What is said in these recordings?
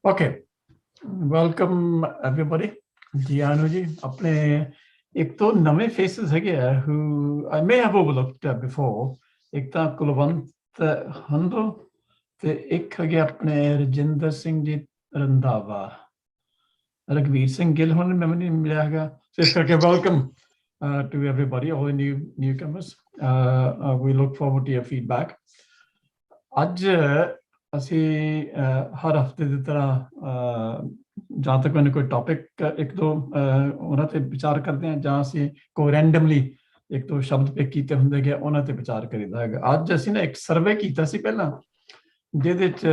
Okay, welcome everybody. Jianu ji, अपने एक तो नवे faces है who I may have overlooked before. एक तो कुलवंत हंदो, ते एक है अपने रजिंदर सिंह जी रंधावा, रघुवीर सिंह गिल होने में नहीं मिला है. So इस करके welcome to everybody, all the newcomers. We look forward to your feedback. ਅੱਜ ਅਸੀਂ ਹਰ ਹਫਤੇ ਦੀ ਤਰ੍ਹਾਂ ਜਾਂ ਤੱਕ ਮੈਨੂੰ ਕੋਈ ਟੌਪਿਕ ਇੱਕ ਦੋ ਉਹਨਾਂ ਤੇ ਵਿਚਾਰ ਕਰਦੇ ਹਾਂ ਜਾਂ ਅਸੀਂ ਕੋਈ ਰੈਂਡਮਲੀ ਇੱਕ ਦੋ ਸ਼ਬਦ ਪਿਕ ਕੀਤੇ ਹੁੰਦੇ ਗਏ ਉਹਨਾਂ ਤੇ ਵਿਚਾਰ ਕਰੀਦਾ ਹੈਗਾ. ਅੱਜ ਅਸੀਂ ਨਾ ਇੱਕ ਸਰਵੇ ਕੀਤਾ ਸੀ ਪਹਿਲਾਂ ਜਿਹਦੇ ਚ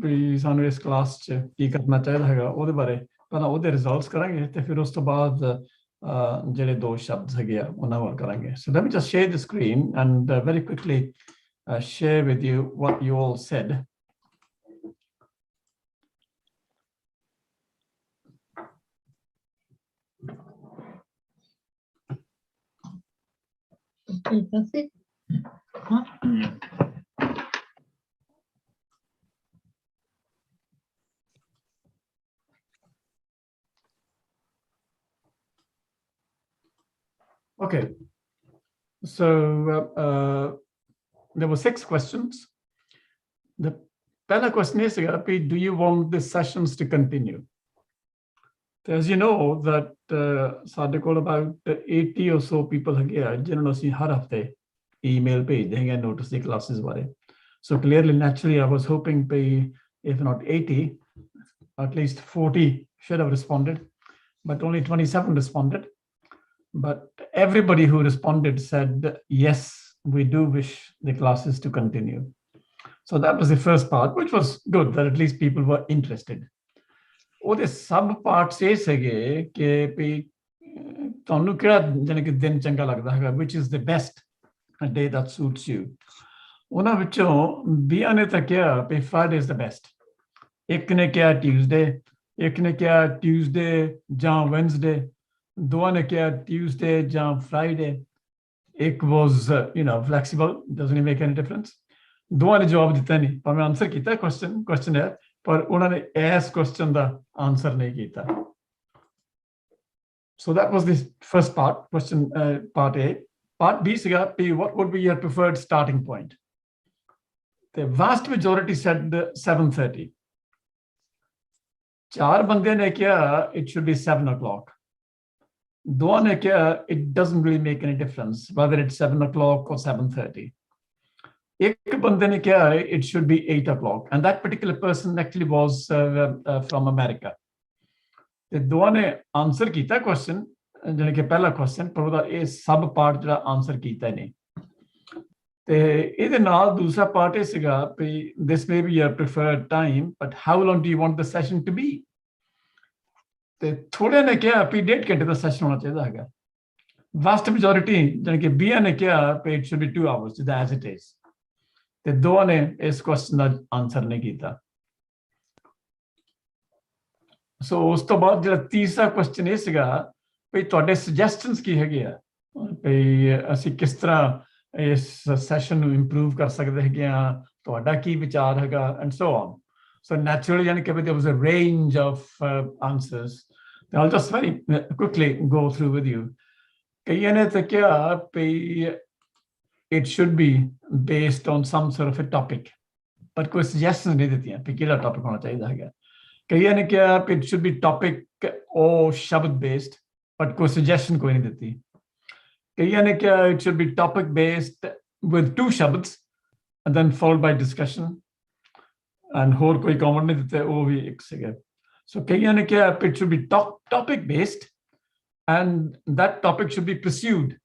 ਵੀ ਸਾਨੂੰ ਇਸ ਕਲਾਸ ਚ ਕੀ ਕਰਨਾ ਚਾਹੀਦਾ ਹੈਗਾ ਉਹਦੇ ਬਾਰੇ ਪਹਿਲਾਂ ਉਹਦੇ ਰਿਜ਼ਲਟਸ ਕਰਾਂਗੇ ਤੇ ਫਿਰ ਉਸ ਤੋਂ ਬਾਅਦ ਜਿਹੜੇ ਦੋ ਸ਼ਬਦ ਹੈਗੇ ਆ ਉਹਨਾਂ ਵੱਲ ਕਰਾਂਗੇ. So let me just share the screen and very quickly share with you what you all said. Okay, so there were 6 questions. The first question is, do you want the sessions to continue? As you know that ਸਾਡੇ ਕੋਲ about 80 or so people ਹੈਗੇ ਆ ਜਿਨ੍ਹਾਂ ਨੂੰ ਅਸੀਂ ਹਰ ਹਫਤੇ email ਭੇਜਦੇ ਹੈਗੇ ਨੋਟਿਸ ਦੀ ਕਲਾਸਿਸ ਬਾਰੇ. So clearly, naturally, I was hoping if not 80, at least 40 should have responded, but only 27 responded. But everybody who responded said, yes, we do wish the classes to continue. So that was the first part, which was good, that at least people were interested. ਉਹਦੇ ਸਬ parts ਇਹ ਸੀਗੇ ਕਿ ਵੀ ਤੁਹਾਨੂੰ ਕਿਹੜਾ ਜਾਨੀ ਕਿ ਦਿਨ ਚੰਗਾ ਲੱਗਦਾ ਹੈਗਾ, which is the best day that suits you. ਉਹਨਾਂ ਵਿੱਚੋਂ 20 ਨੇ ਤਾਂ ਕਿਹਾ ਵੀ Friday is the best. ਇੱਕ ਨੇ ਕਿਹਾ Tuesday, ਇੱਕ ਨੇ ਕਿਹਾ Tuesday ਜਾਂ Wednesday, ਦੋਵਾਂ ਨੇ ਕਿਹਾ Tuesday ਜਾਂ Friday. ਇੱਕ was flexible, doesn't make any difference. ਦੋਵਾਂ ਨੇ ਜਵਾਬ ਦਿੱਤਾ ਨਹੀਂ, ਪਰ ਮੈਂ ਆਨਸਰ ਕੀਤਾ question ਹੈ, ਪਰ ਉਹਨਾਂ ਨੇ ਇਸ question ਦਾ ਆਨਸਰ ਨਹੀਂ ਕੀਤਾ. So that was the first part, part A. Part B ਸੀਗਾ ਵੀ what would be your preferred starting point? The vast majority said 7:30. 4 ਬੰਦਿਆਂ ਨੇ ਕਿਹਾ it should be 7 o'clock. ਦੋਵਾਂ ਨੇ ਕਿਹਾ it doesn't really make any difference whether it's 7 o'clock or 7:30. ਇੱਕ ਬੰਦੇ ਨੇ ਕਿਹਾ it should be 8 o'clock, and that particular person actually was from America. ਤੇ ਦੋਵਾਂ ਨੇ ਆਨਸਰ ਕੀਤਾ question, ਜਾਨੀ ਕਿ ਪਹਿਲਾ question, ਪਰ ਉਹਦਾ ਇਹ ਸਬ ਪਾਰਟ ਜਿਹੜਾ ਆਨਸਰ ਕੀਤਾ ਨਹੀਂ. ਤੇ ਇਹਦੇ ਨਾਲ ਦੂਸਰਾ ਪਾਰਟ ਇਹ ਸੀਗਾ ਵੀ this may be your preferred time, but how long do you want the session to be? ਤੇ ਥੋੜੇ ਨੇ ਕਿਹਾ ਵੀ 1.5 ਘੰਟੇ ਦਾ ਸੈਸ਼ਨ ਹੋਣਾ ਚਾਹੀਦਾ ਹੈਗਾ. ਵਾਸਟ ਮੈਜੋਰਿਟੀ ਜਾਨੀ ਕਿ 20 ਨੇ ਕਿਹਾ ਵੀ it should be 2 hours as it is. ਤੇ ਦੋਵਾਂ ਨੇ ਇਸ ਕੁਐਸਚਨ ਦਾ ਆਨਸਰ ਨਹੀਂ ਕੀਤਾ. ਸੋ ਉਸ ਤੋਂ ਬਾਅਦ ਜਿਹੜਾ ਤੀਸਰਾ ਕੁਐਸਚਨ ਇਹ ਸੀਗਾ ਵੀ ਤੁਹਾਡੇ ਸੁਜੈਸਟਨਸ ਕੀ ਹੈਗੇ ਆ, ਵੀ ਅਸੀਂ ਕਿਸ ਤਰ੍ਹਾਂ ਇਸ ਸੈਸ਼ਨ ਨੂੰ ਇੰਪਰੂਵ ਕਰ ਸਕਦੇ ਹੈਗੇ ਆ, ਤੁਹਾਡਾ ਕੀ ਵਿਚਾਰ ਹੈਗਾ, and so on. So naturally, there was a range of answers. I'll just very quickly go through with you. ਕਈਆਂ ਨੇ ਤਾਂ ਕਿਹਾ ਵੀ it should be based on some sort of a topic, but ਕੋਈ suggestions ਨਹੀਂ ਦਿੱਤੀਆਂ ਵੀ ਕਿਹੜਾ topic ਹੋਣਾ ਚਾਹੀਦਾ ਹੈਗਾ. ਕਈਆਂ ਨੇ ਕਿਹਾ it should be topic or ਸ਼ਬਦ based, but ਕੋਈ suggestion ਕੋਈ ਨਹੀਂ ਦਿੱਤੀ. ਕਈਆਂ ਨੇ ਕਿਹਾ it should be topic based with 2 ਸ਼ਬਦ and then followed by discussion, and ਹੋਰ ਕੋਈ comment ਨਹੀਂ ਦਿੱਤੇ, ਉਹ ਵੀ ਇੱਕ ਸੀਗਾ. So ਕਈਆਂ ਨੇ ਕਿਹਾ it should be topic based and that topic should be pursued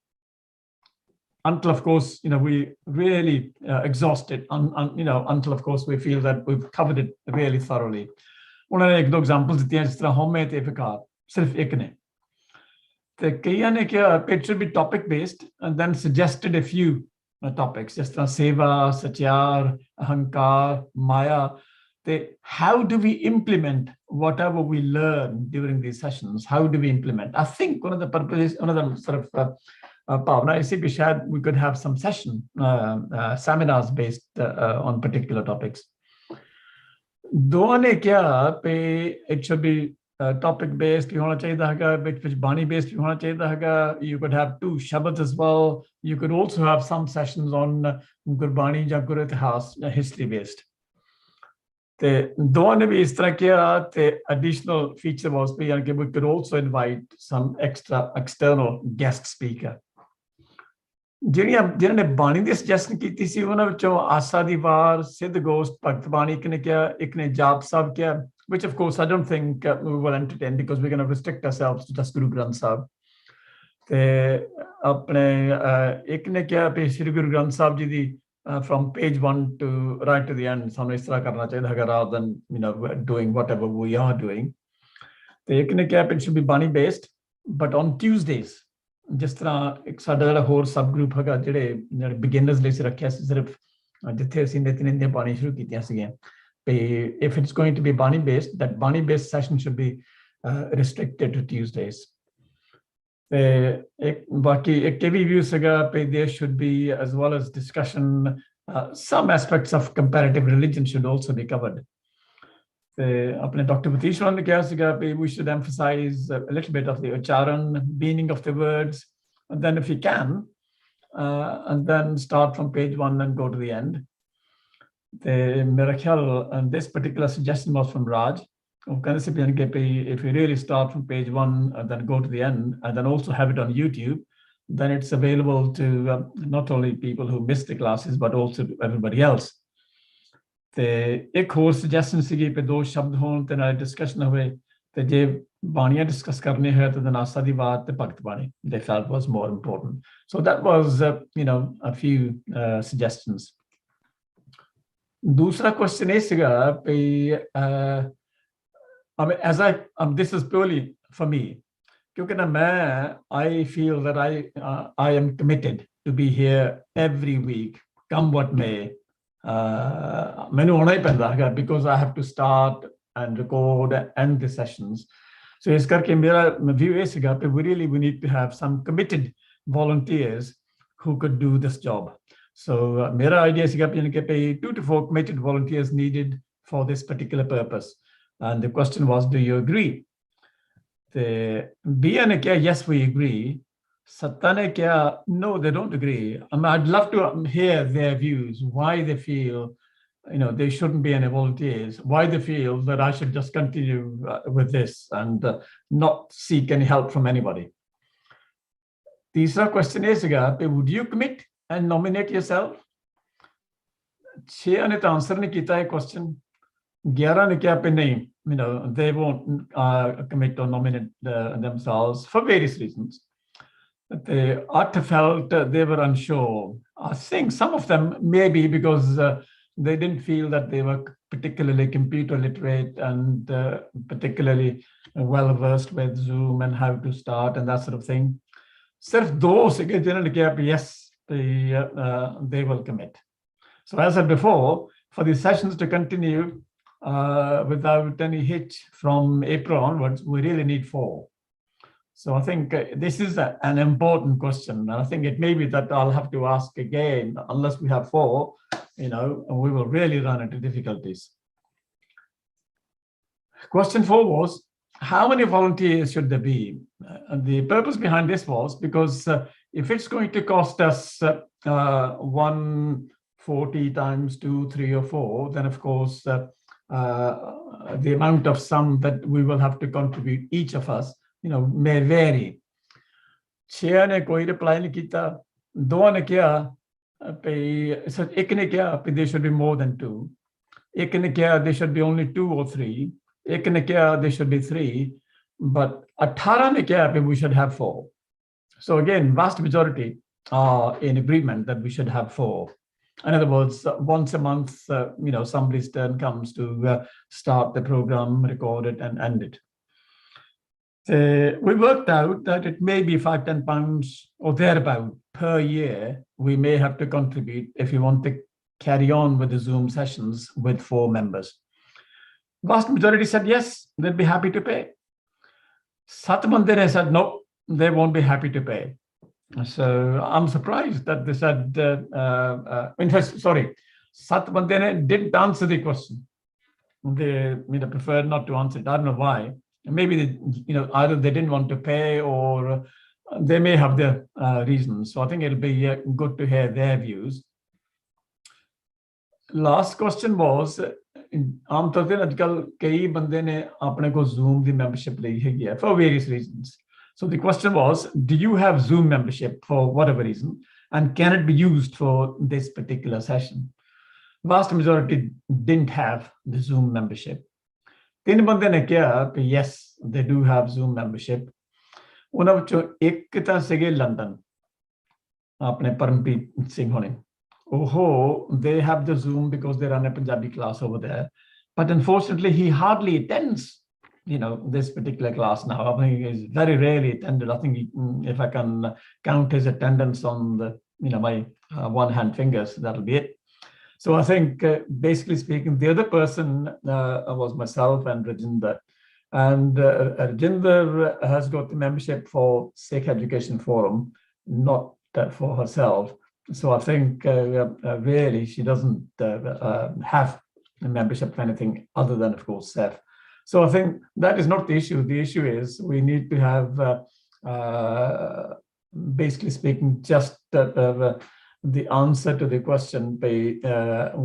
until, of course, we really exhaust it, until, of course, we feel that we've covered it really thoroughly. ਉਹਨਾਂ ਨੇ 1-2 examples ਦਿੱਤੀਆਂ, ਜਿਸ ਤਰ੍ਹਾਂ ਹਉਮੈ ਤੇ ਵਿਕਾਰ, ਸਿਰਫ ਇੱਕ ਨੇ. ਤੇ ਕਈਆਂ ਨੇ ਕਿਹਾ it should be topic based and then suggested a few topics, ਜਿਸ ਤਰ੍ਹਾਂ ਸੇਵਾ, ਸਚਿਆਰ, ਅਹੰਕਾਰ, ਮਾਇਆ. ਤੇ how do we implement whatever we learn during these sessions? How do we implement? I think one of the purposes, one of the sort of Pavna, I see we could have some seminars based on particular topics. दोनों ने क्या पे it should be topic based भी होना चाहिए हैगा, which bani based भी होना चाहिए हैगा. You could have 2 shabads as well. You could also have some sessions on Gurbani या Gur Itihas, history based. ते दोनों ने भी इस तरह किया. ते additional feature was भी यानी कि we could also invite some extra external guest speaker. जिन्हें ने बाणी ਦੀ ਸੁਜੈਸ਼ਨ ਕੀਤੀ ਸੀ ਉਹਨਾਂ ਵਿੱਚੋਂ ਆਸਾ ਦੀ ਵਾਰ, ਸਿੱਧ ਗੋਸ਼ਟ, ਭਗਤ ਬਾਣੀ ਇੱਕ ਨੇ ਕਿਹਾ, ਇੱਕ ਨੇ ਜਾਪ ਸਾਹਿਬ ਕਿਹਾ, which of course I don't think we will entertain because we're going to restrict ourselves to just Guru Granth Sahib. ਤੇ ਆਪਣੇ ਇੱਕ ਨੇ ਕਿਹਾ ਵੀ ਸ੍ਰੀ ਗੁਰੂ ਗ੍ਰੰਥ ਸਾਹਿਬ ਜੀ ਦੀ from page 1 to right to the end ਸਾਨੂੰ ਇਸ ਤਰ੍ਹਾਂ ਕਰਨਾ ਚਾਹੀਦਾ ਹੈਗਾ rather than doing whatever we are doing. ਤੇ ਇੱਕ ਨੇ ਕਿਹਾ it should be ਬਾਣੀ based but on Tuesdays. ਜਿਸ ਤਰ੍ਹਾਂ ਇੱਕ ਸਾਡਾ ਜਿਹੜਾ ਹੋਰ ਸਬ ਗਰੁੱਪ ਹੈਗਾ ਜਿਹੜੇ ਬਿਗਿਨਰਸ ਲਈ ਰੱਖਿਆ ਸੀ ਸਿਰਫ ਜਿੱਥੇ ਅਸੀਂ ਨਿਤਨੇਮ ਦੀਆਂ ਬਾਣੀ ਸ਼ੁਰੂ ਕੀਤੀਆਂ ਸੀਗੀਆਂ ਵੀ if it's going to be Bani based, that Bani based session should be restricted to Tuesdays. बाकी एक भी व्यू सीगा पे there should be as well as discussion, some aspects of comparative religion should also be covered. अपने doctor बतीश ने कहा सीगा पे we should emphasize a little bit of the ucharan, meaning of the words, and then if you can and then start from page 1 and go to the end. मेरा ख्याल and this particular suggestion was from Raj. If you really start from page 1 and then go to the end and then also have it on YouTube, then it's available to not only people who missed the classes but also to everybody else. ਤੇ ਇੱਕ ਹੋਰ suggestion ਸੀਗੀ ਕਿ 2 ਸ਼ਬਦ ਹੋਣ ਤੇ ਨਾਲ discussion ਹੋਵੇ ਤੇ ਜੇ ਬਾਣੀਆਂ ਡਿਸਕਸ ਕਰਨੇ ਹੋਏ ਤਾਂ ਨਾਸਾ ਦੀ ਬਾਤ ਤੇ ਭਗਤ ਬਾਣੀ they felt was more important. So that was a few suggestions. दूसरा क्वेश्चन ये सीगा कि I mean as this is purely for me क्योंकि ना मैं I feel that I am committed to be here every week come what may. ਮੈਨੂੰ ਆਉਣਾ ਹੀ ਪੈਂਦਾ ਹੈਗਾ because I have to start and record and end the sessions. So ਇਸ ਕਰਕੇ ਮੇਰਾ view ਇਹ ਸੀਗਾ ਕਿ we need to have some committed volunteers who could do this job. So ਮੇਰਾ idea ਸੀਗਾ ਕਿ 2 to 4 committed volunteers needed for this particular purpose. And the question was, do you agree? The Bia ne kiya, yes, we agree. Satta ne kiya, no, they don't agree. I mean, I'd love to hear their views, why they feel, there shouldn't be any volunteers, why they feel that I should just continue with this and not seek any help from anybody. Teesra question is, would you commit and nominate yourself? 6 ne to answer ne kita hai question. 11 ne kiya pe nahi, they won't commit or nominate themselves for various reasons. The 8 felt they were unsure. I think some of them maybe because they didn't feel that they were particularly computer literate and particularly well versed with Zoom and how to start and that sort of thing. Sirf those yes, they will commit. So as I said before, for these sessions to continue without any hitch from April onwards, we really need 4. So I think this is an important question. And I think it may be that I'll have to ask again, unless we have 4, we will really run into difficulties. Question 4 was, how many volunteers should there be? And the purpose behind this was because if it's going to cost us 140 times 2, 3 or 4, then of course the amount of sum that we will have to contribute, each of us, may vary. 6 ने कोई reply नहीं किया, 2 ने किया, एक ने किया there should be more than 2, एक ने किया there should be only 2 or 3, एक ने किया there should be 3, but 18 ने किया we should have 4. So again, vast majority are in agreement that we should have 4. In other words, once a month, somebody's turn comes to start the program, record it, and end it. We worked out that it may be £5-10 or thereabout per year we may have to contribute if we want to carry on with the Zoom sessions with 4 members. Vast majority said yes, they'd be happy to pay. 7 bande said no, they won't be happy to pay. So I'm surprised that they said, in fact, sorry, 7 bande didn't answer the question. they preferred not to answer it. I don't know why. Maybe they, either they didn't want to pay or they may have their reasons. So I think it'll be good to hear their views. Last question was, आम तौर पे आजकल कई बंदे ने अपने को Zoom दी membership ਲਈ ਹੈਗੀ ਹੈ for various reasons. So the question was, do you have Zoom membership for whatever reason, and can it be used for this particular session? Vast majority didn't have the Zoom membership. तीन बंदे ने किया कि yes, they do have Zoom membership. ਉਹਨਾਂ ਵਿੱਚੋਂ ਇੱਕ ਤਾਂ ਸੀਗੇ ਲੰਡਨ, ਆਪਣੇ ਪਰਮਪ੍ਰੀਤ ਸਿੰਘ ਹੋਣੇ. They have the Zoom because they run a Punjabi class over there. But unfortunately, he hardly attends, this particular class now. I think he's very rarely attended. I think if I can count his attendance on my one hand fingers, that'll be it. So I think, basically speaking, the other person was myself and Rajinder. And Rajinder has got the membership for Sikh Education Forum, not for herself. So I think really she doesn't have a membership for anything other than, of course, SEF. So I think that is not the issue. The issue is we need to have, basically speaking, just the answer to the question.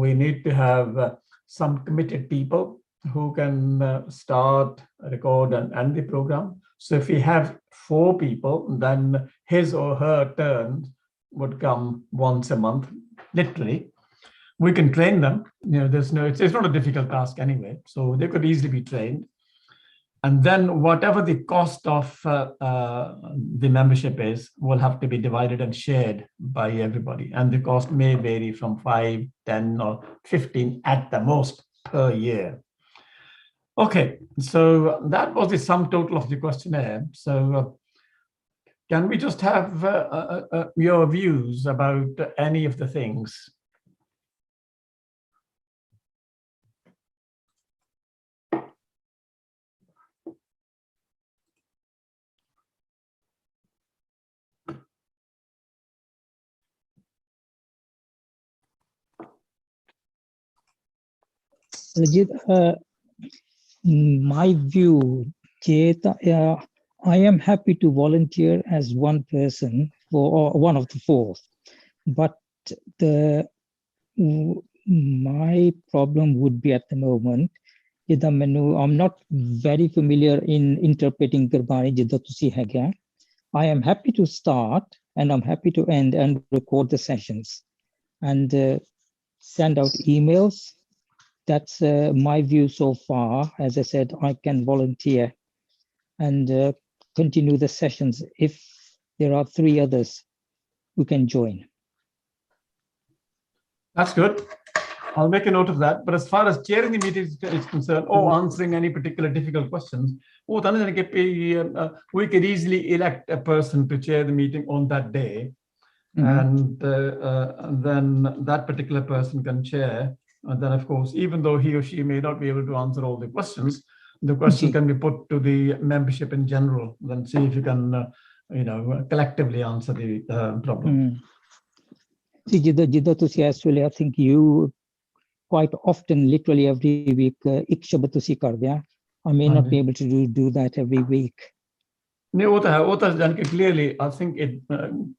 We need to have some committed people who can start, record, and end the program. So if we have 4 people, then his or her turn would come once a month, literally. We can train them. It's not a difficult task anyway, so they could easily be trained. And then whatever the cost of the membership is will have to be divided and shared by everybody. And the cost may vary from 5, 10, or 15 at the most per year. Okay, so that was the sum total of the questionnaire. So can we just have your views about any of the things? My view, I am happy to volunteer as one person for one of the 4, but my problem would be at the moment, I'm not very familiar in interpreting Gurbani jidda tusi hega. I am happy to start and I'm happy to end and record the sessions and send out emails. That's my view so far. As I said, I can volunteer and continue the sessions if there are 3 others who can join. That's good. I'll make a note of that. But as far as chairing the meeting is concerned, or answering any particular difficult questions, we could easily elect a person to chair the meeting on that day. And then that particular person can chair. And then, of course, even though he or she may not be able to answer all the questions can be put to the membership in general. Then see if you can, collectively answer the problem. See, I think you quite often, literally every week, I may not be able to do that every week. Clearly, I think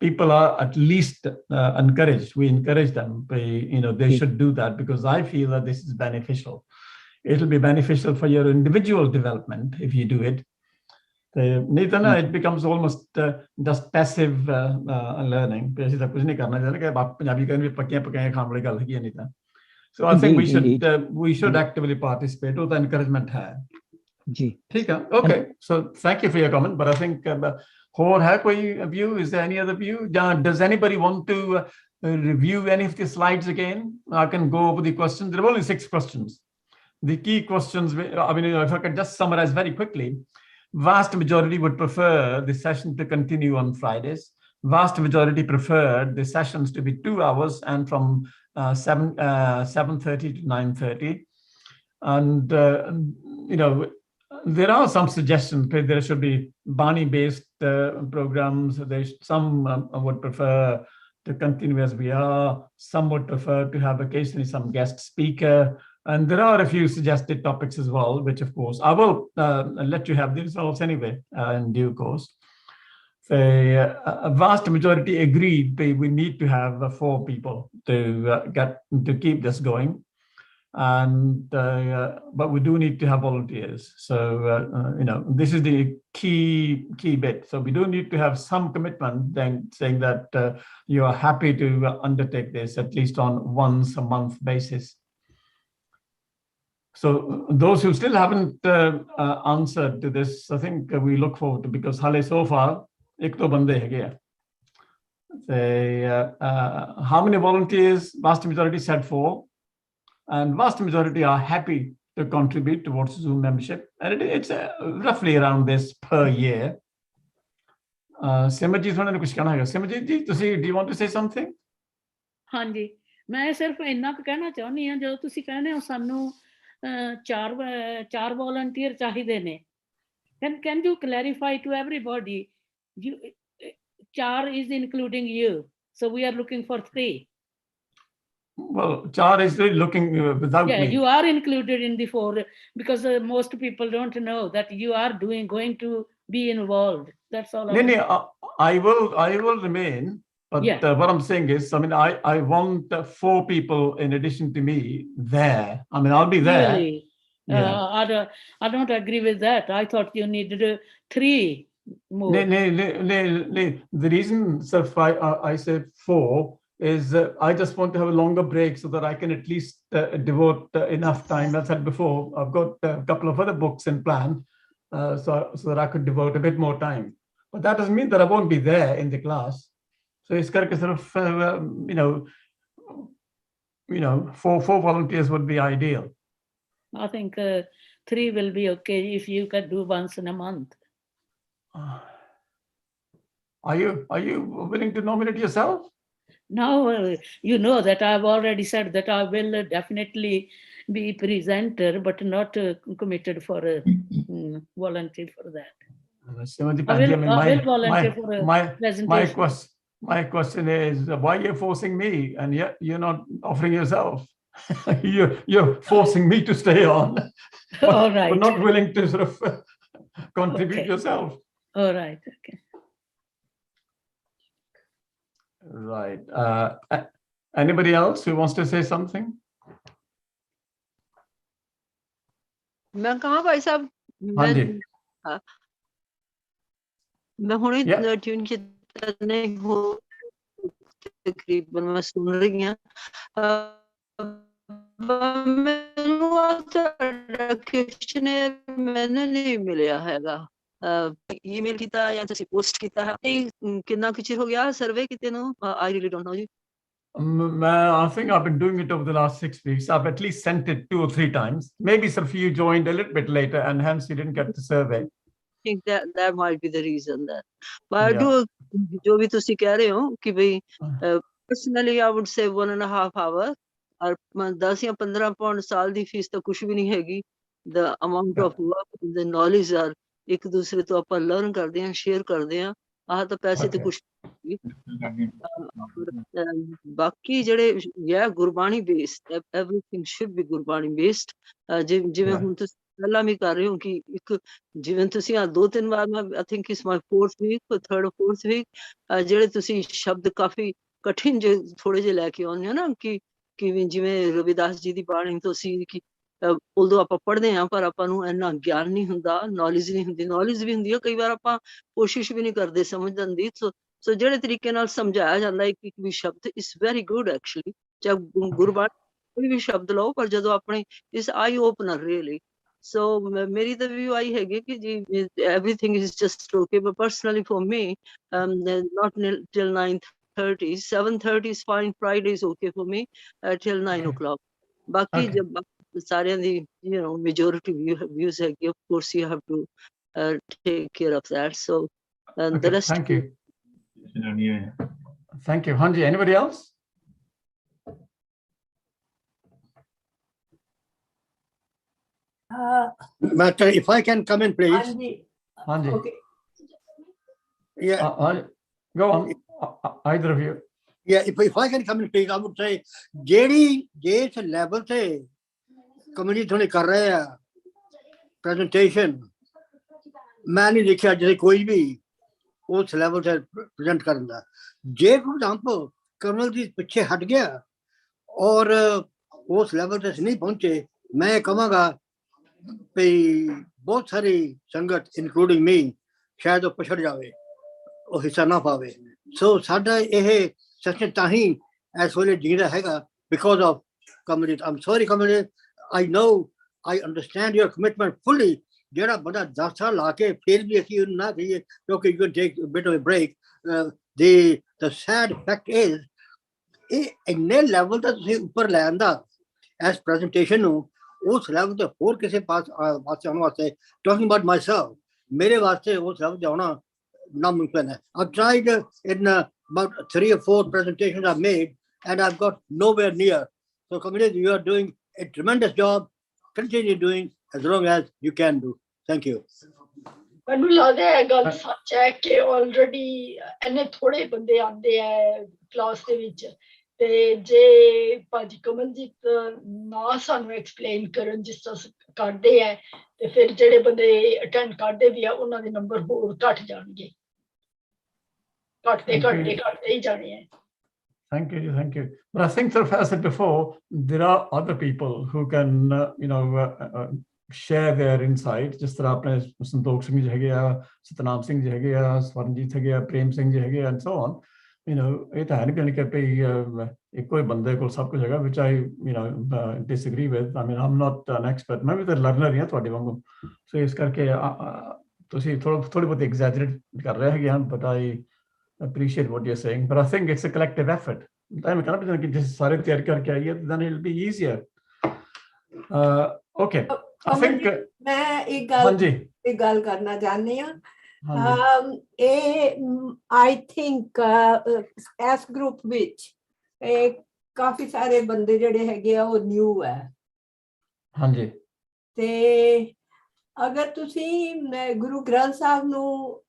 people are at least encouraged. We encourage them. They should do that because I feel that this is beneficial. It'll be beneficial for your individual development if you do it. It becomes almost just passive learning. So I think we should actively participate. The encouragement hai. Okay, so thank you for your comment. But I think view, is there any other view? Does anybody want to review any of the slides again? I can go over the questions. There are only 6 questions. The key questions, if I can just summarize very quickly, vast majority would prefer the session to continue on Fridays. Vast majority preferred the sessions to be 2 hours and from 7:30 to 9:30. And, there are some suggestions. There should be Bani-based programs. Some would prefer to continue as we are. Some would prefer to have occasionally some guest speaker. And there are a few suggested topics as well, which of course I will let you have the results anyway in due course. A vast majority agreed that we need to have 4 people to keep this going, and but we do need to have volunteers. So this is the key bit. So we do need to have some commitment, then saying that you are happy to undertake this at least on once a month basis. So those who still haven't answered to this, I think we look forward to, because hale so far ek to bande hai. How many volunteers? Vast majority said 4, and vast majority are happy to contribute towards Zoom membership, and it's roughly around this per year. Simajit, ਉਹਨਾਂ ਨੇ ਕੁਝ ਕਹਿਣਾ ਹੈਗਾ? Simajit ji, ਤੁਸੀਂ do you want to say something? ਹਾਂਜੀ, ਮੈਂ ਸਿਰਫ ਇੰਨਾ ਕੁ ਕਹਿਣਾ ਚਾਹੁੰਦੀ ਹਾਂ, ਜਦੋਂ ਤੁਸੀਂ ਕਹਿੰਦੇ ਹੋ ਸਾਨੂੰ 4 volunteer ਚਾਹੀਦੇ ਨੇ, can you clarify to everybody, 4 is including you, so we are looking for 3. Well, 4 is really looking without me. You are included in the 4, because most people don't know that you are going to be involved. That's all. I will remain, but what I'm saying is, I mean, I want 4 people in addition to me there. I mean, I'll be there. Really? Yeah. I don't agree with that. I thought you needed 3 more. The reason, sir, I say 4 is I just want to have a longer break so that I can at least devote enough time. As I said before, I've got a couple of other books in plan, so that I could devote a bit more time. But that doesn't mean that I won't be there in the class. So it's sort of, 4 volunteers would be ideal. I think 3 will be okay if you can do once in a month. Are you willing to nominate yourself? Now, you know that I've already said that I will definitely be presenter, but not committed for a volunteer for that. I will volunteer for a presentation. My question is, why are you forcing me and yet you're not offering yourself? You're forcing me to stay on. All right. But not willing to sort of contribute yourself. All right. Okay. Right. Anybody else who wants to say something? मैं कहाँ भाई साहब, मैं हुणे tune की नहीं हो, तकरीबन मैं सुन रही हूँ, मैंने नहीं मिला हैगा, ईमेल किया या ਤੁਸੀਂ पोस्ट किया है, कितना कुछ हो गया सर्वे कितने no, I really don't know जी. I think I've been doing it over the last 6 weeks. I've at least sent it 2 or 3 times. Maybe some of you joined a little bit later and hence you didn't get the survey. I think that might be the reason that. But जो भी तुसी कह रहे हो कि भाई personally I would say 1.5 hours और 10 या 15 पाउंड साल दी फीस तो कुछ भी नहीं हैगी. The amount of work, the knowledge are एक दूसरे तो अपन लर्न करते हैं, शेयर करते हैं, आह तो पैसे तो कुछ बाकी जड़े Gurbani based, everything should be Gurbani based. जिवें हुण तुसीं गल्लां भी कर रहे हो कि एक जिवें तुसीं 2-3 बार मैं I think is my 4th week, 3rd or 4th week ਜਿਹੜੇ ਤੁਸੀਂ ਸ਼ਬਦ ਕਾਫੀ ਕਠਿਨ ਜੇ ਥੋੜੇ ਜਿਹੇ ਲੈ ਕੇ ਆਉਂਦੇ ਹੋ ਨਾ ਕਿ ਜਿਵੇਂ ਰਵਿਦਾਸ ਜੀ ਦੀ ਬਾਣੀ ਤੋਂ ਸੀ ਕਿ ਉਦੋਂ ਆਪਾਂ ਪੜ੍ਹਦੇ ਹਾਂ ਪਰ ਆਪਾਂ ਨੂੰ ਇੰਨਾ ਗਿਆਨ ਨਹੀਂ ਹੁੰਦਾ, ਨੌਲੇਜ ਨਹੀਂ ਹੁੰਦੀ. ਨੌਲੇਜ ਵੀ ਹੁੰਦੀ ਹੈ, ਕਈ ਵਾਰ ਆਪਾਂ ਕੋਸ਼ਿਸ਼ ਵੀ ਨਹੀਂ ਕਰਦੇ ਸਮਝਣ ਦੀ. ਸੋ ਜਿਹੜੇ ਤਰੀਕੇ ਨਾਲ ਸਮਝਾਇਆ ਜਾਂਦਾ ਇੱਕ ਵੀ ਸ਼ਬਦ ਇਸ ਵੈਰੀ ਗੁੱਡ ਐਕਚੁਅਲੀ. ਚਾਹੇ ਗੁਰਬਾਣੀ ਕੋਈ ਵੀ ਸ਼ਬਦ ਲਓ ਪਰ ਜਦੋਂ ਆਪਣੇ ਇਸ ਆਈ ਓਪਨਰ ਰੀਅਲੀ. ਸੋ ਮੇਰੀ ਤਾਂ ਵੀ ਆਈ ਹੈਗੀ ਕਿ ਜੀ everything is just okay, but personally for me not till 9:30, 7:30 is fine, Friday is okay for me till 9 o'clock. ਬਾਕੀ ਜਬ ਸਾਰਿਆਂ ਦੀ majority views ਹੈਗੀ, of course you have to take care of that. So the rest. Thank you. Thank you. Hanji, anybody else? Master, if I can come in, please. Hanji. Okay. Yeah. Go on. Either of you. Yeah, if I can come in, please, I would say, ਜਿਹੜੀ ਜਿਸ level ਤੇ committee ਥੋੜੀ ਕਰ ਰਹੇ ਆ presentation, ਮੈਂ ਨਹੀਂ ਦੇਖਿਆ ਜਿਹੜੇ ਕੋਈ ਵੀ ਉਸ ਲੈਵਲ ਤੇ ਪ੍ਰੈਜ਼ੈਂਟ ਕਰਨ ਦਾ। ਜੇ ਫੋਰ ਐਗਜ਼ਾਮਪਲ ਕਮਲਜੀਤ ਪਿੱਛੇ ਹਟ ਗਿਆ ਔਰ ਉਸ ਲੈਵਲ ਤੇ ਨਹੀਂ ਪਹੁੰਚੇ, ਮੈਂ ਕਹਾਂਗਾ ਵੀ ਬਹੁਤ ਸਾਰੀ ਸੰਗਤ ਇਨਕਲੂਡਿੰਗ ਮੀ ਸ਼ਾਇਦ ਉਹ ਪਛੜ ਜਾਵੇ, ਉਹ ਹਿੱਸਾ ਨਾ ਪਾਵੇ। ਸੋ ਸਾਡਾ ਇਹ ਸੈਸ਼ਨ ਤਾਂ ਹੀ ਇਸ ਵੇਲੇ ਜੀਂਦਾ ਹੈਗਾ because of Kamaljit. I'm sorry Kamaljit, I know, I understand your commitment fully. ਜਿਹੜਾ ਬੰਦਾ 10 ਸਾਲ ਲਾ ਕੇ ਫਿਰ ਵੀ ਅਸੀਂ ਉਹਨੂੰ ਨਾ ਕਹੀਏ ਕਿਉਂਕਿ you can take bit of a break, the sad fact is ਇਹ ਇੰਨੇ ਲੈਵਲ ਤੇ ਤੁਸੀਂ ਉੱਪਰ ਲੈ ਆਂਦਾ ਇਸ ਪ੍ਰੈਜੈਂਟੇਸ਼ਨ ਨੂੰ, ਉਸ ਲੈਵਲ ਤੇ ਹੋਰ ਕਿਸੇ ਪਾਸੇ ਆਉਣ ਵਾਸਤੇ, ਟਾਕਿੰਗ ਅਬਾਊਟ ਮਾਈਸੈਲਫ, ਮੇਰੇ ਵਾਸਤੇ ਉਸ ਲੈਵਲ ਤੇ ਆਉਣਾ ਨਾਮੁਮਕਿਨ ਹੈ। I've tried in about 3 or 4 presentations I've made and I've got nowhere near. So community, you are doing a tremendous job. Continue doing as long as you can do. Thank you. ਮੈਨੂੰ ਲੱਗਦਾ ਹੈ ਗੱਲ ਸੱਚ ਹੈ ਕਿ already ਇੰਨੇ ਥੋੜੇ ਬੰਦੇ ਆਉਂਦੇ ਆ ਕਲਾਸ ਦੇ ਵਿੱਚ, ਤੇ ਜੇ ਭਾਜੀ ਕਮਲਜੀਤ ਨਾ ਸਾਨੂੰ ਐਕਸਪਲੇਨ ਕਰਨ ਜਿਸ ਤਰ੍ਹਾਂ ਕਰਦੇ ਹੈ, ਤੇ ਫਿਰ ਜਿਹੜੇ ਬੰਦੇ ਅਟੈਂਡ ਕਰਦੇ ਵੀ ਆ ਉਹਨਾਂ ਦੇ ਨੰਬਰ ਹੋਰ ਘੱਟ ਜਾਣਗੇ, ਘੱਟਦੇ ਹੀ ਜਾਣੇ ਹੈ। Thank you, thank you. But I think, sort of, as I said before, there are other people who can, share their insight. ਜਿਸ ਤਰ੍ਹਾਂ ਆਪਣੇ ਸੰਤੋਖ ਸਿੰਘ ਜੀ ਹੈਗੇ ਆ, ਸਤਨਾਮ ਸਿੰਘ ਜੀ ਹੈਗੇ ਆ, ਸਵਰਨਜੀਤ ਹੈਗੇ ਆ, ਪ੍ਰੇਮ ਸਿੰਘ ਜੀ ਹੈਗੇ ਆ, and so on. ਇਹ ਤਾਂ ਹੈ ਨਹੀਂ ਕਿ ਭਈ ਇੱਕੋ ਹੀ ਬੰਦੇ ਕੋਲ ਸਭ ਕੁਝ ਹੈਗਾ, which I disagree with. I mean, I'm not an expert. ਮੈਂ ਵੀ ਤਾਂ ਲਰਨਰ ਹੀ ਹਾਂ ਤੁਹਾਡੇ ਵਾਂਗੂ। ਸੋ ਇਸ ਕਰਕੇ ਤੁਸੀਂ ਥੋੜੀ ਬਹੁਤ ਐਗਜ਼ੈਜਰੇਟ ਕਰ ਰਹੇ ਹੈਗੇ ਹਨ, but I appreciate what you're saying. But I think it's a collective effort. ਤਾਂ ਮੈਂ ਕਹਿੰਦਾ ਕਿ ਜੇ ਸਾਰੇ ਤਿਆਰ ਕਰਕੇ ਆਈਏ, then it'll be easier. Okay. I think ਮੈਂ ਇੱਕ ਗੱਲ ਕਰਨਾ ਚਾਹੁੰਦੀ ਹਾਂ। ਆਈ ਥਿੰਕ ਇਸ ਗਰੁੱਪ ਵਿੱਚ ਕਾਫੀ ਸਾਰੇ ਬੰਦੇ ਜਿਹੜੇ ਹੈਗੇ ਆ ਉਹ ਨਿਊ ਹੈ। ਹਾਂਜੀ। ਤੇ ਅਗਰ ਤੁਸੀਂ ਗੁਰੂ ਗ੍ਰੰਥ ਸਾਹਿਬ ਨੂੰ,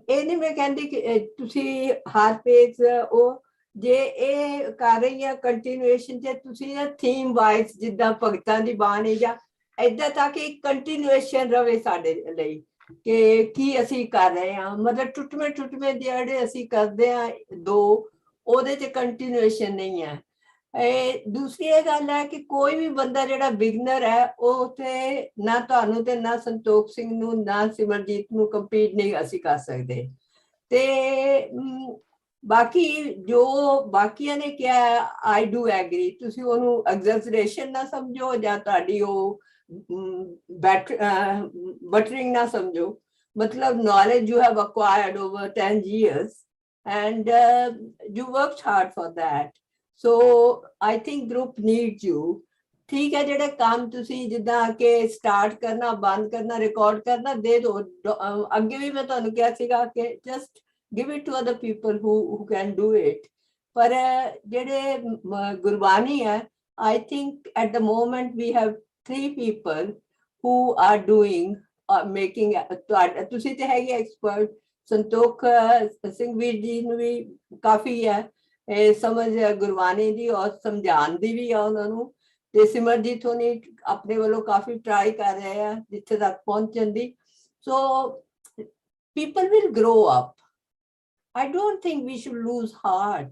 ਇਹ ਨਹੀਂ ਮੈਂ ਕਹਿੰਦੀ ਕਿ ਤੁਸੀਂ ਹਰ ਪੇਜ ਉਹ ਜੇ ਇਹ ਕਰ ਰਹੀ ਆ ਕੰਟੀਨਿਊਏਸ਼ਨ ਤੇ ਤੁਸੀਂ ਨਾ ਥੀਮ ਵਾਈਜ਼ ਜਿੱਦਾਂ ਭਗਤਾਂ ਦੀ ਬਾਣੀ ਜਾਂ ਏਦਾਂ ਤਾਂ ਕਿ ਕੰਟੀਨਿਊਏਸ਼ਨ ਰਵੇ ਸਾਡੇ ਲਈ ਕਿ ਕੀ ਅਸੀਂ ਕਰ ਰਹੇ ਹਾਂ। ਮਤਲਬ ਟੁੱਟਵੇਂ ਜਿਹੜੇ ਅਸੀਂ ਕਰਦੇ ਹਾਂ ਉਹਦੇ 'ਚ ਕੰਟੀਨਿਊਏਸ਼ਨ ਨਹੀਂ ਹੈ। ਦੂਸਰੀ ਇਹ ਗੱਲ ਹੈ ਕਿ ਕੋਈ ਵੀ ਬੰਦਾ ਜਿਹੜਾ ਬਿਗਨਰ ਹੈ ਉਹ ਤੇ ਨਾ ਤੁਹਾਨੂੰ ਤੇ ਨਾ ਸੰਤੋਖ ਸਿੰਘ ਨੂੰ ਨਾ ਸਿਮਰਜੀਤ ਨੂੰ ਕੰਪੀਟ ਨਹੀਂ ਅਸੀਂ ਕਰ ਸਕਦੇ। ਤੇ ਬਾਕੀ ਜੋ ਬਾਕੀਆਂ ਨੇ ਕਿਹਾ ਆਈ ਡੂ ਐਗਰੀ, ਤੁਸੀਂ ਉਹਨੂੰ ਐਗਜ਼ੈਜਰੇਸ਼ਨ ਨਾ ਸਮਝੋ ਜਾਂ ਤੁਹਾਡੀ ਉਹ ਬਟਰਿੰਗ ਨਾ ਸਮਝੋ। ਮਤਲਬ knowledge you have acquired over 10 years and you worked hard for that. So I think group needs you. ਠੀਕ ਹੈ, ਜਿਹੜੇ ਕੰਮ ਤੁਸੀਂ ਜਿੱਦਾਂ ਕਿ ਸਟਾਰਟ ਕਰਨਾ, ਬੰਦ ਕਰਨਾ, ਰਿਕਾਰਡ ਕਰਨਾ ਦੇ ਦਿਓ। ਅੱਗੇ ਵੀ ਮੈਂ ਤੁਹਾਨੂੰ ਕਿਹਾ ਸੀਗਾ ਕਿ just give it to other people who can do it. ਪਰ ਜਿਹੜੇ ਗੁਰਬਾਣੀ ਹੈ, I think at the moment we have 3 people who are doing making, ਤੁਸੀਂ ਤੇ ਹੈਗੇ ਐਕਸਪਰਟ। ਸੰਤੋਖ ਸਿੰਘ ਵੀਰ ਜੀ ਨੂੰ ਵੀ ਕਾਫੀ ਹੈ ਸਮਝ ਗੁਰਬਾਣੀ ਦੀ ਔਰ ਸਮਝਾਉਣ ਦੀ ਵੀ ਆ ਉਹਨਾਂ ਨੂੰ, ਤੇ ਸਿਮਰਜੀਤ ਹੋਣੀ ਆਪਣੇ ਵੱਲੋਂ ਕਾਫੀ ਟਰਾਈ ਕਰ ਰਹੇ ਆ ਜਿੱਥੇ ਤੱਕ ਪਹੁੰਚਣ ਦੀ। ਸੋ people will grow up. I don't think we should lose heart.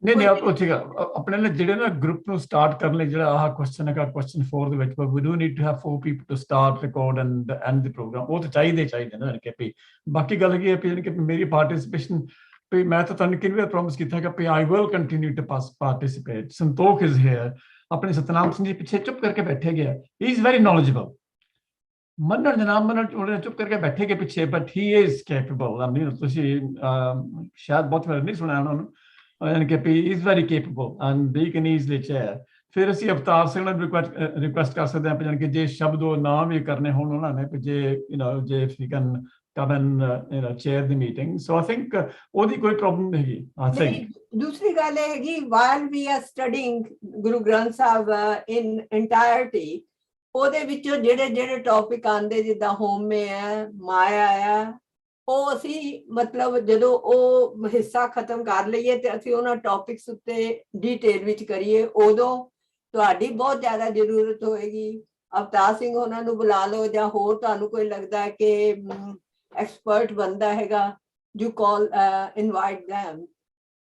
ਨਹੀਂ ਉਹ ਠੀਕ ਆ। ਆਪਣੇ ਨੇ ਜਿਹੜੇ ਨਾ ਗਰੁੱਪ ਨੂੰ ਸਟਾਰਟ ਕਰਨ ਲਈ ਜਿਹੜਾ ਆਹ ਕੁਐਸਚਨ ਹੈਗਾ ਕੁਐਸਚਨ 4 ਦੇ ਵਿੱਚ, we do need to have 4 people to start, record and end the program. ਉਹ ਤਾਂ ਚਾਹੀਦੇ ਨਾ ਕਿ ਵੀ ਬਾਕੀ ਗੱਲ ਕੀ ਹੈ ਕਿ ਮੇਰੀ ਪਾਰਟਿਸਿਪੇਸ਼ਨ ਵੀ ਮੈਂ ਤਾਂ ਤੁਹਾਨੂੰ ਕਿੰਨੀ ਵਾਰ ਪ੍ਰੋਮਿਸ ਕੀਤਾ ਹੈਗਾ ਵੀ I will continue to participate. Santokh is here. ਆਪਣੇ ਸਤਨਾਮ ਸਿੰਘ ਜੀ ਪਿੱਛੇ ਚੁੱਪ ਕਰਕੇ ਬੈਠੇ ਗਿਆ। He is very knowledgeable. ਮੰਨਣ ਦੇ ਨਾਮ ਮੰਨਣ ਉਹਨੇ ਚੁੱਪ ਕਰਕੇ ਬੈਠੇ ਕੇ ਪਿੱਛੇ, but he is capable. I mean, ਤੁਸੀਂ ਸ਼ਾਇਦ ਬਹੁਤ ਵਾਰ ਨਹੀਂ ਸੁਣਿਆ ਉਹਨਾਂ ਨੂੰ, ਯਾਨੀ ਕਿ he is very capable and he can easily chair. ਫਿਰ ਅਸੀਂ ਅਵਤਾਰ ਸਿੰਘ ਨੂੰ ਰਿਕੁਐਸਟ ਕਰ ਸਕਦੇ ਹਾਂ ਯਾਨੀ ਕਿ ਜੇ ਸ਼ਬਦ ਉਹ ਨਾ ਵੀ ਕਰਨੇ ਹੋਣ ਉਹਨਾਂ ਨੇ, ਜੇ ਜੇ if he can come and chair the meeting. So I think ਉਹਦੀ ਕੋਈ ਪ੍ਰੋਬਲਮ ਨਹੀਂ ਹੈਗੀ। I think ਦੂਸਰੀ ਗੱਲ ਇਹ ਹੈਗੀ while we are studying Guru Granth Sahib in entirety, ਉਹਦੇ ਵਿੱਚੋਂ ਜਿਹੜੇ ਟੌਪਿਕ ਆਉਂਦੇ ਜਿੱਦਾਂ ਹੋਮੇ ਹੈ, ਮਾਇਆ ਹੈ, ਉਹ ਅਸੀਂ ਮਤਲਬ ਜਦੋਂ ਉਹ ਹਿੱਸਾ ਖਤਮ ਕਰ ਲਈਏ ਤੇ ਅਸੀਂ ਉਹਨਾਂ ਟੌਪਿਕਸ ਉੱਤੇ ਡੀਟੇਲ ਵਿੱਚ ਕਰੀਏ। ਉਦੋਂ ਤੁਹਾਡੀ ਬਹੁਤ ਜ਼ਿਆਦਾ ਜ਼ਰੂਰਤ ਹੋਏਗੀ। ਅਵਤਾਰ ਸਿੰਘ ਉਹਨਾਂ ਨੂੰ ਬੁਲਾ ਲਓ, ਜਾਂ ਹੋਰ ਤੁਹਾਨੂੰ ਕੋਈ ਲੱਗਦਾ ਹੈ ਕਿ ਐਕਸਪਰਟ ਬੰਦਾ ਹੈਗਾ, you call invite them.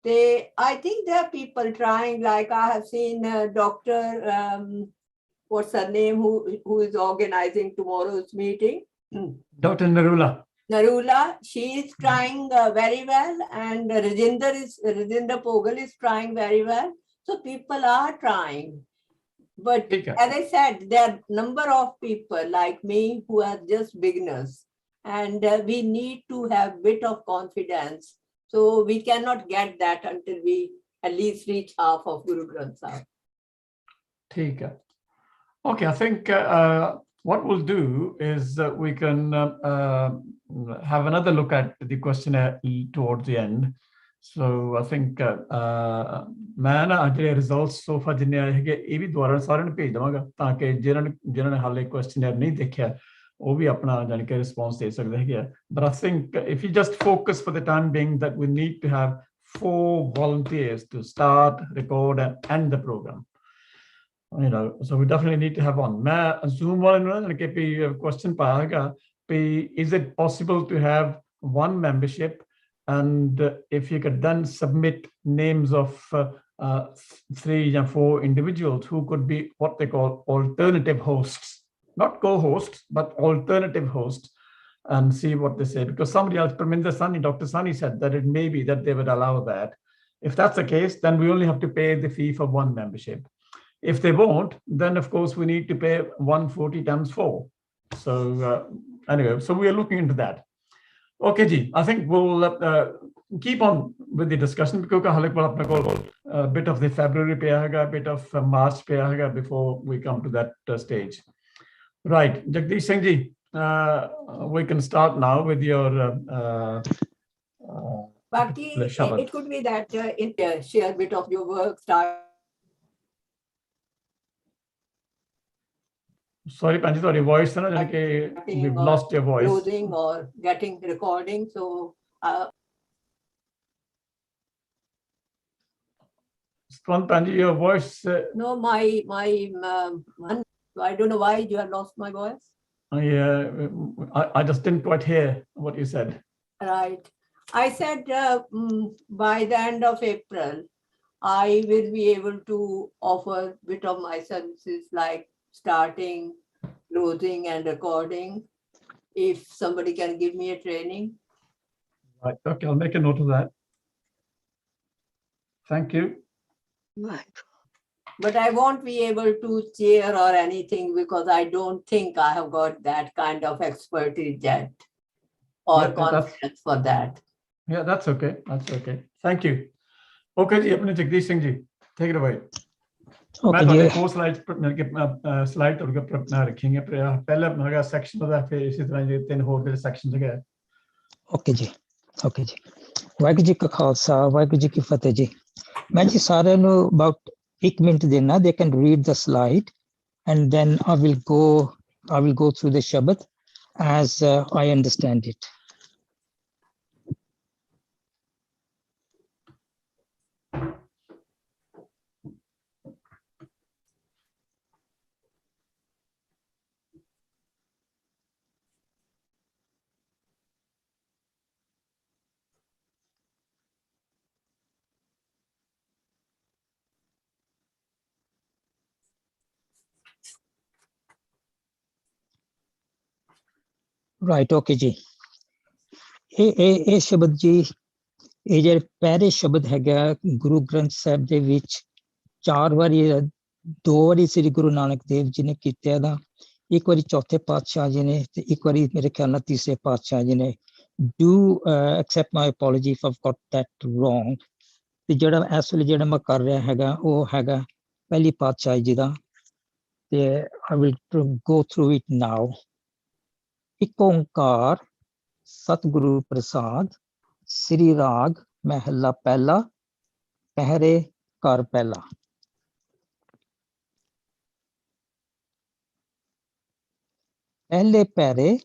I think there are people trying, like I have seen Dr. What's her name, who is organizing tomorrow's meeting? Dr. Narula. Narula, she is trying very well, and Rajinder Pogal is trying very well. So people are trying. But as I said, there are number of people like me who are just beginners, and we need to have bit of confidence. So we cannot get that until we at least reach half of Guru Granth Sahib. ठीक है. Okay, I think what we'll do is we can have another look at the questionnaire towards the end. So I think मैं ना ਜਿਹੜੇ results so far ਜਿੰਨੇ ਆਏ ਹੈਗੇ ਇਹ ਵੀ ਦੁਬਾਰਾ ਸਾਰਿਆਂ ਨੂੰ ਭੇਜ ਦਵਾਂਗਾ ਤਾਂ ਕਿ ਜਿਨ੍ਹਾਂ ਨੇ ਹਾਲੇ questionnaire ਨਹੀਂ ਦੇਖਿਆ ਉਹ ਵੀ ਆਪਣਾ ਜਾਣ ਕੇ ਰਿਸਪੌਂਸ ਦੇ ਸਕਦੇ ਹੈਗੇ ਆ. But I think if you just focus for the time being that we need to have 4 volunteers to start, record and end the program. You know, so we definitely need to have one. मैं Zoom वाले ਨੂੰ ਨਾ ਕਿ ਵੀ question ਪਾਇਆ ਹੈਗਾ ਵੀ is it possible to have one membership, and if you could then submit names of 3 or 4 individuals who could be what they call alternative hosts, not co-hosts, but alternative hosts, and see what they say. Because somebody else, Parminder Sani, Dr. Sani said that it may be that they would allow that. If that's the case, then we only have to pay the fee for one membership. If they won't, then of course we need to pay 140 times 4. So anyway, so we are looking into that. Okay, Ji, I think we'll keep on with the discussion because a bit of the February pe aega, a bit of March pe aega before we come to that stage. Right, Jagdish Singh Ji, we can start now with your Baki, it could be that share a bit of your work, start. Sorry, Panji, sorry, voice na jaane ke we've lost your voice. Closing or getting recording, so Panji, your voice. No, my I don't know why you have lost my voice. I just didn't quite hear what you said. Right. I said by the end of April, I will be able to offer a bit of my services like starting, closing and recording, if somebody can give me a training. Right, okay, I'll make a note of that. Thank you. Right. But I won't be able to chair or anything because I don't think I have got that kind of expertise yet or confidence for that. Yeah, that's okay. That's okay. Thank you. Okay, Ji, apne Jagdish Singh Ji, take it away. मैं तो 4 slides मेरे के slide और के अपना रखेंगे पहले मेरा section होता है फिर इसी तरह ये 3 और के section जगह है. Okay जी, okay जी. वाहिगुरू जी का खालसा, वाहिगुरू जी की फतेह जी. मैं जी सारे नु about 1 minute देना, they can read the slide and then I will go through the Shabad as I understand it. Right, okay जी. ਇਹ ਸ਼ਬਦ ਜੀ ਇਹ ਜਿਹੜੇ ਪਹਿਲੇ ਸ਼ਬਦ ਹੈਗਾ ਗੁਰੂ ਗ੍ਰੰਥ ਸਾਹਿਬ ਦੇ ਵਿੱਚ 4 ਵਾਰੀ 2 ਵਾਰੀ ਸ੍ਰੀ ਗੁਰੂ ਨਾਨਕ ਦੇਵ ਜੀ ਨੇ ਕੀਤਾ ਦਾ, 1 ਵਾਰੀ ਚੌਥੇ ਪਾਤਸ਼ਾਹ ਜੀ ਨੇ ਤੇ 1 ਵਾਰੀ ਮੇਰੇ ਖਿਆਲ ਨਾਲ ਤੀਸਰੇ ਪਾਤਸ਼ਾਹ ਜੀ ਨੇ. Do accept my apology if I've got that wrong. ਤੇ ਜਿਹੜਾ ਇਸ ਵੇਲੇ ਜਿਹੜਾ ਮੈਂ ਕਰ ਰਿਹਾ ਹੈਗਾ ਉਹ ਹੈਗਾ ਪਹਿਲੀ ਪਾਤਸ਼ਾਹ ਜੀ ਦਾ ਤੇ I will go through it now. ਇੱਕ ਓਂਕਾਰ ਸਤਿਗੁਰੂ ਪ੍ਰਸਾਦ ਸ੍ਰੀ ਰਾਗ ਮਹਿਲਾ ਪਹਿਲਾ ਪਹਿਰੇ ਘਰ ਪਹਿਲਾ. ਪਹਿਲੇ ਪਹਿਰੇ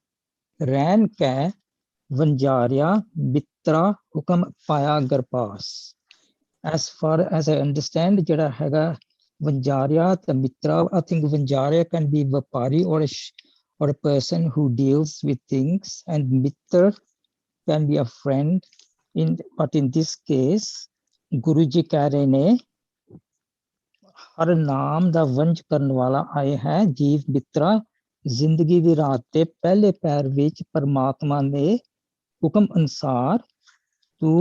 ਰਹਿਣ ਕੈ ਵੰਜਾਰਿਆ ਬਿਤਰਾ ਹੁਕਮ ਪਾਇਆ ਗਰਪਾਸ. As far as I understand, ਜਿਹੜਾ ਹੈਗਾ Vanjarya, the Mitra, I think Vanjarya can be Vapari or or a person who deals with things, and Mitra can be a friend. But in this case, Guruji keh rahe ne, हर नाम दा वंज करन वाला आए है जीव मित्रा जिंदगी दी रात ते पहले पैर विच परमात्मा ने हुक्म अनुसार तू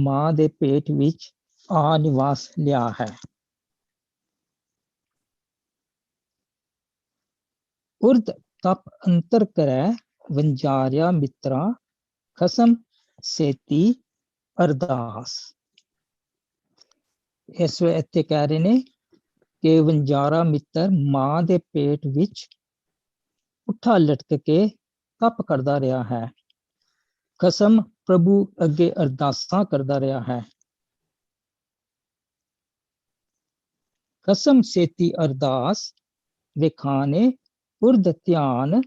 मां दे पेट विच आ निवास लिया है। उर्द तप अंतर करे वंजार्या मित्रा खसम सेती अरदास। इस वे इत्थे कह रहे ने कि वंजारा मित्र मां दे पेट विच उठा लटक के तप करदा रहा है, कसम प्रभु अगे अरदासां करदा रहा है। कसम सेती अरदास विखाने उर्द ध्यान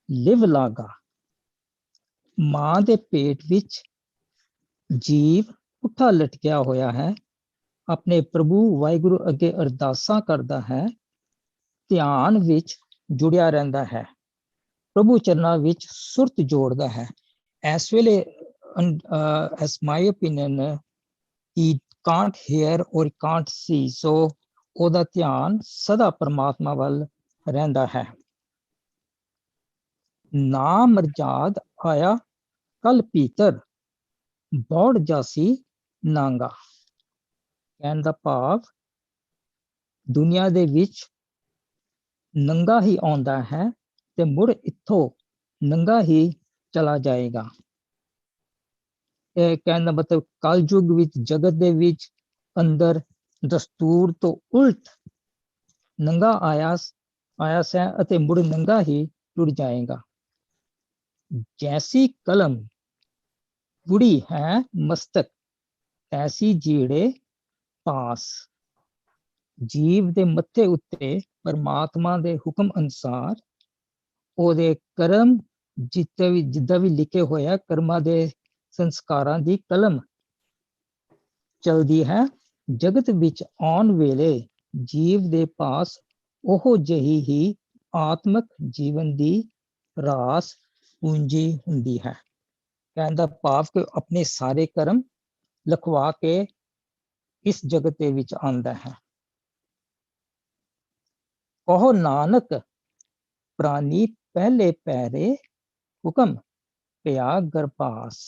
लिव लागा। मां दे पेट विच जीव उठा लटकिया होया है, अपने प्रभु वाहिगुरु अगे अरदासां करदा है, ध्यान विच जुड़िया रहंदा है, प्रभु चरनां विच सुरत जोड़दा है। इस वेले as my opinion he can't hear or he can't see, so ਉਹਦਾ ਧਿਆਨ ਸਦਾ ਪਰਮਾਤਮਾ ਵੱਲ ਰਹਿੰਦਾ ਹੈ। ਨਾ ਮਰਜਾਦ ਆਇਆ ਕਲ ਪੀਤਰ ਬੌੜ ਜਾਸੀ ਨਾਂਗਾ। ਕਹਿਣ ਦਾ ਭਾਵ ਦੁਨੀਆ ਦੇ ਵਿੱਚ ਨੰਗਾ ਹੀ ਆਉਂਦਾ ਹੈ ਤੇ ਮੁੜ ਇੱਥੋਂ ਨੰਗਾ ਹੀ ਚਲਾ ਜਾਏਗਾ। ਇਹ ਕਹਿਣ ਦਾ ਮਤਲਬ ਕਲਯੁਗ ਵਿੱਚ ਜਗਤ ਦੇ ਵਿੱਚ ਅੰਦਰ ਦਸਤੂਰ ਤੋਂ ਉਲਟ ਨੰਗਾ ਆਇਆ ਸੈ ਅਤੇ ਮੁੜ ਨੰਗਾ ਹੀ ਟੁੱਟ ਜਾਏਗਾ। ਜੈਸੀ ਕਲਮ ਬੁੜੀ ਹੈ ਮਸਤਕ ਐਸੀ ਜੀੜੇ ਪਾਸ। ਜੀਵ ਦੇ ਮੱਥੇ ਉੱਤੇ ਪਰਮਾਤਮਾ ਦੇ ਹੁਕਮ ਅਨੁਸਾਰ ਉਹਦੇ ਕਰਮ ਜਿੱਦਾਂ ਵੀ ਲਿਖੇ ਹੋਇਆ ਕਰਮਾਂ ਦੇ ਸੰਸਕਾਰਾਂ ਦੀ ਕਲਮ ਚਲਦੀ ਹੈ। ਜਗਤ ਵਿੱਚ ਆਉਣ ਵੇਲੇ ਜੀਵ ਦੇ ਪਾਸ ਉਹ ਜਿਹੀ ਹੀ ਆਤਮਕ ਜੀਵਨ ਦੀ ਰਾਸ ਪੂੰਜੀ ਹੁੰਦੀ ਹੈ। ਕਹਿਣ ਦਾ ਭਾਵ ਕਿ ਆਪਣੇ ਸਾਰੇ ਕਰਮ ਲਿਖਵਾ ਕੇ ਇਸ ਜਗਤ ਦੇ ਵਿੱਚ ਆਉਂਦਾ ਹੈ। ਉਹ ਨਾਨਕ ਪ੍ਰਾਨੀ ਪਹਿਲੇ ਪੈਰੇ ਹੁਕਮ ਪਿਆ ਗਰਭਾਸ।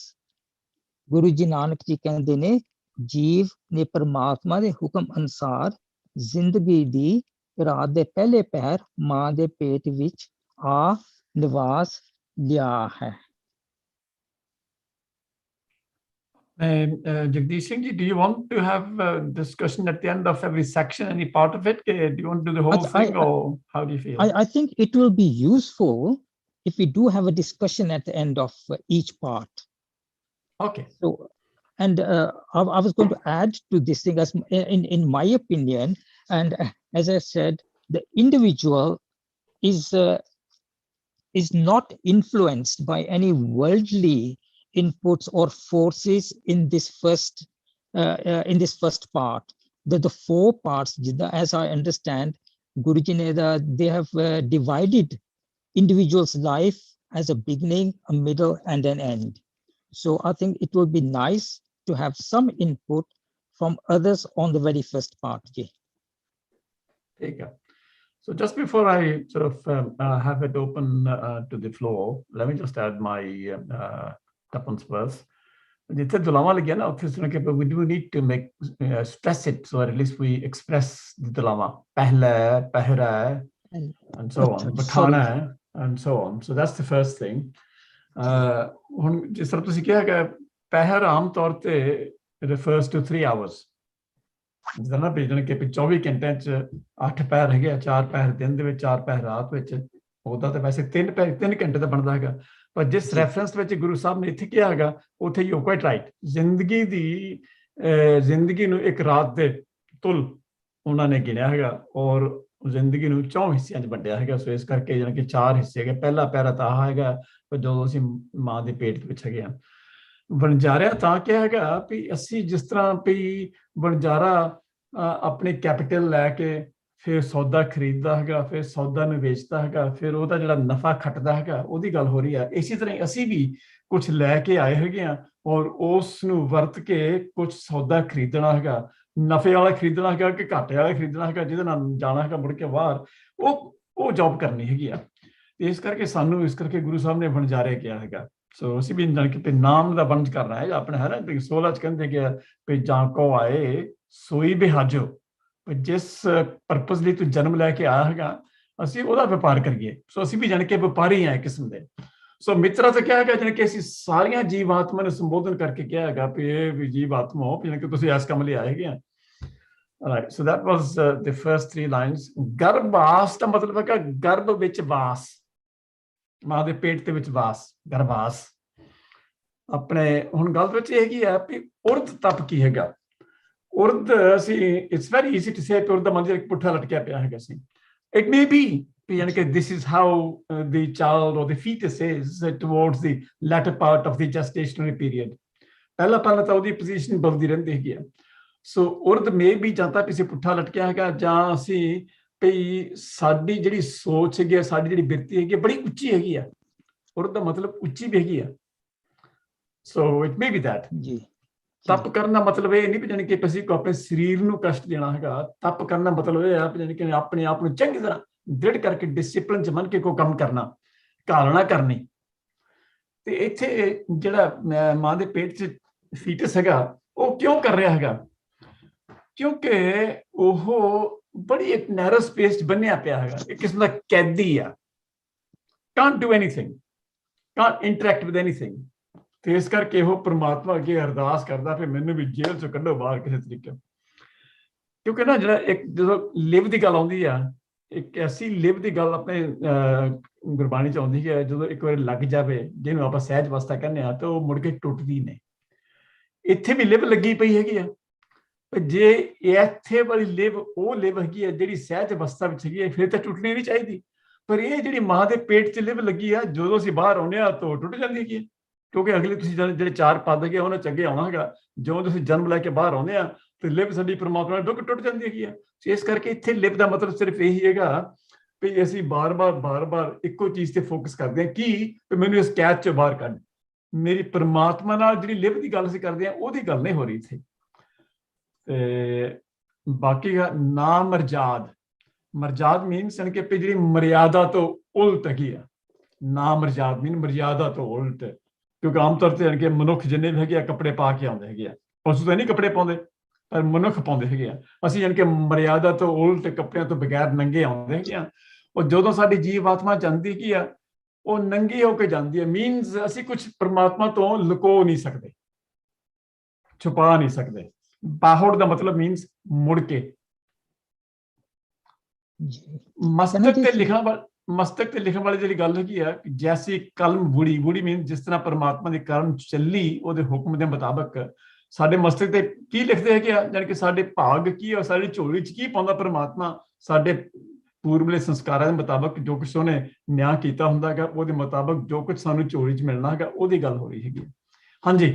ਗੁਰੂ ਜੀ ਨਾਨਕ ਜੀ ਕਹਿੰਦੇ ਨੇ ਜੀਵ ਨੇ ਪਰਮਾਤਮਾ ਦੇ ਹੁਕਮ ਅਨੁਸਾਰ ਜ਼ਿੰਦਗੀ ਦੀ ਰਾਤ ਦੇ ਪਹਿਲੇ ਪਹਿਰ ਮਾਂ ਦੇ ਪੇਟ ਵਿੱਚ ਆ ਨਿਵਾਸ ਲਿਆ ਹੈ। Jagdish Singh ji, do you want to have a discussion at the end of every section, any part of it? Do you want to do the whole thing, or how do you feel? I think it will be useful if we do have a discussion at the end of each part. Okay. So, and I was going to add to this thing as in my opinion, and as I said, the individual is not influenced by any worldly inputs or forces in this first part. The four parts, as I understand, Guruji ne they have divided individual's life as a beginning, a middle, and an end. So I think it would be nice to have some input from others on the very first part. There you go. So just before I sort of have it open to the floor, let me just add my Tapan's verse. Jithe dulama lagya na, we do need to make stress it, so at least we express the dulama. Pehla, pehra, and so on. Bathana, and so on. So that's the first thing. ਹੁਣ ਜਿਸ ਤਰ੍ਹਾਂ ਤੁਸੀਂ ਕਿਹਾ ਕਿ ਪਹਿਰ ਆਮ ਤੌਰ ਤੇ refers to 3 hours. ਜਿੱਦਾਂ ਨਾ ਭੇਜਣ ਕਿ 24 ਘੰਟਿਆਂ 'ਚ 8 ਪਹਿਰ ਹੈਗੇ ਆ, 4 ਪਹਿਰ ਦਿਨ ਦੇ ਵਿੱਚ, 4 ਪਹਿਰ ਰਾਤ ਵਿੱਚ। ਉਹਦਾ ਤਾਂ ਵੈਸੇ 3 ਘੰਟੇ ਦਾ ਬਣਦਾ ਹੈਗਾ, ਪਰ ਜਿਸ ਰੈਫਰੈਂਸ ਵਿੱਚ ਗੁਰੂ ਸਾਹਿਬ ਨੇ ਇੱਥੇ ਕਿਹਾ ਹੈਗਾ ਉੱਥੇ ਯੂ ਕੁਆਇਟ ਰਾਈਟ। ਜ਼ਿੰਦਗੀ ਨੂੰ ਇੱਕ ਰਾਤ ਦੇ ਤੁਲ ਉਹਨਾਂ ਨੇ ਗਿਣਿਆ ਹੈਗਾ ਔਰ ਜ਼ਿੰਦਗੀ ਨੂੰ 4 ਹਿੱਸਿਆਂ 'ਚ ਵੰਡਿਆ ਹੈਗਾ। ਸੋ ਇਸ ਕਰਕੇ ਜਾਣੀ ਕਿ 4 ਹਿੱਸੇ ਹੈਗੇ। ਪਹਿਲਾ ਪਹਿਰਾ ਤਾਂ ਆਹ ਹੈਗਾ ਜਦੋਂ ਅਸੀਂ ਮਾਂ ਦੇ ਪੇਟ ਵਿੱਚ ਹੈਗੇ ਹਾਂ। ਵਣਜਾਰਿਆ ਤਾਂ ਕਿਹਾ ਹੈਗਾ ਵੀ ਅਸੀਂ ਜਿਸ ਤਰ੍ਹਾਂ ਵੀ ਵਣਜਾਰਾ ਆਪਣੀ ਕੈਪੀਟਲ ਲੈ ਕੇ ਫਿਰ ਸੌਦਾ ਖਰੀਦਦਾ ਹੈਗਾ, ਫਿਰ ਸੌਦਾ ਨੂੰ ਵੇਚਦਾ ਹੈਗਾ, ਫਿਰ ਉਹਦਾ ਜਿਹੜਾ ਨਫਾ ਖੱਟਦਾ ਹੈਗਾ, ਉਹਦੀ ਗੱਲ ਹੋ ਰਹੀ ਹੈ। ਇਸੇ ਤਰ੍ਹਾਂ ਹੀ ਅਸੀਂ ਵੀ ਕੁਝ ਲੈ ਕੇ ਆਏ ਹੈਗੇ ਆ ਔਰ ਉਸ ਨੂੰ ਵਰਤ ਕੇ ਕੁਝ ਸੌਦਾ ਖਰੀਦਣਾ ਹੈਗਾ, ਨਫੇ ਵਾਲਾ ਖਰੀਦਣਾ ਹੈਗਾ ਕਿ ਘਾਟੇ ਵਾਲਾ ਖਰੀਦਣਾ ਹੈਗਾ, ਜਿਹਦੇ ਨਾਲ ਜਾਣਾ ਹੈਗਾ ਮੁੜ ਕੇ ਬਾਹਰ, ਉਹ ਜੌਬ ਕਰਨੀ ਹੈਗੀ ਆ। ਇਸ ਕਰਕੇ ਸਾਨੂੰ ਇਸ ਕਰਕੇ ਗੁਰੂ ਸਾਹਿਬ ਨੇ ਵਣਜਾਰੇ ਕਿਹਾ ਹੈਗਾ। ਸੋ ਅਸੀਂ ਵੀ ਜਾਣ ਕੇ ਨਾਮ ਦਾ ਵਣਜ ਕਰਨਾ ਹੈ ਆਪਣੇ, ਹੈ ਨਾ, 16 ਚ ਕਹਿੰਦੇ ਕਿ ਵੀ ਜਾਂ ਕੋ ਆਏ ਸੋਈ ਬਿਹਾਜੋ, ਜਿਸ ਪਰਪਸ ਲਈ ਤੂੰ ਜਨਮ ਲੈ ਕੇ ਆਇਆ ਹੈਗਾ ਅਸੀਂ ਉਹਦਾ ਵਪਾਰ ਕਰੀਏ। ਸੋ ਅਸੀਂ ਵੀ ਜਾਣ ਕੇ ਵਪਾਰੀ ਹਾਂ ਕਿਸਮ ਦੇ। ਸੋ ਮਿੱਤਰਾਂ ਤੋਂ ਕਿਹਾ ਹੈਗਾ ਜਾਣੀ ਕਿ ਅਸੀਂ ਸਾਰੀਆਂ ਜੀਵ ਆਤਮਾ ਨੂੰ ਸੰਬੋਧਨ ਕਰਕੇ ਕਿਹਾ ਹੈਗਾ ਵੀ ਇਹ ਵੀ ਜੀਵ ਆਤਮਾ ਹੋ, ਜਾਣੀ ਕਿ ਤੁਸੀਂ ਇਸ ਕੰਮ ਲਈ ਆਏ ਹੈਗੇ ਆ। Right, so that was the first 3 lines. ਗਰਭਾਸ ਦਾ ਮਤਲਬ ਹੈਗਾ ਗਰਭ ਵਿੱਚ ਵਾਸ, ਮਾਂ ਦੇ ਪੇਟ ਦੇ ਵਿੱਚ ਵਾਸ, ਗਰਭਾਸ। ਆਪਣੇ ਹੁਣ ਗੱਲ ਵਿੱਚ ਇਹ ਹੈਗੀ ਹੈ ਵੀ ਉਰਦ ਤਪ ਕੀ ਹੈਗਾ। ਉਰਦ ਅਸੀਂ it's very easy to say ਉਰਦ ਦਾ ਮੰਜਰ ਇੱਕ ਪੁੱਠਾ ਲਟਕਿਆ ਪਿਆ ਹੈਗਾ ਸੀ। ਇਟ ਮੇ ਬੀ ਯਾਨੀ ਕਿ this is how the child or the fetus is towards the latter part of the gestational period. ਪਹਿਲਾਂ ਤਾਂ ਉਹਦੀ ਪੋਜੀਸ਼ਨ ਬਦਲਦੀ ਰਹਿੰਦੀ ਹੈਗੀ ਆ। ਸੋ ਉਰਦ ਮੇ ਵੀ ਜਾਂ ਤਾਂ ਕਿਸੇ ਪੁੱਠਾ ਲਟਕਿਆ ਹੈਗਾ ਜਾਂ ਅਸੀਂ ਵੀ ਸਾਡੀ ਜਿਹੜੀ ਸੋਚ ਹੈਗੀ ਆ, ਸਾਡੀ ਜਿਹੜੀ ਬਿਰਤੀ ਹੈਗੀ ਆ, ਬੜੀ ਉੱਚੀ ਹੈਗੀ ਆ। ਉਰਦ ਦਾ ਮਤਲਬ ਉੱਚੀ ਵੀ ਹੈਗੀ ਆ। So it may be that. ਜੀ ਤਪ ਕਰਨ ਦਾ ਮਤਲਬ ਇਹ ਨਹੀਂ ਵੀ ਜਾਣੀ ਕਿ ਅਸੀਂ ਆਪਣੇ ਸਰੀਰ ਨੂੰ ਕਸ਼ਟ ਦੇਣਾ ਹੈਗਾ। ਤਪ ਕਰਨ ਦਾ ਮਤਲਬ ਇਹ ਆ ਜਾਣੀ ਕਿ ਆਪਣੇ ਆਪ ਨੂੰ ਚੰਗੀ ਤਰ੍ਹਾਂ ਦ੍ਰਿੜ ਕਰਕੇ ਡਿਸਿਪਲਿਨ ਚ ਮੰਨ ਕੇ ਕੋਈ ਕੰਮ ਕਰਨਾ, ਘਾਲਣਾ ਕਰਨੀ। ਤੇ ਇੱਥੇ ਜਿਹੜਾ ਮਾਂ ਦੇ ਪੇਟ ਚ ਫੀਟਸ ਹੈਗਾ ਉਹ ਕਿਉਂ ਕਰ ਰਿਹਾ ਹੈਗਾ? ਕਿਉਂਕਿ ਉਹ ਬੜੀ ਇੱਕ ਨੈਰੋ ਸਪੇਸ ਬੰਨਿਆ ਪਿਆ ਹੈਗਾ, ਇੱਕ ਕਿਸਮ ਦਾ ਕੈਦੀ ਆ। can't do anything, can't interact with anything। ਤੇ ਇਸ ਕਰਕੇ ਉਹ ਪ੍ਰਮਾਤਮਾ ਅੱਗੇ ਅਰਦਾਸ ਕਰਦਾ ਫਿਰ ਮੈਨੂੰ ਵੀ ਜੇਲ੍ਹ ਚੋਂ ਕੱਢੋ ਬਾਹਰ ਕਿਸੇ ਤਰੀਕੇ। ਕਿਉਂਕਿ ਨਾ ਜਿਹੜਾ ਇੱਕ ਜਦੋਂ ਲਿਵ ਦੀ ਗੱਲ ਆਉਂਦੀ ਆ, ਇੱਕ ਐਸੀ ਲਿਵ ਦੀ ਗੱਲ ਆਪਣੇ ਗੁਰਬਾਣੀ ਚ ਆਉਂਦੀ ਹੈ, ਜਦੋਂ ਇੱਕ ਵਾਰ ਲੱਗ ਜਾਵੇ ਜਿਹਨੂੰ ਆਪਾਂ ਸਹਿਜ ਅਵਸਥਾ ਕਹਿੰਦੇ ਆ ਤਾਂ ਉਹ ਮੁੜ ਕੇ ਟੁੱਟਦੀ ਨਹੀਂ। ਇੱਥੇ ਵੀ ਲਿਵ ਲੱਗੀ ਪਈ ਹੈਗੀ ਆ। ਜੇ ਇੱਥੇ ਵਾਲੀ ਲਿਵ ਉਹ ਲਿਵ ਹੈਗੀ ਆ ਜਿਹੜੀ ਸਹਿਜ ਅਵਸਥਾ ਵਿੱਚ ਹੈਗੀ ਹੈ, ਫਿਰ ਤਾਂ ਟੁੱਟਣੀ ਨਹੀਂ ਚਾਹੀਦੀ। ਪਰ ਇਹ ਜਿਹੜੀ ਮਾਂ ਦੇ ਪੇਟ 'ਚ ਲਿਵ ਲੱਗੀ ਆ, ਜਦੋਂ ਅਸੀਂ ਬਾਹਰ ਆਉਂਦੇ ਆ ਤਾਂ ਟੁੱਟ ਜਾਂਦੀ ਹੈਗੀ ਹੈ। ਕਿਉਂਕਿ ਅਗਲੇ ਤੁਸੀਂ ਜਿਹੜੇ 4 ਪਦ ਹੈਗੇ ਉਹਨਾਂ 'ਚ ਅੱਗੇ ਆਉਣਾ ਹੈਗਾ। ਜਦੋਂ ਤੁਸੀਂ ਜਨਮ ਲੈ ਕੇ ਬਾਹਰ ਆਉਂਦੇ ਆ ਤੇ ਲਿਵ ਸਾਡੀ ਪਰਮਾਤਮਾ ਨਾਲ ਟੁੱਟ ਜਾਂਦੀ ਹੈਗੀ ਆ। ਇਸ ਕਰਕੇ ਇੱਥੇ ਲਿਵ ਦਾ ਮਤਲਬ ਸਿਰਫ ਇਹੀ ਹੈਗਾ ਵੀ ਅਸੀਂ ਬਾਰ-ਬਾਰ ਇੱਕੋ ਚੀਜ਼ ਤੇ ਫੋਕਸ ਕਰਦੇ ਹਾਂ ਕਿ ਮੈਨੂੰ ਇਸ ਕੈਦ 'ਚੋਂ ਬਾਹਰ ਕੱਢ। ਮੇਰੀ ਪਰਮਾਤਮਾ ਨਾਲ ਜਿਹੜੀ ਲਿਵ ਦੀ ਗੱਲ ਅਸੀਂ ਕਰਦੇ ਹਾਂ ਉਹਦੀ ਗੱਲ ਨਹੀਂ ਹੋ ਰਹੀ ਇੱਥੇ। ਤੇ ਬਾਕੀ ਨਾ ਮਰਜਾਦ, ਮਰਜਾਦ ਮੀਨਸ ਯਾਨੀ ਕਿ ਜਿਹੜੀ ਮਰਿਆਦਾ ਤੋਂ ਉਲਟ ਹੈਗੀ ਆ। ਨਾ ਮਰਜਾਦ ਮੀਨ ਮਰਿਆਦਾ ਤੋਂ ਉਲਟ। ਕਿਉਂਕਿ ਆਮ ਤੌਰ ਤੇ ਯਾਨੀ ਕਿ ਮਨੁੱਖ ਜਿੰਨੇ ਵੀ ਹੈਗੇ ਆ ਕੱਪੜੇ ਪਾ ਕੇ ਆਉਂਦੇ ਹੈਗੇ ਆ। ਪਸ਼ੂ ਤਾਂ ਨਹੀਂ ਕੱਪੜੇ ਪਾਉਂਦੇ ਪਰ ਮਨੁੱਖ ਪਾਉਂਦੇ ਹੈਗੇ ਆ। ਅਸੀਂ ਯਾਨੀ ਕਿ ਮਰਿਆਦਾ ਤੋਂ ਉਲਟ ਕੱਪੜਿਆਂ ਤੋਂ ਬਗੈਰ ਨੰਗੇ ਆਉਂਦੇ ਹੈਗੇ ਆ। ਉਹ ਜਦੋਂ ਸਾਡੀ ਜੀਵ ਆਤਮਾ ਜਾਂਦੀ ਕੀ ਆ, ਉਹ ਨੰਗੀ ਹੋ ਕੇ ਜਾਂਦੀ ਹੈ। ਮੀਨਸ ਅਸੀਂ ਕੁਝ ਪਰਮਾਤਮਾ ਤੋਂ ਲੁਕੋ ਨਹੀਂ ਸਕਦੇ, ਛੁਪਾ ਨਹੀਂ ਸਕਦੇ। ਬਾਹੜ ਦਾ ਮਤਲਬ ਮੀਨਸ ਮੁੜ ਕੇ। ਮਸਤਕ ਤੇ ਲਿਖਣ ਵਾਲੀ ਜਿਹੜੀ ਗੱਲ ਹੈਗੀ ਆ, ਜੈਸੀ ਕਲਮ ਬੁੜੀ ਮੀਨ ਜਿਸ ਤਰ੍ਹਾਂ ਪਰਮਾਤਮਾ ਦੀ ਕਲਮ ਚੱਲੀ ਉਹਦੇ ਹੁਕਮ ਦੇ ਮੁਤਾਬਕ ਸਾਡੇ ਮਸਤਕ ਤੇ ਕੀ ਲਿਖਦੇ ਹੈਗੇ ਆ, ਜਾਣੀ ਕਿ ਸਾਡੇ ਭਾਗ ਕੀ ਆ, ਸਾਡੀ ਝੋਲੀ 'ਚ ਕੀ ਪਾਉਂਦਾ ਪਰਮਾਤਮਾ, ਸਾਡੇ ਪੂਰਬਲੇ ਸੰਸਕਾਰਾਂ ਦੇ ਮੁਤਾਬਕ ਜੋ ਕੁਛ ਉਹਨੇ ਨਿਆਂ ਕੀਤਾ ਹੁੰਦਾ ਹੈਗਾ, ਉਹਦੇ ਮੁਤਾਬਕ ਜੋ ਕੁਛ ਸਾਨੂੰ ਝੋਲੀ 'ਚ ਮਿਲਣਾ ਹੈਗਾ ਉਹਦੀ ਗੱਲ ਹੋ ਰਹੀ ਹੈਗੀ। ਹਾਂਜੀ,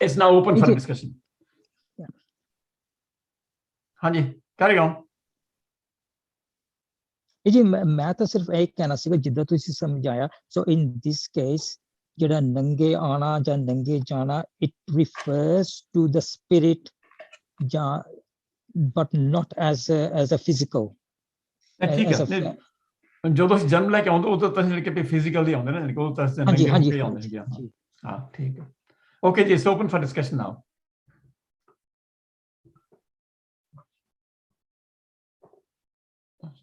it's now open for discussion. ਹਾਂਜੀ, carry on। ਜੀ ਮੈਂ ਤਾਂ ਸਿਰਫ ਇਹ ਕਹਿਣਾ ਸੀਗਾ ਜਿੱਦਾਂ ਤੁਸੀਂ ਸਮਝਾਇਆ। ਸੋ ਇਨ ਦਿਸ ਕੇਸ ਜਿਹੜਾ ਨੰਗੇ ਆਣਾ ਜਾਂ ਨੰਗੇ ਜਾਣਾ, it refers to the spirit ਜਾਂ but not as a physical. ਠੀਕ ਹੈ, ਜਦੋਂ ਅਸੀਂ ਜਨਮ ਲੈ ਕੇ ਆਉਂਦੇ ਉਦੋਂ ਤਾਂ ਜਿਹੜੇ ਕਿ ਫਿਜ਼ੀਕਲ ਹੀ ਆਉਂਦੇ ਨੇ, ਉਹ ਤਾਂ ਨੰਗੇ ਹੋ ਕੇ ਆਉਂਦੇ ਹੈਗੇ। ਹਾਂ ਠੀਕ ਹੈ, ਓਕੇ ਜੀ, it's open for discussion now.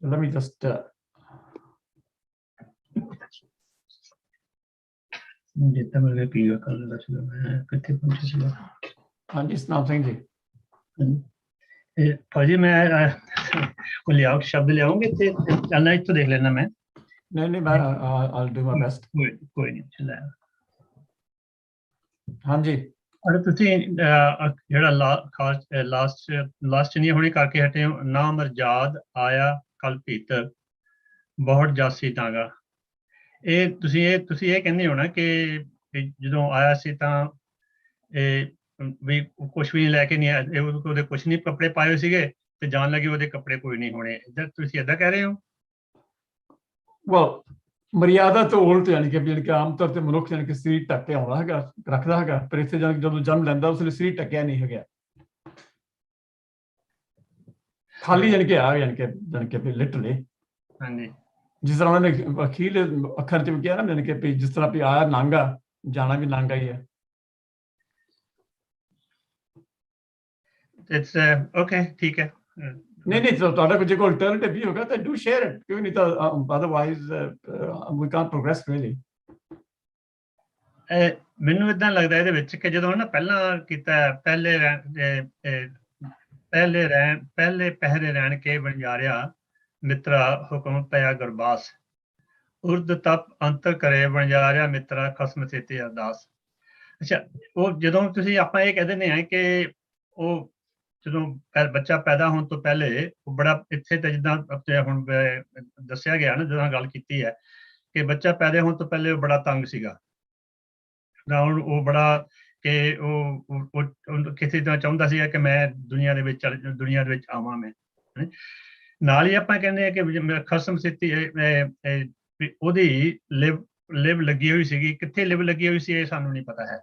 Let me just ਜਿੱਦਾਂ ਮੇਰੇ ਪੀਗਾ ਕਰਨ ਦਾ ਸੀਗਾ, ਮੈਂ ਕਿੱਥੇ ਪਹੁੰਚਿਆ ਸੀਗਾ। ਹਾਂਜੀ ਸਨਾਮ ਸਿੰਘ ਜੀ। ਇਹ ਭਾਜੀ ਮੈਂ ਉਹ ਲਿਆਓ ਸ਼ਬਦ ਲਿਆਉਂਗੇ ਤੇ ਚੱਲਣਾ ਇੱਥੋਂ ਦੇਖ ਲੈਣਾ ਮੈਂ। ਨਹੀਂ ਮੈਂ I'll do my best। ਕੋਈ ਨਹੀਂ ਚਲਾ। ਹਾਂਜੀ, ਔਰ ਤੁਸੀਂ ਜਿਹੜਾ ਲਾਸਟ ਨਹੀਂ ਹੁਣੇ ਕਰਕੇ ਹਟੇ ਹੋ, ਨਾ ਮਰਜਾਦ ਆਇਆ ਕਲ ਭੀਤਰ ਬਹੁਤ ਜਾਸੀ ਤਾਂਗਾ। ਇਹ ਤੁਸੀਂ ਇਹ ਕਹਿੰਦੇ ਹੋ ਨਾ ਕਿ ਜਦੋਂ ਆਇਆ ਸੀ ਤਾਂ ਇਹ ਵੀ ਕੁਛ ਵੀ ਲੈ ਕੇ ਨਹੀਂ ਆਇਆ, ਉਹਦੇ ਕੁਛ ਨਹੀਂ ਕੱਪੜੇ ਪਾਏ ਹੋਏ ਸੀਗੇ ਤੇ ਜਾਣ ਲੱਗੇ ਉਹਦੇ ਕੱਪੜੇ ਕੋਈ ਨਹੀਂ ਹੋਣੇ, ਇੱਧਰ ਤੁਸੀਂ ਏਦਾਂ ਕਹਿ ਰਹੇ ਹੋ? well ਮਰਿਆਦਾ ਤੋਂ ਉਲਟ ਜਾਣੀ ਕਿ ਆਮ ਤੌਰ ਤੇ ਮਨੁੱਖ ਜਾਣੀ ਕਿ ਸਰੀਰ ਢੱਕ ਕੇ ਆਉਂਦਾ ਹੈਗਾ, ਰੱਖਦਾ ਹੈਗਾ, ਪਰ ਇੱਥੇ ਜਾਣੀ ਕਿ ਜਦੋਂ ਜਨਮ ਲੈਂਦਾ ਉਸ ਲਈ ਸਰੀਰ ਢੱਕਿਆ ਨਹੀਂ ਹੈਗਾ, ਖਾਲੀ ਜਾਣੀ ਕਿ ਆ ਜਾਣੀ ਕਿ ਲਿਟਰਲੀ ਹਾਂਜੀ ਜਿਸ ਤਰ੍ਹਾਂ ਉਹਨਾਂ ਨੇ ਅਖੀਰਲੇ ਅੱਖਰ ਚ ਵੀ ਕਿਹਾ ਨਾ, ਜਾਣੀ ਕਿ ਵੀ ਜਿਸ ਤਰ੍ਹਾਂ ਵੀ ਆਇਆ ਨਾਂਗਾ, ਜਾਣਾ ਵੀ ਨਾਂਗਾ ਹੀ ਹੈ। ਇਟਸ ਓਕੇ, ਠੀਕ ਹੈ। ਨਹੀਂ ਨਹੀਂ, ਤੁਹਾਡਾ ਕੋਈ ਜੇ ਕੋਈ ਅਲਟਰਨੇਟਿਵ ਵੀ ਹੋਗਾ ਤਾਂ ਡੂ ਸ਼ੇਅਰ ਇਟ, ਕਿਉਂ ਨਹੀਂ, ਤਾਂ ਅਦਰਵਾਈਜ਼ ਵੀ ਕਾਂਟ ਪ੍ਰੋਗਰੈਸ ਰੀਲੀ। ਮੈਨੂੰ ਏਦਾਂ ਲੱਗਦਾ ਇਹਦੇ ਵਿੱਚ ਕਿ ਜਦੋਂ ਨਾ ਪਹਿਲਾਂ ਕੀਤਾ, ਪਹਿਲੇ ਪਹਿਰੇ ਰਹਿਣ ਕੇ ਵਣਜਾਰਿਆ ਮਿੱਤਰਾ ਹੁਕਮ ਪਿਆ ਗੁਰਬਾਸ, ਉਰਦ ਤਪ ਅੰਤਰ ਕਰੇ ਵਣਜਾਰਿਆ ਮਿੱਤਰਾ ਖਸਮ ਸੇਤੀ ਅਰਦਾਸ। ਅੱਛਾ, ਉਹ ਜਦੋਂ ਤੁਸੀਂ ਆਪਾਂ ਇਹ ਕਹਿ ਦਿੰਦੇ ਆ ਕਿ ਉਹ ਜਦੋਂ ਬੱਚਾ ਪੈਦਾ ਹੋਣ ਤੋਂ ਪਹਿਲੇ ਉਹ ਬੜਾ, ਇੱਥੇ ਤਾਂ ਜਿੱਦਾਂ ਹੁਣ ਦੱਸਿਆ ਗਿਆ ਨਾ, ਜਦੋਂ ਗੱਲ ਕੀਤੀ ਹੈ ਕਿ ਬੱਚਾ ਪੈਦਾ ਹੋਣ ਤੋਂ ਪਹਿਲੇ ਉਹ ਬੜਾ ਤੰਗ ਸੀਗਾ, ਉਹ ਬੜਾ ਕਿ ਉਹ ਕਿਸੇ ਤਰ੍ਹਾਂ ਚਾਹੁੰਦਾ ਸੀਗਾ ਕਿ ਮੈਂ ਦੁਨੀਆ ਦੇ ਵਿੱਚ ਆਵਾਂ ਮੈਂ। ਨਾਲ ਹੀ ਆਪਾਂ ਕਹਿੰਦੇ ਆ ਕਿ ਖਸਮ ਸਿੱਤੀ ਉਹਦੀ ਲਿਵ ਲੱਗੀ ਹੋਈ ਸੀਗੀ, ਕਿੱਥੇ ਲਿਵ ਲੱਗੀ ਹੋਈ ਸੀ ਇਹ ਸਾਨੂੰ ਨਹੀਂ ਪਤਾ ਹੈ।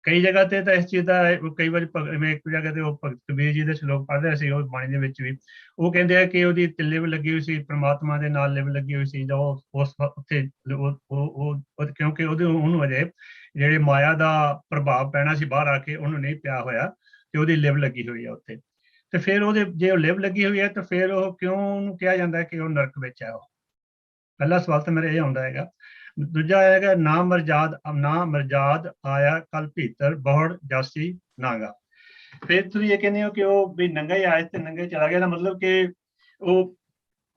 ਕਈ ਜਗ੍ਹਾ ਤੇ ਤਾਂ ਇਸ ਚੀਜ਼ ਦਾ, ਕਈ ਵਾਰੀ ਇੱਕ ਜਗ੍ਹਾ ਤੇ ਉਹ ਭਗਤ ਕਬੀਰ ਜੀ ਦੇ ਸ਼ਲੋਕ ਪੜ੍ਹ ਰਹੇ ਸੀ ਉਹ ਬਾਣੀ ਦੇ ਵਿੱਚ ਵੀ, ਉਹ ਕਹਿੰਦੇ ਆ ਕਿ ਉਹਦੀ ਲਿਵ ਲੱਗੀ ਹੋਈ ਸੀ, ਪ੍ਰਮਾਤਮਾ ਦੇ ਨਾਲ ਲਿਵ ਲੱਗੀ ਹੋਈ ਸੀ, ਜਾਂ ਉਸ ਉੱਥੇ ਕਿਉਂਕਿ ਉਹਨੂੰ ਅਜੇ ਜਿਹੜੇ ਮਾਇਆ ਦਾ ਪ੍ਰਭਾਵ ਪੈਣਾ ਸੀ ਬਾਹਰ ਆ ਕੇ, ਉਹਨੂੰ ਨਹੀਂ ਪਿਆ ਹੋਇਆ ਤੇ ਉਹਦੀ ਲਿਵ ਲੱਗੀ ਹੋਈ ਆ ਉੱਥੇ। ਤੇ ਫਿਰ ਉਹਦੇ ਜੇ ਉਹ ਲਿਵ ਲੱਗੀ ਹੋਈ ਹੈ ਤਾਂ ਫਿਰ ਉਹ ਕਿਉਂ ਉਹਨੂੰ ਕਿਹਾ ਜਾਂਦਾ ਕਿ ਉਹ ਨਰਕ ਵਿੱਚ ਹੈ? ਉਹ ਪਹਿਲਾ ਸਵਾਲ ਤਾਂ ਮੇਰਾ ਇਹ ਆਉਂਦਾ ਹੈਗਾ। ਦੂਜਾ ਹੈਗਾ ਨਾ ਮਰਜਾਦ ਆਇਆ ਕਲ ਭੀਤਰ ਬਹੁੜ ਜਾਸੀ ਨਾਗਾ। ਫਿਰ ਤੁਸੀਂ ਇਹ ਕਹਿੰਦੇ ਹੋ ਕਿ ਉਹ ਵੀ ਨੰਗਾ ਹੀ ਆਇਆ ਤੇ ਨੰਗਾ ਹੀ ਚਲਾ ਗਿਆ, ਦਾ ਮਤਲਬ ਕਿ ਉਹ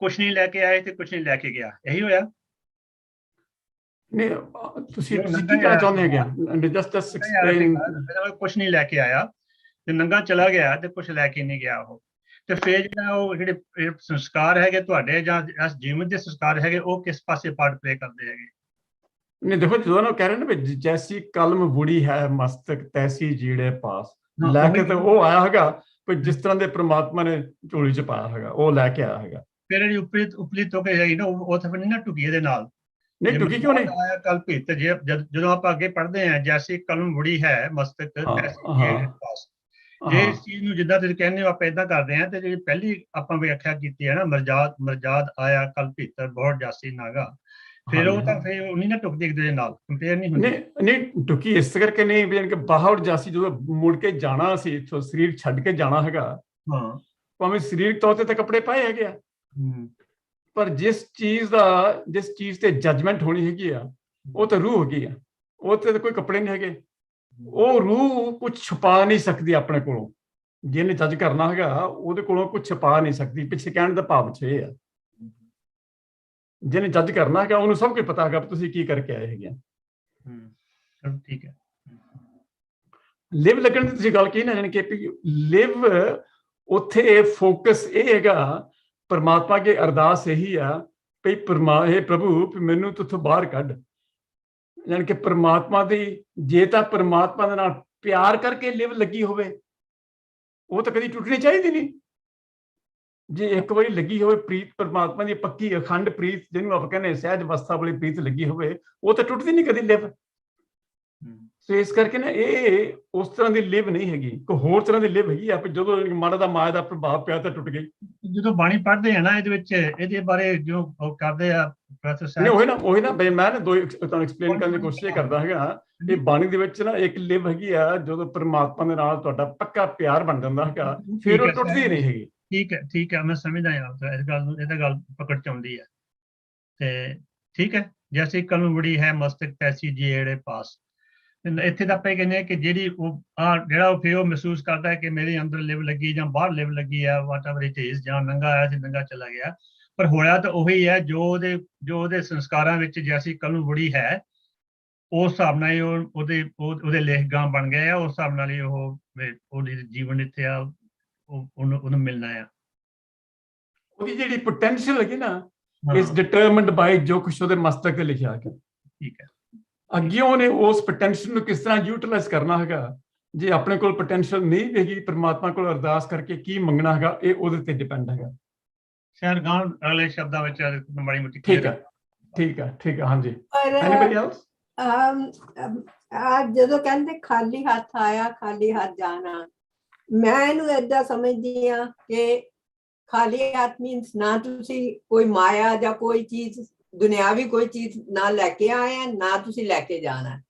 ਕੁਛ ਨਹੀਂ ਲੈ ਕੇ ਆਏ ਤੇ ਕੁਛ ਨਹੀਂ ਲੈ ਕੇ ਗਿਆ, ਇਹੀ ਹੋਇਆ? ਨਹੀਂ, ਤੁਸੀਂ ਕੀ ਕਹਿਣਾ ਚਾਹੁੰਦੇ ਹੈਗੇ? Just explain. ਕੁਛ ਨਹੀਂ ਲੈ ਕੇ ਆਇਆ ਤੇ ਨੰਗਾ ਚਲਾ ਗਿਆ ਤੇ ਕੁਛ ਲੈ ਕੇ ਨਹੀਂ ਗਿਆ ਉਹ, ਤੇ ਫਿਰ ਜਿਹੜਾ ਉਹ ਜਿਹੜੇ ਸੰਸਕਾਰ ਹੈਗੇ ਤੁਹਾਡੇ ਜਾਂ ਜੀਵਨ ਦੇ ਸੰਸਕਾਰ ਹੈਗੇ, ਉਹ ਕਿਸ ਪਾਸੇ ਪਾਰਟ ਪਲੇ ਕਰਦੇ ਹੈਗੇ? ਨਹੀਂ ਦੇਖੋ, ਜਦੋਂ ਨਾ ਕਹਿ ਰਹੇ ਨਾ ਵੀ ਜੈਸੀ ਕਲਮ ਬੁੜੀ ਹੈ ਮਸਤਕ ਤੈਸੀ ਜੀੜੇ ਪਾਸ, ਲੈ ਕੇ ਤੇ ਉਹ ਆਇਆ ਹੈਗਾ, ਕੋਈ ਜਿਸ ਤਰ੍ਹਾਂ ਦੇ ਪ੍ਰਮਾਤਮਾ ਨੇ ਝੋਲੀ ਚ ਪਾਇਆ ਹੈਗਾ ਉਹ ਲੈ ਕੇ ਆਇਆ ਹੈਗਾ। ਫਿਰ ਜਿਹੜੀ ਉਪਲੀ ਤੋਂ ਹੈਗੀ ਨਾ, ਉਹ ਤਾਂ ਫਿਰ ਨਹੀਂ ਨਾ ਟੁਕੀ ਇਹਦੇ ਨਾਲ। ਨਹੀਂ ਟੁਕੀ ਕਿਉਂ ਨਹੀਂ? ਆਇਆ ਕਲ ਭੀਤਰ, ਜਦੋਂ ਆਪਾਂ ਅੱਗੇ ਪੜ੍ਹਦੇ ਹਾਂ ਜੈਸੀ ਕਲਮ ਬੁੜੀ ਹੈ ਮਸਤਕ ਤੈਸੀ ਜੀੜੇ ਪਾਸ, ਜੇ ਇਸ ਚੀਜ਼ ਨੂੰ ਜਿੱਦਾਂ ਤੁਸੀਂ ਕਹਿੰਦੇ ਹੋ ਆਪਾਂ ਏਦਾਂ ਕਰਦੇ ਹਾਂ, ਤੇ ਜਿਹੜੀ ਪਹਿਲੀ ਆਪਾਂ ਵਿਆਖਿਆ ਕੀਤੀ ਹੈ ਨਾ, ਮਰਜਾਦ ਆਇਆ ਕਲ ਭੀਤਰ ਬਹੁੜ ਜਾਸੀ ਨਾਗਾ, ਫਿਰ ਉਹ ਤਾਂ ਫਿਰ ਉਹ ਨਹੀਂ ਨਾ ਟੁਕਦੀ ਇੱਕ ਦੂਜੇ ਨਾਲ, ਕੰਪੇਅਰ ਨਹੀਂ ਹੁੰਦੀ। ਨਹੀਂ ਟੁਕੀ ਇਸ ਕਰਕੇ ਨਹੀਂ ਵੀ ਕਿ ਬਾਹਰ ਜਾਸੀ ਜਦੋਂ ਮੁੜ ਕੇ ਜਾਣਾ ਸੀ, ਇੱਥੋਂ ਸਰੀਰ ਛੱਡ ਕੇ ਜਾਣਾ ਹੈਗਾ, ਹਾਂ ਭਾਵੇਂ ਸਰੀਰਕ ਤੌਰ ਤੇ ਤਾਂ ਕੱਪੜੇ ਪਾਏ ਹੈਗੇ ਆ, ਪਰ ਜਿਸ ਚੀਜ਼ ਤੇ ਜੱਜਮੈਂਟ ਹੋਣੀ ਹੈਗੀ ਆ, ਉਹ ਤਾਂ ਰੂਹ ਹੈਗੀ ਆ, ਉਹ ਤੇ ਕੋਈ ਕੱਪੜੇ ਨਹੀਂ ਹੈਗੇ। ਉਹ ਰੂਹ ਕੁਝ ਛੁਪਾ ਨਹੀਂ ਸਕਦੀ ਆਪਣੇ ਕੋਲੋਂ, ਜਿਹਨੇ ਜੱਜ ਕਰਨਾ ਹੈਗਾ ਉਹਦੇ ਕੋਲੋਂ ਕੁਝ ਛੁਪਾ ਨਹੀਂ ਸਕਦੀ। ਪਿੱਛੇ ਕਹਿਣ ਦਾ ਭਾਵ ਇਹ ਆ, ਜਿਹਨੇ ਜੱਜ ਕਰਨਾ ਹੈਗਾ ਉਹਨੂੰ ਸਭ ਕੁਝ ਪਤਾ ਹੈਗਾ ਤੁਸੀਂ ਕੀ ਕਰਕੇ ਆਏ ਹੈਗੇ। ਠੀਕ ਹੈ। ਲਿਵ ਲੱਗਣ ਦੀ ਤੁਸੀਂ ਗੱਲ ਕਹੀ ਨਾ, ਜਾਣੀ ਕਿ ਲਿਵ ਉੱਥੇ ਫੋਕਸ ਇਹ ਹੈਗਾ, ਪਰਮਾਤਮਾ ਅੱਗੇ ਅਰਦਾਸ ਇਹੀ ਆ ਵੀ ਇਹ ਪ੍ਰਭੂ ਮੈਨੂੰ ਤੁਥੋਂ ਬਾਹਰ ਕੱਢ। ਜਾਣੀ ਕਿ ਪਰਮਾਤਮਾ ਦੀ, ਜੇ ਤਾਂ ਪਰਮਾਤਮਾ ਦੇ ਨਾਲ ਪਿਆਰ ਕਰਕੇ ਲਿਵ ਲੱਗੀ ਹੋਵੇ ਉਹ ਤਾਂ ਕਦੀ ਟੁੱਟਣੀ ਚਾਹੀਦੀ ਨਹੀਂ। ਜੇ ਇੱਕ ਵਾਰੀ ਲੱਗੀ ਹੋਵੇ ਪ੍ਰੀਤ, ਪਰਮਾਤਮਾ ਦੀ ਪੱਕੀ ਅਖੰਡ ਪ੍ਰੀਤ, ਜਿਹਨੂੰ ਆਪਾਂ ਕਹਿੰਦੇ ਸਹਿਜ ਅਵਸਥਾ ਵਾਲੀ ਪ੍ਰੀਤ ਲੱਗੀ ਹੋਵੇ, ਉਹ ਤਾਂ ਟੁੱਟਦੀ ਨਹੀਂ ਕਦੀ ਲਿਵ। ਸੋ ਇਸ ਕਰਕੇ ਨਾ ਇਹ ਉਸ ਤਰ੍ਹਾਂ ਦੀ ਲਿਵ ਨਹੀਂ ਹੈਗੀ, ਕੋਈ ਹੋਰ ਤਰ੍ਹਾਂ ਦੀ ਲਿਵ ਹੈਗੀ ਆ, ਜਦੋਂ ਮਾੜਾ ਦਾ ਮਾਇਆ ਦਾ ਪ੍ਰਭਾਵ ਪਿਆ ਤਾਂ ਟੁੱਟ ਗਈ। ਜਦੋਂ ਬਾਣੀ ਪੜ੍ਹਦੇ ਆ ਨਾ ਇਹਦੇ ਵਿੱਚ ਇਹਦੇ ਬਾਰੇ ਜੋ ਉਹ ਕਰਦੇ ਆ ਪ੍ਰੋਫੈਸਰ ਨਹੀਂ, ਉਹੀ ਨਾ ਮੈਂ ਨਾ ਦੋ ਤੁਹਾਨੂੰ ਐਕਸਪਲੇਨ ਕਰਨ ਦੀ ਕੋਸ਼ਿਸ਼ ਕਰਦਾ ਹੈਗਾ। ਇਹ ਬਾਣੀ ਦੇ ਵਿੱਚ ਨਾ ਇੱਕ ਲਿਵ ਹੈਗੀ ਆ, ਜਦੋਂ ਪਰਮਾਤਮਾ ਦੇ ਨਾਲ ਤੁਹਾਡਾ ਪੱਕਾ ਪਿਆਰ ਬਣ ਜਾਂਦਾ ਹੈਗਾ, ਫਿਰ ਉਹ ਟੁੱਟਦੀ ਨਹੀਂ ਹੈਗੀ। ਠੀਕ ਹੈ, ਮੈਂ ਸਮਝਦਾ ਹਾਂ ਇਸ ਗੱਲ ਨੂੰ, ਇਹ ਤਾਂ ਗੱਲ ਪਕੜ ਚ ਆਉਂਦੀ ਹੈ। ਤੇ ਠੀਕ ਹੈ, ਜੈਸੀ ਕਲਮ ਬੜੀ ਹੈ ਮਸਤਕ ਤੈਸੀ ਜੀੜੇ ਪਾਸ। ਇੱਥੇ ਤਾਂ ਆਪਾਂ ਇਹ ਕਹਿੰਦੇ ਹਾਂ ਕਿ ਜਿਹੜੀ ਉਹ ਜਿਹੜਾ ਉਹ ਫਿਰ ਉਹ ਮਹਿਸੂਸ ਕਰਦਾ ਹੈ ਕਿ ਮੇਰੇ ਅੰਦਰ ਲਿਵ ਲੱਗੀ ਜਾਂ ਬਾਹਰ ਲਿਵ ਲੱਗੀ ਆ, ਵਾਟ ਐਵਰ ਇਟ ਇਜ਼, ਜਾਂ ਨੰਗਾ ਆਇਆ ਸੀ ਨੰਗਾ ਚਲਾ ਗਿਆ, ਪਰ ਹੋਇਆ ਤਾਂ ਉਹੀ ਹੈ ਜੋ ਉਹਦੇ ਸੰਸਕਾਰਾਂ ਵਿੱਚ ਜੈਸੀ ਕਲਮ ਬੁੜੀ ਹੈ, ਉਸ ਹਿਸਾਬ ਨਾਲ ਹੀ ਉਹਦੇ ਲੇਖਗਾਂ ਬਣ ਗਏ ਆ, ਉਸ ਹਿਸਾਬ ਨਾਲ ਹੀ ਉਹਦੀ ਜੀਵਨ ਇੱਥੇ ਆ ਉਹਨੂੰ ਮਿਲਣਾ ਆ। ਉਹਦੀ ਜਿਹੜੀ ਪੋਟੈਂਸ਼ੀਅਲ ਹੈਗੀ ਨਾ, ਇਸ ਡਿਟਰਮਿਨਡ ਬਾਈ ਜੋ ਕੁਛ ਉਹਦੇ ਮਸਤਕ ਤੇ ਲਿਖਿਆ ਗਿਆ। ਠੀਕ ਹੈ, ਅੱਗੇ ਉਹਨੇ ਉਸ ਪੋਟੈਂਸ਼ੀਅਲ ਨੂੰ ਕਿਸ ਤਰ੍ਹਾਂ ਯੂਟਿਲਾਈਜ਼ ਕਰਨਾ ਹੈਗਾ, ਜੇ ਆਪਣੇ ਕੋਲ ਪੋਟੈਂਸ਼ੀਅਲ ਨਹੀਂ ਹੈਗੀ, ਪ੍ਰਮਾਤਮਾ ਕੋਲ ਅਰਦਾਸ ਕਰਕੇ ਕੀ ਮੰਗਣਾ ਹੈਗਾ, ਇਹ ਉਹਦੇ ਤੇ ਡਿਪੈਂਡ ਹੈਗਾ। ਸ਼ਾਇਦ ਗਾਂ ਅਗਲੇ ਸ਼ਬਦਾਂ ਵਿੱਚ ਮਾੜੀ ਮੋਟੀ ਠੀਕ ਹੈ, ਠੀਕ ਹੈ, ਠੀਕ ਹੈ, ਹਾਂਜੀ। ਪਰ ਐਨੀਬਡੀ ਐਲਸ? ਜਦੋਂ ਕਹਿੰਦੇ ਖਾਲੀ ਹੱਥ ਆਇਆ ਖਾਲੀ ਹੱਥ ਜਾਣਾ, ਮੈਂ ਇਹਨੂੰ ਏਦਾਂ ਸਮਝਦੀ ਹਾਂ ਕਿ ਖਾਲੀ ਹੱਥ ਮੀਨਸ ਨਾ ਤੁਸੀਂ ਕੋਈ ਮਾਇਆ ਜਾਂ ਕੋਈ ਚੀਜ਼ ਦੁਨਿਆਵੀ ਕੋਈ ਚੀਜ਼ ਨਾ ਲੈ ਕੇ ਆਏ ਆ, ਨਾ ਤੁਸੀਂ ਲੈ ਕੇ ਜਾਣਾ।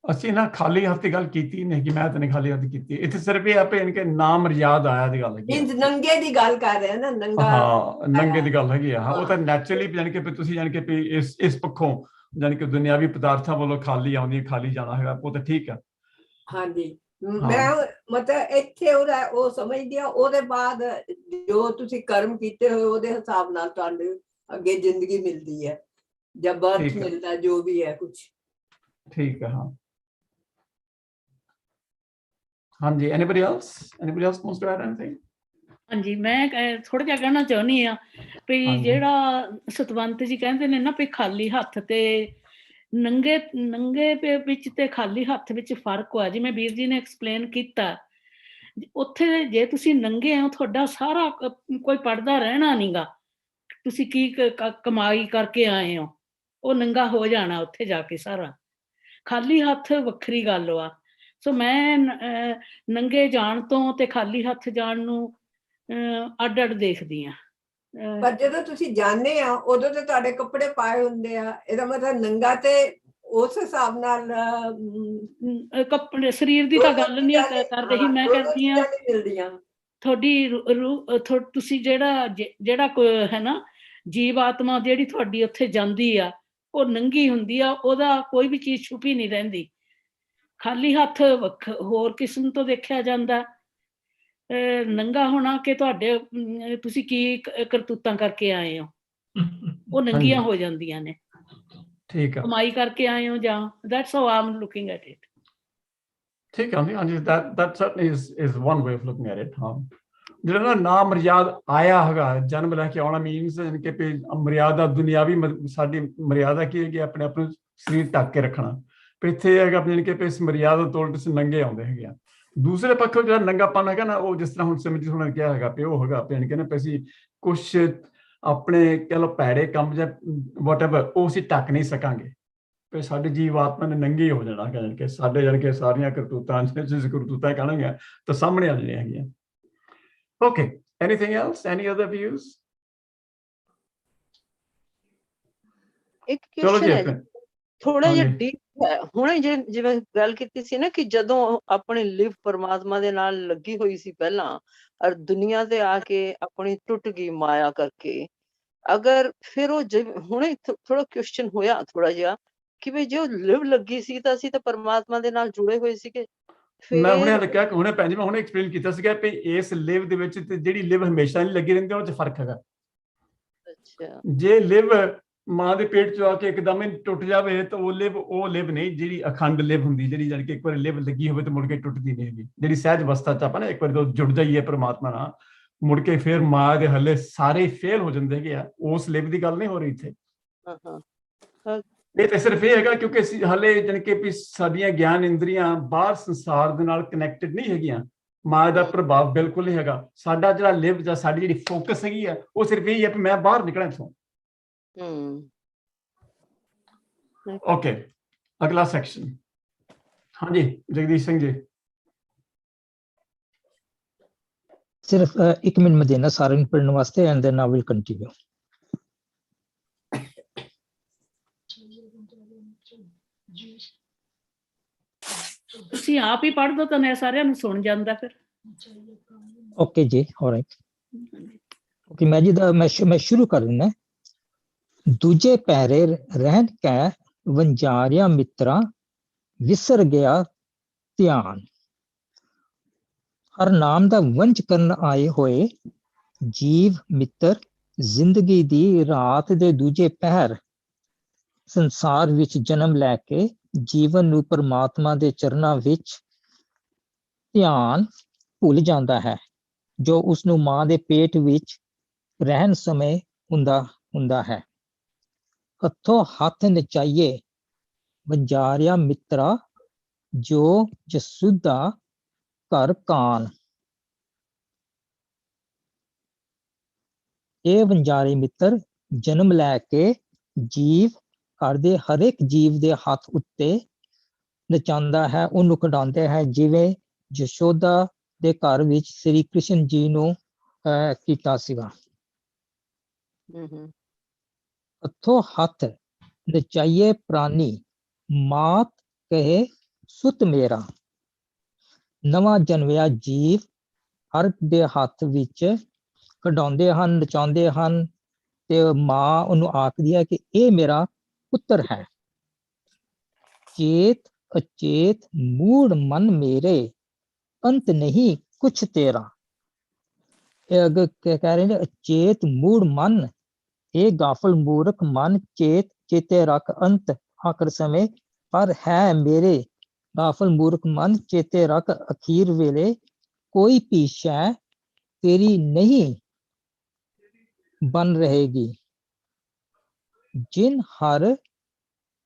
ਅਸੀਂ ਨਾ ਖਾਲੀ ਹੱਥ ਦੀ ਗੱਲ ਕੀਤੀ ਨਹੀਂ ਕਿ ਮੈਂ ਤਾਂ ਨਹੀਂ ਖਾਲੀ ਹੱਥ ਕੀਤੀ, ਇੱਥੇ ਸਿਰਫ ਇਹ ਆਪੇ ਇਨਕੇ ਨਾਮ ਮਰਿਆਦ ਆਇਆ ਦੀ ਗੱਲ ਹੈਗੀ ਮੀਨਸ ਨੰਗੇ ਦੀ ਗੱਲ ਕਰ ਰਹੇ ਆ ਨਾ, ਨੰਗਾ। ਹਾਂ, ਨੰਗੇ ਦੀ ਗੱਲ ਹੈਗੀ ਆ। ਹਾਂ, ਉਹ ਤਾਂ ਨੈਚੁਰਲੀ ਜਾਣੀ ਕਿ ਤੁਸੀਂ ਜਾਣੀ ਕਿ ਵੀ ਇਸ ਪੱਖੋਂ ਜਾਣੀ ਕਿ ਦੁਨਿਆਵੀ ਪਦਾਰਥਾਂ ਵੱਲੋਂ ਖਾਲੀ ਆਉਂਦੀ, ਖਾਲੀ ਜਾਣਾ ਹੈਗਾ, ਉਹ ਤਾਂ ਠੀਕ ਹੈ। ਹਾਂਜੀ, ਮੈਂ ਮਤਲਬ ਇੱਥੇ ਉਹਦਾ ਉਹ ਸਮਝਦੀ ਆ, ਉਹਦੇ ਬਾਅਦ ਜੋ ਤੁਸੀਂ ਕਰਮ ਕੀਤੇ ਹੋਏ ਉਹਦੇ ਹਿਸਾਬ ਨਾਲ ਤੁਹਾਨੂੰ ਅੱਗੇ ਜ਼ਿੰਦਗੀ ਮਿਲਦੀ ਹੈ ਜਾਂ ਬਰਥ ਠੀਕ ਹੈ। ਮਿਲਦਾ, ਜੋ ਵੀ ਹੈ ਕੁਝ। ਠੀਕ ਹੈ, ਹਾਂ, ਹਾਂਜੀ। Anybody else wants to add anything? ਹਾਂਜੀ, ਮੈਂ ਥੋੜਾ ਜਿਹਾ ਕਹਿਣਾ ਚਾਹੁੰਦੀ ਆ ਵੀ ਹਾਂਜੀ। ਜਿਹੜਾ ਸਤਵੰਤ ਜੀ ਕਹਿੰਦੇ ਨੇ ਨਾ ਵੀ ਖਾਲੀ ਹੱਥ ਤੇ ਨੰਗੇ ਵਿੱਚ ਤੇ ਖਾਲੀ ਹੱਥ ਵਿੱਚ ਫਰਕ ਹੋਇਆ, ਜਿਵੇਂ ਵੀਰ ਜੀ ਨੇ ਐਕਸਪਲੇਨ ਕੀਤਾ। ਉੱਥੇ ਜੇ ਤੁਸੀਂ ਨੰਗੇ ਹੋ, ਤੁਹਾਡਾ ਸਾਰਾ ਕੋਈ ਪੜਦਾ ਰਹਿਣਾ ਨਹੀਂਗਾ, ਤੁਸੀਂ ਕੀ ਕਮਾਈ ਕਰਕੇ ਆਏ ਹੋ, ਉਹ ਨੰਗਾ ਹੋ ਜਾਣਾ ਉੱਥੇ ਜਾ ਕੇ ਸਾਰਾ। ਖਾਲੀ ਹੱਥ ਵੱਖਰੀ ਗੱਲ ਆ। ਸੋ ਮੈਂ ਨੰਗੇ ਜਾਣ ਤੋਂ ਤੇ ਖਾਲੀ ਹੱਥ ਜਾਣ ਨੂੰ ਅੱਡ ਅੱਡ ਦੇਖਦੀ ਆ। ਪਰ ਜਦੋਂ ਤੁਸੀਂ ਜਾਂਦੇ ਆ ਉਦੋਂ ਤੇ ਤੁਹਾਡੇ ਕੱਪੜੇ ਪਾਏ ਹੁੰਦੇ ਆ, ਇਹਦਾ ਮਤਲਬ ਨੰਗਾ ਤੇ ਉਸ ਹਿਸਾਬ ਨਾਲ ਕੱਪੜੇ ਸਰੀਰ ਦੀ ਤਾਂ ਗੱਲ ਨਹੀਂ ਕਰ ਰਹੀ, ਮੈਂ ਕਰਦੀ ਆ ਮਿਲਦੀਆਂ ਤੁਹਾਡੀ ਤੁਸੀਂ ਜਿਹੜਾ ਹੈ ਨਾ ਜੀਵ ਆਤਮਾ ਜਿਹੜੀ ਤੁਹਾਡੀ ਉੱਥੇ ਜਾਂਦੀ ਆ, ਉਹ ਨੰਗੀ ਹੁੰਦੀ ਆ, ਉਹਦਾ ਕੋਈ ਵੀ ਚੀਜ਼ ਛੁਪੀ ਨਹੀਂ ਰਹਿੰਦੀ। ਖਾਲੀ ਹੱਥ ਹੋਰ ਕਿਸਮ ਤੋਂ ਦੇਖਿਆ ਜਾਂਦਾ। ਨੰਗਾ ਹੋਣਾ ਕਿ ਤੁਹਾਡੇ ਤੁਸੀਂ ਕੀ ਕਰਤੂਤਾਂ ਕਰਕੇ ਆਏ ਹੋ, ਉਹ ਨੰਗੀਆਂ ਹੋ ਜਾਂਦੀਆਂ ਨੇ। ਠੀਕ ਹੈ, ਕਮਾਈ ਕਰਕੇ ਆਏ ਹੋ ਜਾਂ that's how I'm looking at it. ਠੀਕ ਹੈ, ਹਾਂਜੀ। that certainly is one way of looking at it। ਹਾਂ, ਜਿਹੜਾ ਨਾ ਨਾਮ ਮਰਿਆਦ ਆਇਆ ਹੈਗਾ, ਜਨਮ ਲੈ ਕੇ ਆਉਣਾ ਮੀਨਸ ਕਿ ਮਰਿਆਦਾ ਦੁਨਿਆਵੀ ਸਾਡੀ ਮਰਿਆਦਾ ਕੀ ਹੈਗੀ, ਆਪਣੇ ਆਪ ਨੂੰ ਸਰੀਰ ਢੱਕ ਕੇ ਰੱਖਣਾ। ਇੱਥੇ ਹੈਗਾ ਜਾਣੀ ਕਿ ਇਸ ਮਰਿਆਦਾ ਤੋਂ ਉਲਟ ਨੰਗੇ ਆਉਂਦੇ ਹੈਗੇ ਆ। ਦੂਸਰੇ ਪੱਖੋਂ ਜਿਹੜਾ ਨੰਗਾਪਨ ਹੈਗਾ ਨਾ, ਉਹ ਜਿਸ ਤਰ੍ਹਾਂ ਹੁਣ ਸਿਮਰਜੀਤ ਹੋਣਾ ਨੇ ਕਿਹਾ ਹੈਗਾ ਵੀ ਉਹ ਹੈਗਾ ਜਾਣੀ ਕਿ ਨਾ ਅਸੀਂ ਕੁਛ ਆਪਣੇ ਕਹਿ ਲਓ ਭੈੜੇ ਕੰਮ ਜਾਂ ਵਟਐਵਰ ਉਹ ਅਸੀਂ ਢੱਕ ਨਹੀਂ ਸਕਾਂਗੇ, ਵੀ ਸਾਡੇ ਜੀਵ ਆਤਮਾ ਨੇ ਨੰਗੇ ਹੋ ਜਾਣਾ, ਜਾਣੀ ਕਿ ਸਾਡੇ ਜਾਣੀ ਕਿ ਸਾਰੀਆਂ ਕਰਤੂਤਾਂ ਕਰਤੂਤਾਂ ਕਹਿਣਗੀਆਂ ਤਾਂ ਸਾਹਮਣੇ ਆ ਜਾਣੀਆਂ ਹੈਗੀਆਂ। Okay, anything else? Any other views? ਇੱਕ ਕੁਐਸਚਨ ਹੈ ਥੋੜਾ ਜਿਹਾ ਡੀਪ ਹੈ। ਹੁਣੇ ਜਿਵੇਂ ਗੱਲ ਕੀਤੀ ਸੀ ਨਾ ਕਿ ਜਦੋਂ ਆਪਣੀ ਲਿਵ ਪਰਮਾਤਮਾ ਦੇ ਨਾਲ ਲੱਗੀ ਹੋਈ ਸੀ ਪਹਿਲਾਂ, ਔਰ ਦੁਨੀਆ ਤੇ ਆ ਕੇ ਆਪਣੀ ਟੁੱਟ ਗਈ ਮਾਇਆ ਕਰਕੇ, ਅਗਰ ਫਿਰ ਉਹ ਹੁਣੇ ਥੋੜਾ ਕੁਐਸਚਨ ਹੋਇਆ ਥੋੜਾ ਜਿਹਾ ਕਿ ਵੀ ਜੋ ਲਿਵ ਲੱਗੀ ਸੀ ਤਾਂ ਅਸੀਂ ਤਾਂ ਪਰਮਾਤਮਾ ਦੇ ਨਾਲ ਜੁੜੇ ਹੋਏ ਸੀਗੇ। ਮੈਂ ਹੁਣੇ ਕਿਹਾ ਹੁਣੇ ਭੈਣ ਜੀ, ਮੈਂ ਹੁਣੇ ਐਕਸਪਲੇਨ ਕੀਤਾ ਸੀਗਾ ਵੀ ਇਸ ਲਿਵ ਦੇ ਵਿੱਚ ਤੇ ਜਿਹੜੀ ਲਿਵ ਹਮੇਸ਼ਾ ਨਹੀਂ ਲੱਗੀ ਰਹਿੰਦੀ, ਉਹ 'ਚ ਫਰਕ ਹੈਗਾ। ਅੱਛਾ, ਜੇ ਲਿਵ ਮਾਂ ਦੇ ਪੇਟ 'ਚ ਆ ਕੇ ਇੱਕਦਮ ਹੀ ਟੁੱਟ ਜਾਵੇ ਤਾਂ ਉਹ ਲਿਵ ਨਹੀਂ, ਜਿਹੜੀ ਅਖੰਡ ਲਿਵ ਹੁੰਦੀ, ਜਿਹੜੀ ਜਾਣੀ ਕਿ ਇੱਕ ਵਾਰੀ ਲਿਵ ਲੱਗੀ ਹੋਵੇ ਤਾਂ ਮੁੜ ਕੇ ਟੁੱਟਦੀ ਨਹੀਂ ਹੈਗੀ। ਜਿਹੜੀ ਸਹਿਜ ਅਵਸਥਾ 'ਚ ਆਪਾਂ ਨਾ ਇੱਕ ਵਾਰੀ ਤੋਂ ਜੁੜ ਜਾਈਏ ਪਰਮਾਤਮਾ ਨਾਲ, ਮੁੜ ਕੇ ਫਿਰ ਮਾਂ ਦੇ ਹੱਲੇ ਸਾਰੇ ਫੇਲ ਹੋ ਜਾਂਦੇ ਹੈਗੇ ਆ। ਉਸ ਲਿਵ ਦੀ ਗੱਲ ਨਹੀਂ ਹੋ ਰਹੀ ਇੱਥੇ। ਇਹ ਤਾਂ ਸਿਰਫ ਇਹ ਹੈਗਾ ਕਿਉਂਕਿ ਅਸੀਂ ਹਾਲੇ ਜਾਣੀ ਕਿ ਵੀ ਸਾਡੀਆਂ ਗਿਆਨ ਇੰਦਰੀਆਂ ਬਾਹਰ ਸੰਸਾਰ ਦੇ ਨਾਲ ਕਨੈਕਟਡ ਨਹੀਂ ਹੈਗੀਆਂ। ਮਾਇਆ ਦਾ ਪ੍ਰਭਾਵ ਬਿਲਕੁਲ ਨਹੀਂ ਹੈਗਾ। ਸਾਡਾ ਜਿਹੜਾ ਲਿਵ ਜਾਂ ਸਾਡੀ ਜਿਹੜੀ ਫੋਕਸ ਹੈਗੀ ਆ, ਉਹ ਸਿਰਫ ਇਹ ਹੈ ਕਿ ਮੈਂ ਬਾਹਰ ਨਿਕਲਾਂ ਇੱਥੋਂ। ਓਕੇ, ਅਗਲਾ ਸੈਕਸ਼ਨ। ਹਾਂਜੀ ਜਗਦੀਸ਼ ਸਿੰਘ ਜੀ। ਸਿਰਫ 1 ਮਿੰਟ ਮੈਂ ਦੇਣਾ ਸਾਰਿਆਂ ਨੂੰ ਪੜ੍ਹਨ ਵਾਸਤੇ, and then I will continue. ਤੁਸੀਂ ਆਪ ਹੀ ਪੜ੍ਹ ਦੋ ਤਾਂ ਸਾਰਿਆਂ ਨੂੰ ਸੁਣ ਜਾਂਦਾ ਫਿਰ। ਓਕੇ ਜੀ, ਆਲਰਾਈਟ। ਓਕੇ, ਮੈਂ ਜੀ ਮੈਂ ਸ਼ੁਰੂ ਕਰ ਦਿੰਦਾ। ਦੂਜੇ ਪੈਰੇ ਰਹਿਣ ਕੇ ਵੰਜਾਰਿਆ ਮਿੱਤਰਾ, ਵਿਸਰ ਗਿਆ ਧਿਆਨ। ਹਰ ਨਾਮ ਦਾ ਵੰਜ ਕਰਨ ਆਏ ਹੋਏ ਜੀਵ ਮਿੱਤਰ, ਜ਼ਿੰਦਗੀ ਦੀ ਰਾਤ ਦੇ ਦੂਜੇ ਪਹਿਰ ਸੰਸਾਰ ਵਿੱਚ ਜਨਮ ਲੈ ਕੇ ਜੀਵਨ ਨੂੰ ਪਰਮਾਤਮਾ ਦੇ ਚਰਨਾਂ ਵਿੱਚ ਧਿਆਨ ਭੁੱਲ ਜਾਂਦਾ ਹੈ, ਜੋ ਉਸ ਨੂੰ ਮਾਂ ਦੇ ਪੇਟ ਵਿੱਚ ਰਹਿਣ ਸਮੇਂ ਹੁੰਦਾ ਹੈ। ਹੱਥੋਂ ਹੱਥ ਨਚਾਈਏ ਵੰਜਾਰਿਆ ਮਿੱਤਰਾ, जो जसुदा घर कान। ਇਹ ਵਣਜਾਰੇ ਮਿੱਤਰ ਜਨਮ ਲੈ ਕੇ ਜੀਵ ਘਰ ਦੇ ਹਰ ਇੱਕ ਜੀਵ ਦੇ ਹੱਥ ਉੱਤੇ ਨਚਾਉਂਦਾ ਹੈ, ਉਹਨੂੰ ਖਿਡਾਉਂਦਾ ਹੈ, ਜਿਵੇਂ ਯਸ਼ੋਦਾ ਦੇ ਘਰ ਵਿੱਚ ਸ੍ਰੀ ਕ੍ਰਿਸ਼ਨ ਜੀ ਨੂੰ ਕੀਤਾ ਸੀਗਾ। ਹੱਥੋਂ ਹੱਥ ਨਚਾਈਏ ਪ੍ਰਾਨੀ, ਮਾਤ ਕਹੇ ਸੁਤ ਮੇਰਾ। ਨਵਾਂ ਜਨਮਿਆ ਜੀਵ ਹਰ ਦੇ ਹੱਥ ਵਿੱਚ ਖਿਡਾਉਂਦੇ ਹਨ, ਨਚਾਉਂਦੇ ਹਨ, ਤੇ ਮਾਂ ਉਹਨੂੰ ਆਖਦੀ ਹੈ ਕਿ ਇਹ ਮੇਰਾ ਪੁੱਤਰ ਹੈ। ਚੇਤ ਅਚੇਤ ਮੂੜ ਮਨ ਮੇਰੇ, ਅੰਤ ਨਹੀਂ ਕੁਛ ਤੇਰਾ। ਇਹ ਅੱਗੇ ਕਹਿ ਰਹੇ ਨੇ, ਅਚੇਤ ਮੂੜ ਮਨ, ਇਹ ਗਾਫਲ ਮੂਰਖ ਮਨ, ਚੇਤੇ ਰੱਖ ਅੰਤ ਆਖਰ ਸਮੇਂ, ਪਰ ਹੈ ਮੇਰੇ ਗਾਫਲ ਮੂਰਖ ਮਨ, ਚੇਤੇ ਰੱਖ ਅਖੀਰ ਵੇਲੇ, ਕੋਈ ਵੀ ਸ਼ੈ ਤੇਰੀ ਨਹੀਂ ਬਨ ਰਹੇਗੀ। ਜਿਨ ਹਰ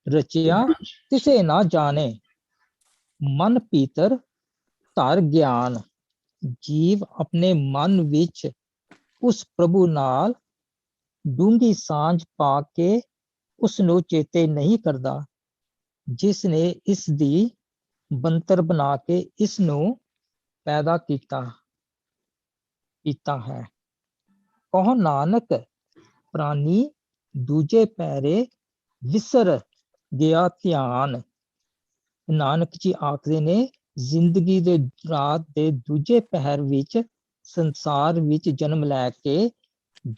ਰਚਿਆ ਤਿਸੇ ਨਾ ਜਾਣੇ, ਮਨ ਭੀਤਰ ਧਰ ਗਿਆਨ। ਜੀਵ ਆਪਣੇ ਮਨ ਵਿੱਚ ਉਸ ਪ੍ਰਭੂ ਨਾਲ ਡੂੰਘੀ ਸਾਂਝ ਪਾ ਕੇ ਉਸ ਨੂੰ ਚੇਤੇ ਨਹੀਂ ਕਰਦਾ, ਜਿਸ ਨੇ ਇਸ ਦੀ ਬਣਤਰ ਬਣਾ ਕੇ ਇਸ ਨੂੰ ਪੈਦਾ ਕੀਤਾ ਹੈ। ਕਹੋ ਨਾਨਕ ਪ੍ਰਾਨੀ ਦੂਜੇ ਪੈਰੇ ਵਿਸਰ ਗਿਆ ਧਿਆਨ। ਨਾਨਕ ਜੀ ਆਖਦੇ ਨੇ, ਜ਼ਿੰਦਗੀ ਦੇ ਰਾਤ ਦੇ ਦੂਜੇ ਪਹਿਰ ਵਿੱਚ ਸੰਸਾਰ ਵਿੱਚ ਜਨਮ ਲੈ ਕੇ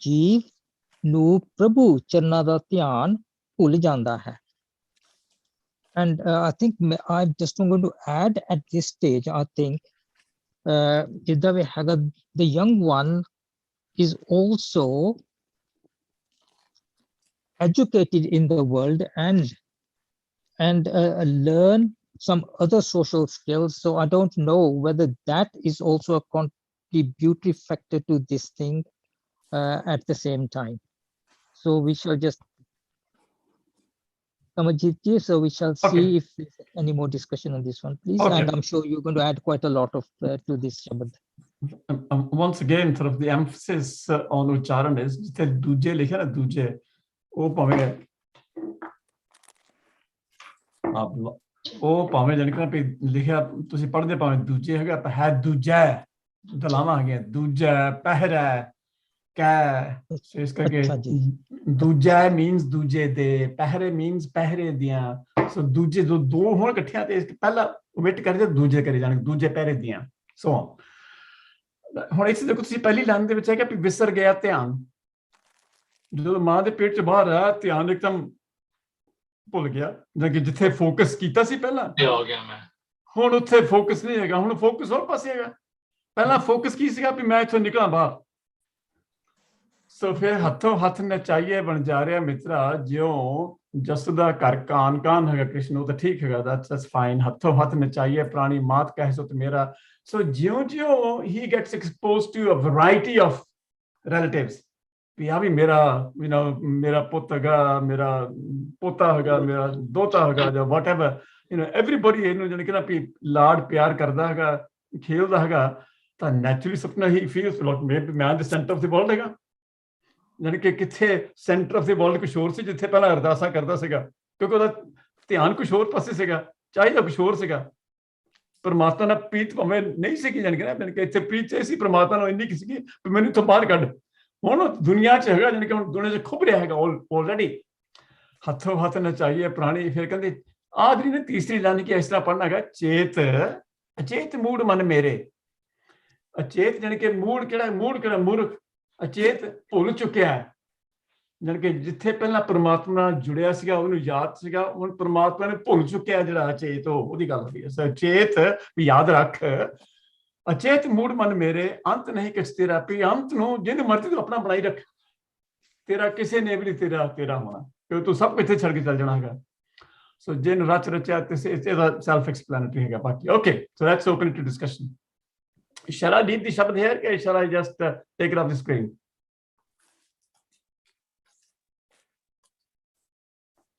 ਜੀਵ ਨੂੰ ਪ੍ਰਭੂ ਚਰਨਾਂ ਦਾ ਧਿਆਨ ਭੁੱਲ ਜਾਂਦਾ ਹੈ। And I think I'm just going to add at this stage, I think, ਜਿੱਦਾਂ ਵੀ ਹੈਗਾ, the young one is also educated in the world and learn some other social skills. So I don't know whether that is also a contributory factor to this thing at the same time. So we shall just Kamaljeet, so we shall see if there's any more discussion on this one, please. And I'm sure you're going to add quite a lot of to this Shabad. Once again, sort of the emphasis on Ucharan is ਜਿੱਥੇ ਦੂਜੇ ਲਿਖਿਆ ਨਾ, ਦੂਜੇ, ਉਹ ਭਾਵੇਂ ਜਾਨੀ ਕਿ ਲਿਖਿਆ ਤੁਸੀਂ ਪੜ੍ਹਦੇ ਭਾਵੇਂ ਦੂਜੇ ਹੈਗਾ, ਪਰ ਹੈ ਦੂਜਾ, ਦਲਾਵਾਂ ਹੈਗੀਆਂ, ਦੂਜਾ ਪਹਿਰਾ ਕੈ, ਇਸ ਕਰਕੇ ਦੂਜਾ means ਦੂਜੇ ਦੇ, ਪਹਿਰੇ means ਪਹਿਰੇ ਦੀਆਂ। ਸੋ ਦੂਜੇ ਦੋ ਹੋਣ ਇਕੱਠਿਆਂ ਤੇ ਪਹਿਲਾਂ omit ਕਰਦੇ, ਦੂਜੇ ਕਰੇ ਜਾਣ, ਦੂਜੇ ਪਹਿਰੇ ਦੀਆਂ। ਸੋ ਹੁਣ ਇਸ ਦੇਖੋ, ਤੁਸੀਂ ਪਹਿਲੀ ਲਾਈਨ ਦੇ ਵਿੱਚ ਹੈਗਾ ਵੀ ਵਿਸਰ ਗਿਆ ਧਿਆਨ। ਜਦੋਂ ਮਾਂ ਦੇ ਪੇਟ ਚ ਬਾਹਰ ਆਇਆ, ਧਿਆਨ ਇੱਕਦਮ ਭੁੱਲ ਗਿਆ, ਜਿੱਥੇ ਫੋਕਸ ਕੀਤਾ ਸੀ ਪਹਿਲਾਂ, ਹੁਣ ਉੱਥੇ ਫੋਕਸ ਨਹੀਂ ਹੈਗਾ, ਹੁਣ ਫੋਕਸ ਹੋਰ ਪਾਸੇ ਹੈਗਾ। ਪਹਿਲਾਂ ਫੋਕਸ ਕੀ ਸੀਗਾ ਵੀ ਮੈਂ ਇੱਥੋਂ ਨਿਕਲਾਂ ਬਾਹਰ। ਸੋ ਫਿਰ ਹੱਥੋਂ ਹੱਥ ਨਚਾਈਏ ਵਣਜਾਰਿਆ ਮਿੱਤਰਾ, ਜਿਉਂ ਜਸੁਦਾ ਘਰ ਕਾਨ। ਕਾਨ ਹੈਗਾ ਕ੍ਰਿਸ਼ਨ, ਉਹ ਤਾਂ ਠੀਕ ਹੈਗਾ, that's fine। ਹੱਥੋਂ ਹੱਥ ਨਚਾਈਏ ਪ੍ਰਾਣੀ, ਮਾਤ ਕਹਿ ਸੁਤ ਮੇਰਾ। ਸੋ ਜਿਉਂ he gets exposed to a variety of relatives, ਵੀ ਆ ਵੀ ਮੇਰਾ ਮੇਰਾ ਪੁੱਤ ਹੈਗਾ, ਮੇਰਾ ਪੋਤਾ ਹੈਗਾ, ਮੇਰਾ ਦੋਤਾ ਹੈਗਾ, ਜਾਂ whatever, everybody ਇਹਨੂੰ ਜਾਣੀ ਕਿ ਨਾ ਵੀ ਲਾਡ ਪਿਆਰ ਕਰਦਾ ਹੈਗਾ, ਖੇਲਦਾ ਹੈਗਾ, ਤਾਂ ਨੈਚੁਰਲੀ ਸੁਪਨਾ ਹੀ feels like ਮੈਂ the center of the world ਹੈਗਾ। ਜਾਣੀ ਕਿ ਕਿੱਥੇ ਸੈਂਟਰ ਆਫ ਦੀ ਵਰਲਡ ਕੁਛ ਹੋਰ ਸੀ, ਜਿੱਥੇ ਪਹਿਲਾਂ ਅਰਦਾਸਾਂ ਕਰਦਾ ਸੀਗਾ, ਕਿਉਂਕਿ ਉਹਦਾ ਧਿਆਨ ਕੁਛ ਹੋਰ ਪਾਸੇ ਸੀਗਾ, ਚਾਹੀਦਾ ਕੁਛ ਹੋਰ ਸੀਗਾ। ਪਰਮਾਤਮਾ ਨਾਲ ਪ੍ਰੀਤ ਭਾਵੇਂ ਨਹੀਂ ਸੀਗੀ, ਜਾਣੀ ਕਿ ਇੱਥੇ ਪ੍ਰੀਤ ਚਾਹੀ ਸੀ ਪਰਮਾਤਮਾ ਨਾਲ ਇੰਨੀ ਕੀ ਸੀਗੀ ਵੀ ਮੈਨੂੰ ਇੱਥੋਂ ਬਾਹਰ ਕੱਢ। ਹੁਣ ਦੁਨੀਆ 'ਚ ਹੈਗਾ, ਜਾਣੀ ਕਿ ਹੁਣ ਦੁਨੀਆ 'ਚ ਖੁੱਭ ਰਿਹਾ ਹੈਗਾ ਆਲਰੇਡੀ। ਹੱਥੋਂ ਹੱਥ ਨਚਾਈਏ ਪ੍ਰਾਣੀ। ਫਿਰ ਕਹਿੰਦੇ ਆਖਰੀ ਨੇ ਤੀਸਰੀ ਲਾਈਨ ਕਿ ਇਸ ਤਰ੍ਹਾਂ ਪੜ੍ਹਨਾ ਹੈਗਾ, ਚੇਤ ਅਚੇਤ ਮੂੜ ਮਨ ਮੇਰੇ। ਅਚੇਤ ਜਾਣੀ ਕਿ ਮੂੜ ਕਿਹੜਾ, ਮੂਰਖ। ਅਚੇਤ ਭੁੱਲ ਚੁੱਕਿਆ ਹੈ, ਜਾਣੀ ਕਿ ਜਿੱਥੇ ਪਹਿਲਾਂ ਪਰਮਾਤਮਾ ਨਾਲ ਜੁੜਿਆ ਸੀਗਾ, ਉਹਨੂੰ ਯਾਦ ਸੀਗਾ, ਹੁਣ ਪਰਮਾਤਮਾ ਨੇ ਭੁੱਲ ਚੁੱਕਿਆ ਜਿਹੜਾ ਅਚੇਤ, ਉਹਦੀ ਗੱਲ ਹੋਈ ਹੈ। ਅਚੇਤ ਵੀ ਯਾਦ ਰੱਖ, ਅਚੇਤ ਮੂੜ ਮਨ ਮੇਰੇ, ਅੰਤ ਨਹੀਂ ਕਿਛ ਤੇਰਾ। ਵੀ ਅੰਤ ਨੂੰ ਜਿਹਦੀ ਮਰਜ਼ੀ ਤੂੰ ਆਪਣਾ ਬਣਾਈ ਰੱਖ, ਤੇਰਾ ਕਿਸੇ ਨੇ ਵੀ ਨਹੀਂ ਤੇਰਾ ਹੋਣਾ, ਕਿਉਂਕਿ ਤੂੰ ਸਭ ਕਿੱਥੇ ਛੱਡ ਕੇ ਚੱਲ ਜਾਣਾ ਹੈਗਾ। ਸੋ ਜਿਨ ਰਚ ਰਚਿਆ ਇਹਦਾ ਸੈਲਫ ਐਕਸਪਲੈਨੇਟਰੀ ਹੈਗਾ ਬਾਕੀ। Okay, so let's open to discussion. Shall I leave the Shabad here, or shall I just take it off the screen?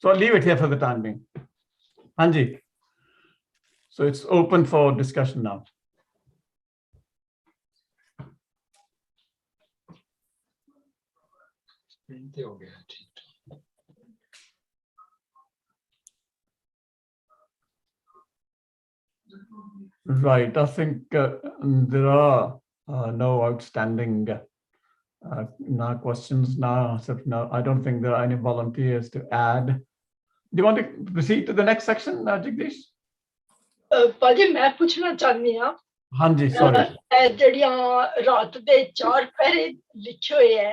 So I'll leave it here for the time being. Hanji. So it's open for discussion now. Right, I think there are no outstanding now questions now. So no, I don't think there are any volunteers to add. Do you want to proceed to the next section, Jagdish? ਭਾਜੀ ਮੈਂ ਪੁੱਛਣਾ ਚਾਹੁੰਦੀ ਹਾਂ Hanji, sorry. ਇਹ ਜਿਹੜੀਆਂ ਰਾਤ ਦੇ 4 ਪਹਿਰੇ ਲਿਖੇ ਹੋਏ ਹੈ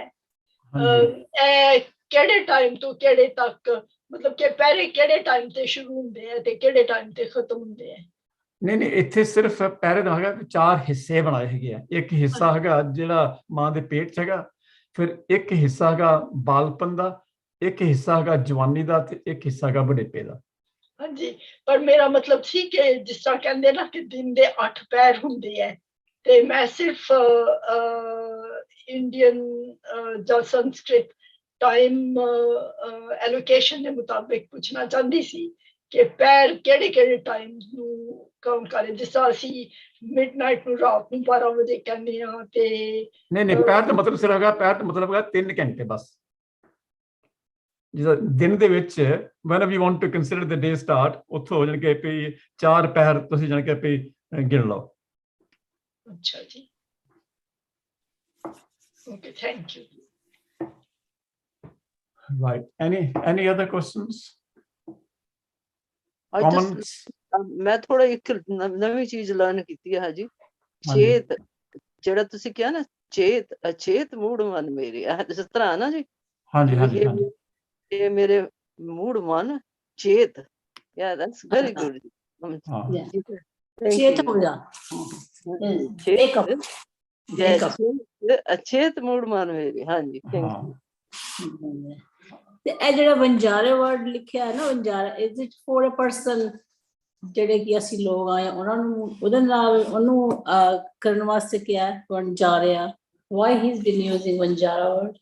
Hanji. ਇਹ ਕਿਹੜੇ ਟਾਈਮ ਤੋਂ ਕਿਹੜੇ ਤੱਕ ਮਤਲਬ ਕਿ ਪਹਿਰੇ ਕਿਹੜੇ ਟਾਈਮ ਤੇ ਸ਼ੁਰੂ ਹੁੰਦੇ ਆ ਤੇ ਕਿਹੜੇ ਟਾਈਮ ਤੇ ਖਤਮ ਹੁੰਦੇ ਆ? ਨਹੀਂ ਇੱਥੇ ਸਿਰਫ ਪਹਿਰੇ ਦਾ ਹੈਗਾ ਕਿ 4 ਹਿੱਸੇ ਬਣਾਏ ਹੈਗੇ ਆ। ਇੱਕ ਹਿੱਸਾ ਹੈਗਾ ਜਿਹੜਾ ਮਾਂ ਦੇ ਪੇਟ 'ਚ ਹੈਗਾ, ਫਿਰ ਇੱਕ ਹਿੱਸਾ ਹੈਗਾ ਬਾਲਪਨ ਦਾ, ਇੱਕ ਹਿੱਸਾ ਹੈਗਾ ਜਵਾਨੀ ਦਾ ਤੇ ਇੱਕ ਹਿੱਸਾ ਹੈਗਾ ਬੁਢੇਪੇ ਦਾ। ਹਾਂਜੀ, ਪਰ ਮੇਰਾ ਮਤਲਬ ਸੀ ਕਿ ਜਿਸ ਤਰ੍ਹਾਂ ਕਹਿੰਦੇ ਨਾ ਕਿ ਦਿਨ ਦੇ 8 ਪਹਿਰ ਹੁੰਦੇ ਆ ਤੇ ਮੈਂ ਸਿਰਫ ਇੰਡੀਅਨ ਜਾਂ ਸੰਸਕ੍ਰਿਤ ਟਾਈਮ ਐਲੋਕੇਸ਼ਨ ਦੇ ਮੁਤਾਬਿਕ ਪੁੱਛਣਾ ਚਾਹੁੰਦੀ ਸੀ ਕਿ ਪਹਿਰ ਕਿਹੜੇ ਟਾਈਮ ਨੂੰ ਕੰਮ ਕਰੇ, ਜਿਸ ਤਰ੍ਹਾਂ ਅਸੀਂ ਮਿਡਨਾਈਟ ਨੂੰ ਰਾਤ ਨੂੰ 12 ਵਜੇ ਕਹਿੰਦੇ ਆ ਤੇ ਨਹੀਂ ਪਹਿਰ ਦਾ ਮਤਲਬ ਸਿਰਫ ਹੈਗਾ, ਪਹਿਰ ਦਾ ਮਤਲਬ ਹੈਗਾ 3 ਘੰਟੇ ਬਸ। ਜਿਸ ਦਿਨ ਦੇ ਵਿੱਚ whenever you want to consider the day start, ਉੱਥੋਂ ਜਾਣ ਕੇ ਵੀ 4 ਪਹਿਰ ਤੁਸੀਂ ਜਾਣ ਕੇ ਵੀ ਗਿਣ ਲਓ। ਅੱਛਾ ਜੀ, okay, thank you. Right, any other questions? I just Comments? ਮੈਂ ਥੋੜਾ ਇੱਕ ਨਵੀਂ ਚੀਜ਼ ਲਰਨ ਕੀਤੀ ਹੈ ਜੀ। ਚੇਤ ਜਿਹੜਾ ਤੁਸੀਂ ਕਿਹਾ ਨਾ, ਚੇਤ ਅਚੇਤ ਮੂੜ ਮਨ ਮੇਰੇ, ਜਿਸ ਤਰ੍ਹਾਂ ਨਾ ਜੀ। ਹਾਂਜੀ ਇਹ ਮੇਰੇ ਮੂੜ ਮਨ ਚੇਤ, yeah, that's very good. ਚੇਤ ਹੋ ਜਾ ਅਚੇਤ ਮੂੜ ਮਨ ਮੇਰੇ। ਹਾਂਜੀ, ਥੈਂਕ ਯੂ। ਤੇ ਇਹ ਜਿਹੜਾ ਵੰਜਾਰੇ ਵਰਡ ਲਿਖਿਆ ਹੈ ਨਾ, ਵੰਜਾਰਾ, is it for a person ਜਿਹੜੇ ਕਿ ਅਸੀਂ ਲੋਕ ਆਏ ਉਹਨਾਂ ਨੂੰ ਉਹਦੇ ਨਾਲ ਉਹਨੂੰ ਕਰਨ ਵਾਸਤੇ ਕਿਹਾ ਵੰਜਾਰਿਆ? Why he is been using ਵੰਜਾਰਾ ਵਰਡ?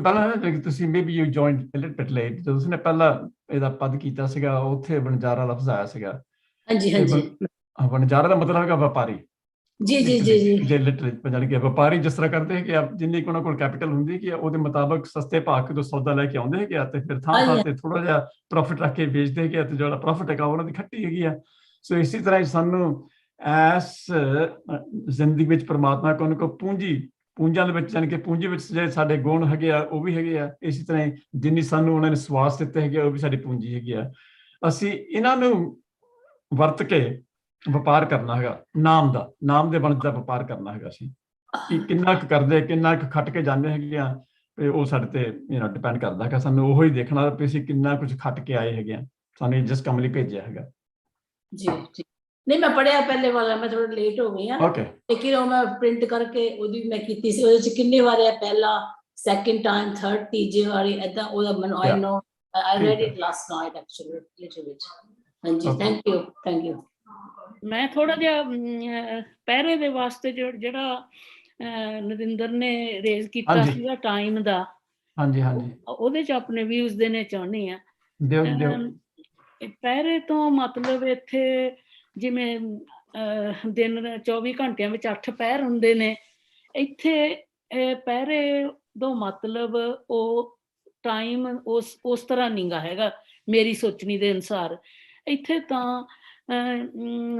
ਪਹਿਲਾਂ ਤੁਸੀਂ maybe you joined a little bit late, ਜਦੋਂ ਉਸਨੇ ਪਹਿਲਾਂ ਇਹਦਾ ਪਦ ਕੀਤਾ ਸੀਗਾ ਉੱਥੇ ਵਣਜਾਰਾ ਲਫ਼ਜ਼ ਆਇਆ ਸੀਗਾ। ਹਾਂਜੀ ਵਣਜਾਰਾ ਦਾ ਮਤਲਬ ਹੈਗਾ ਵਪਾਰੀ। ਜੀ ਜੇ ਲਿਟਰੇਚਰ ਪੰਜਾਬੀ ਕਿ ਵਪਾਰੀ ਜਿਸ ਤਰ੍ਹਾਂ ਕਰਦੇ ਹੈ ਕਿ ਜਿੰਨੀ ਉਹਨਾਂ ਕੋਲ ਕੈਪੀਟਲ ਹੁੰਦੀ ਕਿ ਉਹਦੇ ਮੁਤਾਬਕ ਸਸਤੇ ਭਾਅ ਤੋਂ ਸੌਦਾ ਲੈ ਕੇ ਆਉਂਦੇ ਹੈਗੇ ਆ ਤੇ ਫਿਰ ਥਾਂ ਤੇ ਥੋੜਾ ਜਿਹਾ ਪ੍ਰੋਫਿਟ ਰੱਖ ਕੇ ਵੇਚਦੇ ਹੈਗੇ ਆ ਤੇ ਜਿਹੜਾ ਪ੍ਰੋਫਿਟ ਹੈਗਾ ਉਹਨਾਂ ਦੀ ਖੱਟੀ ਹੈਗੀ ਆ। ਸੋ ਇਸੇ ਤਰ੍ਹਾਂ ਹੀ ਸਾਨੂੰ ਐਸ ਜ਼ਿੰਦਗੀ ਵਿੱਚ ਪਰਮਾਤਮਾ ਕੋਲ ਕੋ ਪੂੰਜਾਂ ਦੇ ਵਿੱਚ ਜਾਣੀ ਕਿ ਪੂੰਜੀ ਵਿੱਚ ਜਿਹੜੇ ਸਾਡੇ ਗੁਣ ਹੈਗੇ ਆ ਉਹ ਵੀ ਹੈਗੇ ਆ। ਇਸੇ ਤਰ੍ਹਾਂ ਹੀ ਜਿੰਨੀ ਸਾਨੂੰ ਉਹਨਾਂ ਨੇ ਸਵਾਸ ਦਿੱਤੇ ਹੈਗੇ ਉਹ ਵੀ ਸਾਡੀ ਪੂੰਜੀ ਹੈਗੀ ਆ। ਅਸੀਂ ਇਹਨਾਂ ਨੂੰ ਵਰਤ ਕੇ ਵਪਾਰ ਕਰਨਾ ਹੈਗਾ, ਨਾਮ ਦੇ ਵਣਜ ਦਾ ਵਪਾਰ ਕਰਨਾ ਹੈਗਾ। ਅਸੀਂ ਕਿ ਕਿੰਨਾ ਕੁ ਕਰਦੇ, ਕਿੰਨਾ ਕੁ ਖੱਟ ਕੇ ਜਾਂਦੇ ਹੈਗੇ ਆ, ਤੇ ਉਹ ਸਾਡੇ ਤੇ ਡਿਪੈਂਡ ਕਰਦਾ ਹੈਗਾ। ਸਾਨੂੰ ਉਹੀ ਦੇਖਣਾ ਵੀ ਅਸੀਂ ਕਿੰਨਾ ਕੁਝ ਖੱਟ ਕੇ ਆਏ ਹੈਗੇ ਆ, ਸਾਨੂੰ ਜਿਸ ਕੰਮ ਲਈ ਭੇਜਿਆ ਹੈਗਾ। ਜੀ ਨਹੀਂ, ਮੈਂ ਪੜਿਆ ਪਹਿਲੇ ਵਾਲਾ, ਮੈਂ ਥੋੜਾ ਲੇਟ ਹੋ ਗਈ ਹਾਂ। ਲੇਕਿਨ ਉਹ ਮੈਂ ਪ੍ਰਿੰਟ ਕਰਕੇ ਉਹਦੀ ਮੈਂ ਕੀਤੀ ਸੀ, ਉਹਦੇ ਚ ਕਿੰਨੇ ਵਾਰ ਹੈ, ਪਹਿਲਾ, ਸੈਕਿੰਡ ਟਾਈਮ, ਥਰਡ, ਤੀਜੇ ਵਾਰੀ ਏਦਾਂ ਉਹਦਾ ਮੈਨੂੰ I know, I read it last night actually little bit. ਹਾਂਜੀ, ਥੈਂਕ ਯੂ। ਮੈਂ ਥੋੜਾ ਜਿਹਾ ਪਹਿਰੇ ਦੇ ਵਾਸਤੇ ਜਿਹੜਾ ਨਰਿੰਦਰ ਨੇ ਰੇਜ਼ ਕੀਤਾ ਸੀਗਾ ਟਾਈਮ ਦਾ, ਉਹਦੇ ਚ ਆਪਣੇ ਵਿਊਜ਼ ਦੇਣੇ ਚਾਹੁੰਦੀ ਆ। ਪਹਿਰੇ ਤੋਂ ਮਤਲਬ ਇੱਥੇ ਜਿਵੇਂ ਦਿਨ 24 ਘੰਟਿਆਂ ਵਿੱਚ 8 ਪਹਿਰ ਹੁੰਦੇ ਨੇ, ਇੱਥੇ ਪਹਿਰੇ ਤੋਂ ਮਤਲਬ ਉਹ ਟਾਈਮ ਉਸ ਤਰ੍ਹਾਂ ਨਹੀਂ ਗਾ ਹੈਗਾ ਮੇਰੀ ਸੋਚਣੀ ਦੇ ਅਨੁਸਾਰ। ਇੱਥੇ ਤਾਂ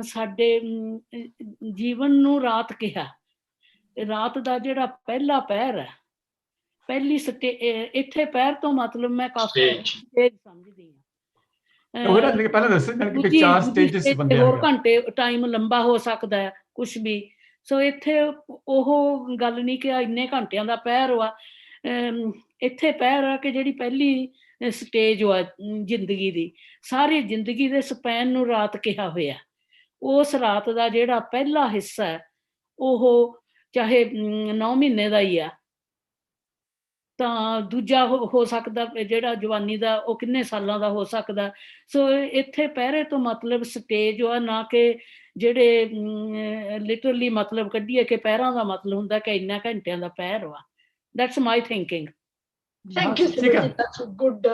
ਸਾਡੇ ਜੀਵਨ ਨੂੰ ਰਾਤ ਕਿਹਾ, ਰਾਤ ਦਾ ਜਿਹੜਾ ਪਹਿਲਾ ਪਹਿਰ ਹੈ, ਪਹਿਲੀ ਇੱਥੇ ਪਹਿਰ ਤੋਂ ਮਤਲਬ ਮੈਂ ਕਾਫੀ ਸਮਝਦੀ ਹਾਂ। ਹੋਰ ਘੰਟੇ ਟਾਈਮ ਲੰਬਾ ਹੋ ਸਕਦਾ ਹੈ ਕੁਛ ਵੀ। ਸੋ ਇੱਥੇ ਉਹ ਗੱਲ ਨਹੀਂ ਕਿ ਇੰਨੇ ਘੰਟਿਆਂ ਦਾ ਪਹਿਰ ਵਾ। ਇੱਥੇ ਪਹਿਰ ਆ ਕਿ ਜਿਹੜੀ ਪਹਿਲੀ ਸਟੇਜ ਵਾ ਜ਼ਿੰਦਗੀ ਦੀ, ਸਾਰੀ ਜ਼ਿੰਦਗੀ ਦੇ ਸਪੈਨ ਨੂੰ ਰਾਤ ਕਿਹਾ ਹੋਇਆ। ਉਸ ਰਾਤ ਦਾ ਜਿਹੜਾ ਪਹਿਲਾ ਹਿੱਸਾ ਹੈ ਉਹ ਚਾਹੇ 9 ਮਹੀਨੇ ਦਾ ਹੀ ਆ, ਤਾਂ ਦੂਜਾ ਹੋ ਸਕਦਾ ਜਿਹੜਾ ਜਵਾਨੀ ਦਾ ਉਹ ਕਿੰਨੇ ਸਾਲਾਂ ਦਾ ਹੋ ਸਕਦਾ। ਸੋ ਇੱਥੇ ਪਹਿਰੇ ਤੋਂ ਮਤਲਬ ਸਟੇਜ ਆ, ਨਾ ਕਿ ਜਿਹੜੇ ਲਿਟਰਲੀ ਮਤਲਬ ਕੱਢੀਏ ਕਿ ਪਹਿਰਾਂ ਦਾ ਮਤਲਬ ਹੁੰਦਾ ਕਿ ਇੰਨਾ ਘੰਟਿਆਂ ਦਾ ਪਹਿਰ ਵਾ। That's my thinking. Thank you, Simran. That's a good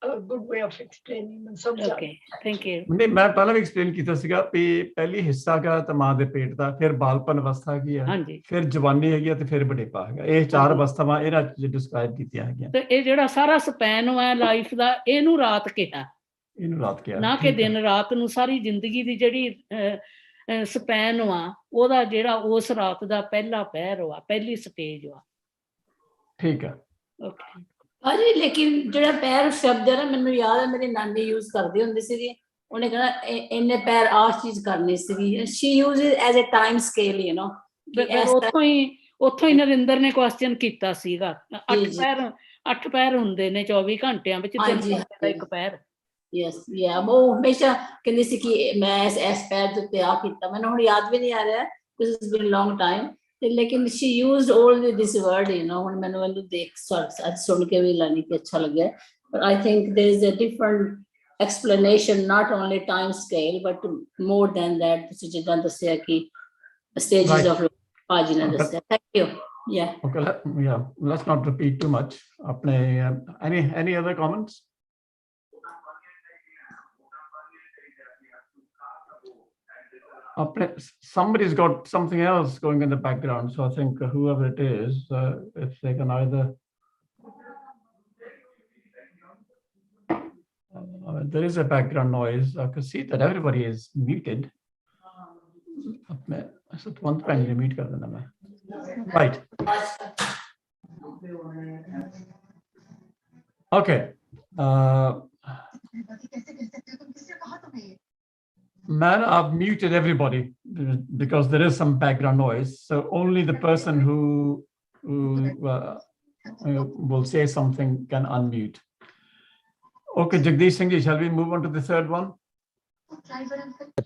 a good way of explaining ਮੈਨੂੰ ਸਮਝ ਆ Okay, thank you. ਨਹੀਂ ਮੈਂ ਪਹਿਲਾਂ ਵੀ ਐਕਸਪਲੇਨ ਕੀਤਾ ਸੀਗਾ ਵੀ ਪਹਿਲੀ ਹਿੱਸਾ ਗਾ ਤਾਂ ਮਾਂ ਦੇ ਪੇਟ ਦਾ, ਫਿਰ ਬਾਲਪਨ ਅਵਸਥਾ ਹੈਗੀ ਆ, ਹਾਂਜੀ, ਫਿਰ ਜਵਾਨੀ ਹੈਗੀ ਆ ਤੇ ਫਿਰ ਬੁਢੇਪਾ ਹੈਗਾ। ਇਹ ਚਾਰ ਹਾਂਜੀ। ਅਵਸਥਾਵਾਂ ਇਹਨਾਂ ਚ ਡਿਸਕ੍ਰਾਈਬ ਕੀਤੀਆਂ ਹੈਗੀਆਂ। ਤੇ ਇਹ ਜਿਹੜਾ ਸਾਰਾ ਸਪੈਨ ਹੈ ਲਾਈਫ ਦਾ, ਇਹਨੂੰ ਰਾਤ ਕਿਹਾ, ਇਹਨੂੰ ਰਾਤ ਕਿਹਾ, ਨਾ ਕਿ ਠੀਕ ਹੈ। ਦਿਨ ਰਾਤ ਨੂੰ। ਸਾਰੀ ਜ਼ਿੰਦਗੀ ਦੀ ਜਿਹੜੀ ਸਪੈਨ ਵਾ, ਉਹਦਾ ਜਿਹੜਾ ਉਸ ਰਾਤ ਦਾ ਪਹਿਲਾ ਪਹਿਰ ਵਾ, ਪਹਿਲੀ ਸਟੇਜ ਵਾ। ਠੀਕ ਹੈ। ਓਕੇ। ਹਾਂਜੀ, ਲੇਕਿਨ ਜਿਹੜਾ ਪੈਰ ਸ਼ਬਦ ਹੈ ਨਾ, ਮੈਨੂੰ ਯਾਦ ਹੈ ਮੇਰੀ ਨਾਨੀ ਯੂਜ਼ ਕਰਦੀ ਹੁੰਦੀ ਸੀਗੀ। ਉਹਨੇ ਕਹਿਣਾ ਇੰਨੇ ਪੈਰ ਆਹ ਚੀਜ਼ ਕਰਨੀ ਸੀਗੀ। She uses as a time scale, you know. ਉੱਥੋਂ ਹੀ ਨਰਿੰਦਰ ਨੇ ਕੁਐਸਚਨ ਕੀਤਾ ਸੀਗਾ। ਜੀ, ਜੀ। 8 ਪੈਰ ਹੁੰਦੇ ਨੇ 24 ਘੰਟਿਆਂ ਵਿੱਚ, 3 ਹਾਂਜੀ, ਘੰਟੇ ਦਾ ਇੱਕ ਪੈਰ। ਯੈਸ, ਯਾ ਉਹ ਹਮੇਸ਼ਾ ਕਹਿੰਦੀ ਸੀ ਕਿ ਮੈਂ ਇਸ ਪੈਰ ਦੇ ਉੱਤੇ ਆ ਕੀਤਾ। ਮੈਨੂੰ ਹੁਣ ਯਾਦ ਵੀ ਨਹੀਂ ਆ ਰਿਹਾ, this is been long time. ਤੇ ਲੇਕਿਨ she used 올 this word, you know. ਹੁਣ ਮੈਨੂੰ ਇਹਨੂੰ ਦੇਖ ਅੱਜ ਸੁਣ ਕੇ ਵੀ ਲਾਨੀ ਕਿ ਅੱਛਾ ਲੱਗਿਆ। But I think there is a different explanation, not only time scale but more than that. ਤੁਸੀਂ ਜਿੱਦਾਂ ਦੱਸਿਆ ਕਿ stages Right. of ਭਾਜੀ ਨੇ Okay. ਦੱਸਿਆ। Thank you. Yeah. Okay, let's not repeat too much. ਆਪਣੇ any other comments? Somebody's got something else going in the background, so I think whoever it is, if they can either there is a background noise. I can see that everybody is muted. one time mute kar dena main. Right. Okay. Man, I've muted everybody because there is some background noise. So only the person who will say something can unmute. Okay, Jagdish Singh ji, shall we move on to the third one?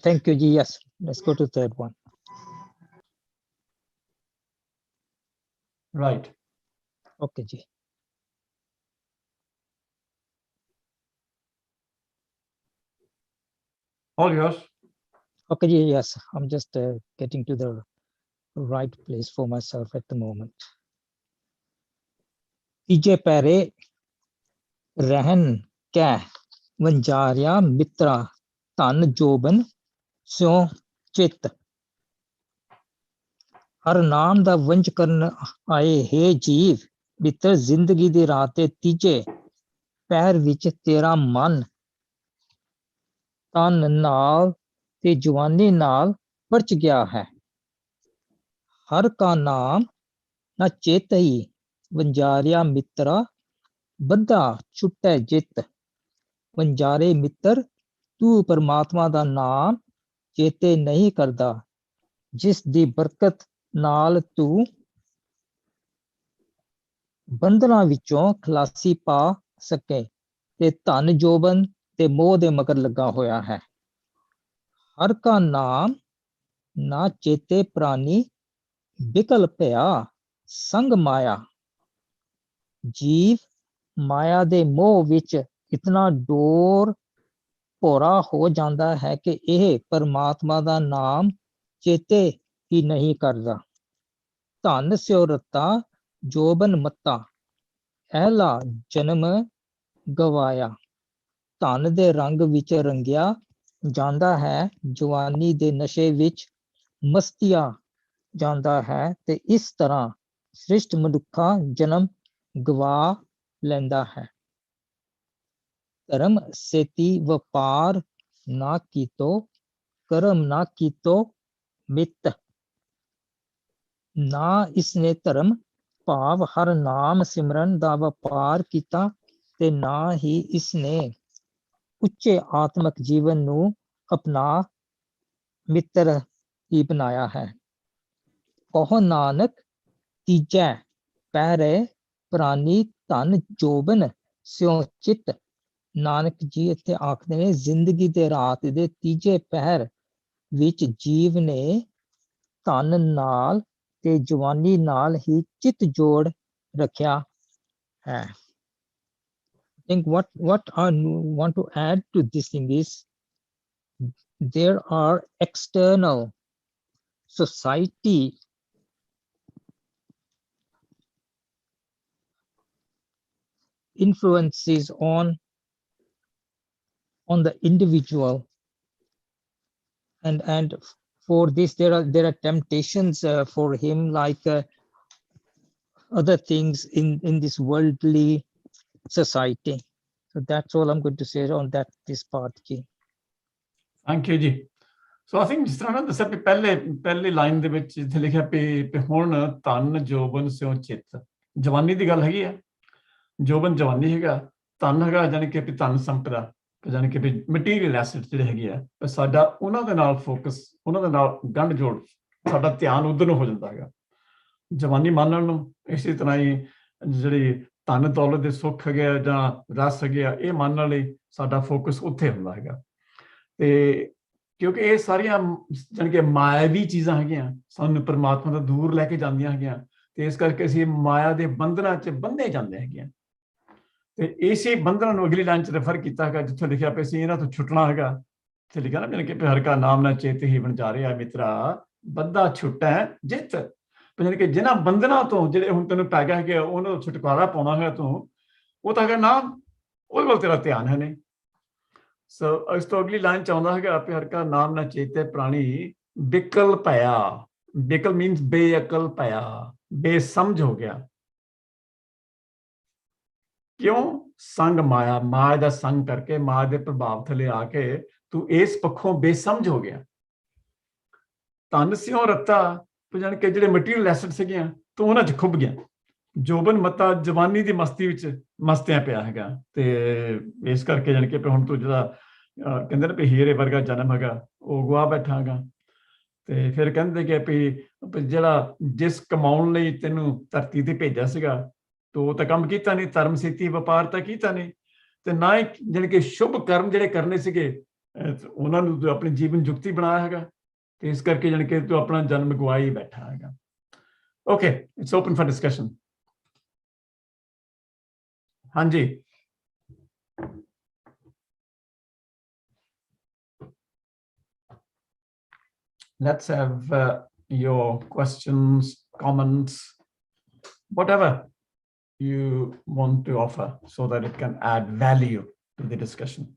Thank you, Ji. Yes, let's go to the third one. Right. Okay, Ji. All yours. Okay, Ji. Yes, I'm just getting to the right place for myself at the moment. ਤੀਜੇ ਪੈਰੇ ਰਹਿਨ ਕੈ ਵੰਜਾਰਿਆ ਮਿੱਤਰਾ ਧਨ ਜੋਬਨ ਸਿਉ ਚਿੱਤ। ਹਰ ਨਾਮ ਦਾ ਵੰਜ ਕਰਨ ਆਏ ਹੈ ਜੀਵ, ਮਿੱਤਰ ਜ਼ਿੰਦਗੀ ਦੇ ਰਾਹ ਤੇ ਤੀਜੇ ਪੈਰ ਵਿੱਚ ਤੇਰਾ ਮਨ ਤਨ ਨਾਲ ਤੇ ਜਵਾਨੀ ਨਾਲ ਪਰਚ ਗਿਆ ਹੈ। ਹਰ ਕਾ ਨਾਮ ਨਾ ਚੇਤਈ ਵੰਜਾਰਿਆ ਮਿੱਤਰਾ ਬੱਧਾ ਛੁੱਟੈ ਜਿੱਤ। ਵੰਜਾਰੇ ਮਿੱਤਰ ਤੂੰ ਪਰਮਾਤਮਾ ਦਾ ਨਾਮ ਚੇਤੇ ਨਹੀਂ ਕਰਦਾ, ਜਿਸ ਦੀ ਬਰਕਤ ਨਾਲ ਤੂੰ ਬੰਧਨਾਂ ਵਿੱਚੋਂ ਖਲਾਸੀ ਪਾ ਸਕੇ ਤੇ ਧਨ ਜੋਬਨ ਤੇ ਮੋਹ ਦੇ ਮਗਰ ਲੱਗਾ ਹੋਇਆ ਹੈ। ਹਰ ਕਾ ਨਾਮ ਨਾ ਚੇਤੇ ਪ੍ਰਾਨੀ ਬਿਕਲ ਭਇਆ ਸੰਗ ਮਾਇਆ। ਜੀਵ ਮਾਇਆ ਦੇ ਮੋਹ ਵਿੱਚ ਇਤਨਾ ਡੋਰ ਭੋਰਾ ਹੋ ਜਾਂਦਾ ਹੈ ਕਿ ਇਹ ਪਰਮਾਤਮਾ ਦਾ ਨਾਮ ਚੇਤੇ ਹੀ ਨਹੀਂ ਕਰਦਾ। ਧਨ ਸਿਉ ਰਤਾ ਜੋਬਨ ਮੱਤਾ, ਪਹਿਲਾ ਜਨਮ ਗਵਾਇਆ। ਧਨ ਦੇ ਰੰਗ ਵਿੱਚ ਰੰਗਿਆ ਜਾਂਦਾ ਹੈ, ਜਵਾਨੀ ਦੇ ਨਸ਼ੇ ਵਿੱਚ ਮਸਤੀਆ ਜਾਂਦਾ ਹੈ ਤੇ ਇਸ ਤਰ੍ਹਾਂ ਸ੍ਰਿਸ਼ਟ ਮਨੁੱਖਾ ਜਨਮ ਗਵਾ ਲੈਂਦਾ ਹੈ। ਧਰਮ ਸੇਤੀ ਵਪਾਰ ਨਾ ਕੀਤੋ, ਕਰਮ ਨਾ ਕੀਤੋ ਮਿੱਤ। ਨਾ ਇਸਨੇ ਧਰਮ ਭਾਵ ਹਰ ਨਾਮ ਸਿਮਰਨ ਦਾ ਵਪਾਰ ਕੀਤਾ ਤੇ ਨਾ ਹੀ ਇਸਨੇ ਉੱਚੇ ਆਤਮਿਕ ਜੀਵਨ ਨੂੰ ਆਪਣਾ ਮਿੱਤਰ ਹੀ ਬਣਾਇਆ ਹੈ। ਕਹੋ ਨਾਨਕ ਤੀਜੈ ਪਹਿਰੇ ਪ੍ਰਾਨੀ ਧਨ ਜੋਬਨ ਸਿਉ ਚਿੱਤ। ਨਾਨਕ ਜੀ ਇੱਥੇ ਆਖਦੇ ਨੇ ਜ਼ਿੰਦਗੀ ਦੇ ਰਾਤ ਦੇ ਤੀਜੇ ਪਹਿਰ ਵਿੱਚ ਜੀਵ ਨੇ ਧਨ ਨਾਲ ਤੇ ਜਵਾਨੀ ਨਾਲ ਹੀ ਚਿੱਤ ਜੋੜ ਰੱਖਿਆ ਹੈ। I think what I want to add to this thing is there are external society influences on on the individual. And for this, there are temptations for him, like other things in this worldly society. So that's all I'm going to say on this part. Ji. Thank you ਜੀ। ਸੋ I think ਜਿਸ ਤਰ੍ਹਾਂ ਨਾ ਦੱਸਿਆ ਵੀ ਪਹਿਲੀ line ਦੇ ਵਿੱਚ ਜਿੱਥੇ ਲਿਖਿਆ ਵੀ ਹੁਣ ਧਨ ਜੋਬਨ ਸਿਉ ਚਿੱਤ, ਜਵਾਨੀ ਦੀ ਗੱਲ ਹੈਗੀ ਆ। ਜੋਬਨ ਜਵਾਨੀ ਹੈਗਾ, ਧਨ ਹੈਗਾ ਜਾਣੀ ਕਿ ਵੀ ਧਨ ਸੰਪਦਾ, ਜਾਣੀ ਕਿ ਵੀ ਮਟੀਰੀਅਲ ਐਸੈਟ ਜਿਹੜੇ ਹੈਗੇ ਆ, ਸਾਡਾ ਉਹਨਾਂ ਦੇ ਨਾਲ ਫੋਕਸ, ਉਹਨਾਂ ਦੇ ਨਾਲ ਗੰਢ ਜੋੜ, ਸਾਡਾ ਧਿਆਨ ਉਧਰ ਨੂੰ ਹੋ ਜਾਂਦਾ ਹੈਗਾ ਜਵਾਨੀ ਮੰਨਣ ਨੂੰ। ਇਸੇ ਤਰ੍ਹਾਂ ਹੀ ਜਿਹੜੀ ਧਨ ਦੌਲਤ ਦੇ ਸੁੱਖ ਹੈਗੇ ਆ ਜਾਂ ਰਸ ਹੈਗੇ ਆ, ਇਹ ਮੰਨਣ ਲਈ ਸਾਡਾ ਫੋਕਸ ਉੱਥੇ ਹੁੰਦਾ ਹੈਗਾ। ਤੇ ਕਿਉਂਕਿ ਇਹ ਸਾਰੀਆਂ ਜਾਣੀ ਕਿ ਮਾਇਆਵੀ ਚੀਜ਼ਾਂ ਹੈਗੀਆਂ, ਸਾਨੂੰ ਪਰਮਾਤਮਾ ਤੋਂ ਦੂਰ ਲੈ ਕੇ ਜਾਂਦੀਆਂ ਹੈਗੀਆਂ, ਤੇ ਇਸ ਕਰਕੇ ਅਸੀਂ ਮਾਇਆ ਦੇ ਬੰਧਨਾਂ 'ਚ ਬੰਧੇ ਜਾਂਦੇ ਹੈਗੇ। ਤੇ ਇਸੇ ਬੰਧਨਾਂ ਨੂੰ ਅਗਲੀ ਲਾਈਨ 'ਚ ਰੈਫਰ ਕੀਤਾ ਹੈਗਾ, ਜਿੱਥੇ ਲਿਖਿਆ ਪਿਆ ਸੀ ਇਹਨਾਂ ਤੋਂ ਛੁੱਟਣਾ ਹੈਗਾ। ਇੱਥੇ ਲਿਖਿਆ ਨਾ ਜਾਣੀ ਕਿ ਹਰ ਕਾ ਨਾਮ ਨਾ ਚੇਤ ਹੀ ਬਣ ਜਾ ਰਿਹਾ ਮਿੱਤਰਾ, ਬੱਧਾ ਛੁੱਟੈ ਜਿੱਤ। ਜਾਣੀ ਕਿ ਜਿਹਨਾਂ ਬੰਧਨਾਂ ਤੋਂ ਜਿਹੜੇ ਹੁਣ ਤੈਨੂੰ ਪੈ ਗਿਆ ਹੈਗੇ, ਉਹਨਾਂ ਤੋਂ ਛੁਟਕਾਰਾ ਪਾਉਣਾ ਹੈਗਾ ਤੂੰ, ਉਹ ਤਾਂ ਹੈਗਾ ਨਾਮ, ਉਹਦੇ ਵੱਲ ਤੇਰਾ ਧਿਆਨ ਹੈ ਨਹੀਂ। ਸੋ ਇਸ ਤੋਂ ਅਗਲੀ ਲਾਈਨ 'ਚ ਆਉਂਦਾ ਹੈਗਾ ਵੀ ਹਰ ਕਾ ਨਾਮ ਨਾ ਚੇਤੇ ਪ੍ਰਾਣੀ ਬਿਕਲ ਭਇਆ। ਬਿਕਲ ਮੀਨਸ ਬੇਅਕਲ ਭਇਆ, ਬੇਸਮਝ ਹੋ ਗਿਆ। ਕਿਉਂ? ਸੰਗ ਮਾਇਆ, ਮਾਇਆ ਦਾ ਸੰਗ ਕਰਕੇ, ਮਾਇਆ ਦੇ ਪ੍ਰਭਾਵ ਥੱਲੇ ਆ ਕੇ ਤੂੰ ਇਸ ਪੱਖੋਂ ਬੇਸਮਝ ਹੋ ਗਿਆ। ਧਨ ਸਿਉ ਰੱਤਾ, ਜਾਣੀ ਕਿ ਜਿਹੜੇ ਮਟੀਰੀਅਲ ਐਸੈਟ ਸੀਗੀਆਂ, ਤੂੰ ਉਹਨਾਂ 'ਚ ਖੁੱਭ ਗਿਆ। ਜੋਬਨ ਮਤਾ ਜਵਾਨੀ ਦੀ ਮਸਤੀ ਵਿੱਚ ਮਸਤਿਆਂ ਪਿਆ ਹੈਗਾ, ਤੇ ਇਸ ਕਰਕੇ ਜਾਣੀ ਕਿ ਹੁਣ ਤੂੰ ਜਿਹੜਾ ਕਹਿੰਦੇ ਨੇ ਵੀ ਹੀਰੇ ਵਰਗਾ ਜਨਮ ਹੈਗਾ, ਉਹ ਗਵਾ ਬੈਠਾ ਹੈਗਾ। ਤੇ ਫਿਰ ਕਹਿੰਦੇ ਕਿ ਵੀ ਜਿਹੜਾ ਜਿਸ ਕਮਾਉਣ ਲਈ ਤੈਨੂੰ ਧਰਤੀ ਤੇ ਭੇਜਿਆ ਸੀਗਾ, ਤੂੰ ਉਹ ਤਾਂ ਕੰਮ ਕੀਤਾ ਨਹੀਂ, ਧਰਮ ਸੇਤੀ ਵਪਾਰ ਤਾਂ ਕੀਤਾ ਨਹੀਂ, ਤੇ ਨਾ ਹੀ ਜਾਣੀ ਕਿ ਸ਼ੁਭ ਕਰਮ ਜਿਹੜੇ ਕਰਨੇ ਸੀਗੇ ਉਹਨਾਂ ਨੂੰ ਤੂੰ ਆਪਣੀ ਜੀਵਨ ਜੁਗਤੀ ਬਣਾਇਆ ਹੈਗਾ, ਤੇ ਇਸ ਕਰਕੇ ਜਾਣੀ ਕਿ ਤੂੰ ਆਪਣਾ ਜਨਮ ਗਵਾਈ ਬੈਠਾ ਹੈਗਾ। Okay, it's open for discussion. ਹਾਂਜੀ, let's have your questions, comments, whatever you want to offer so that it can add value to the discussion.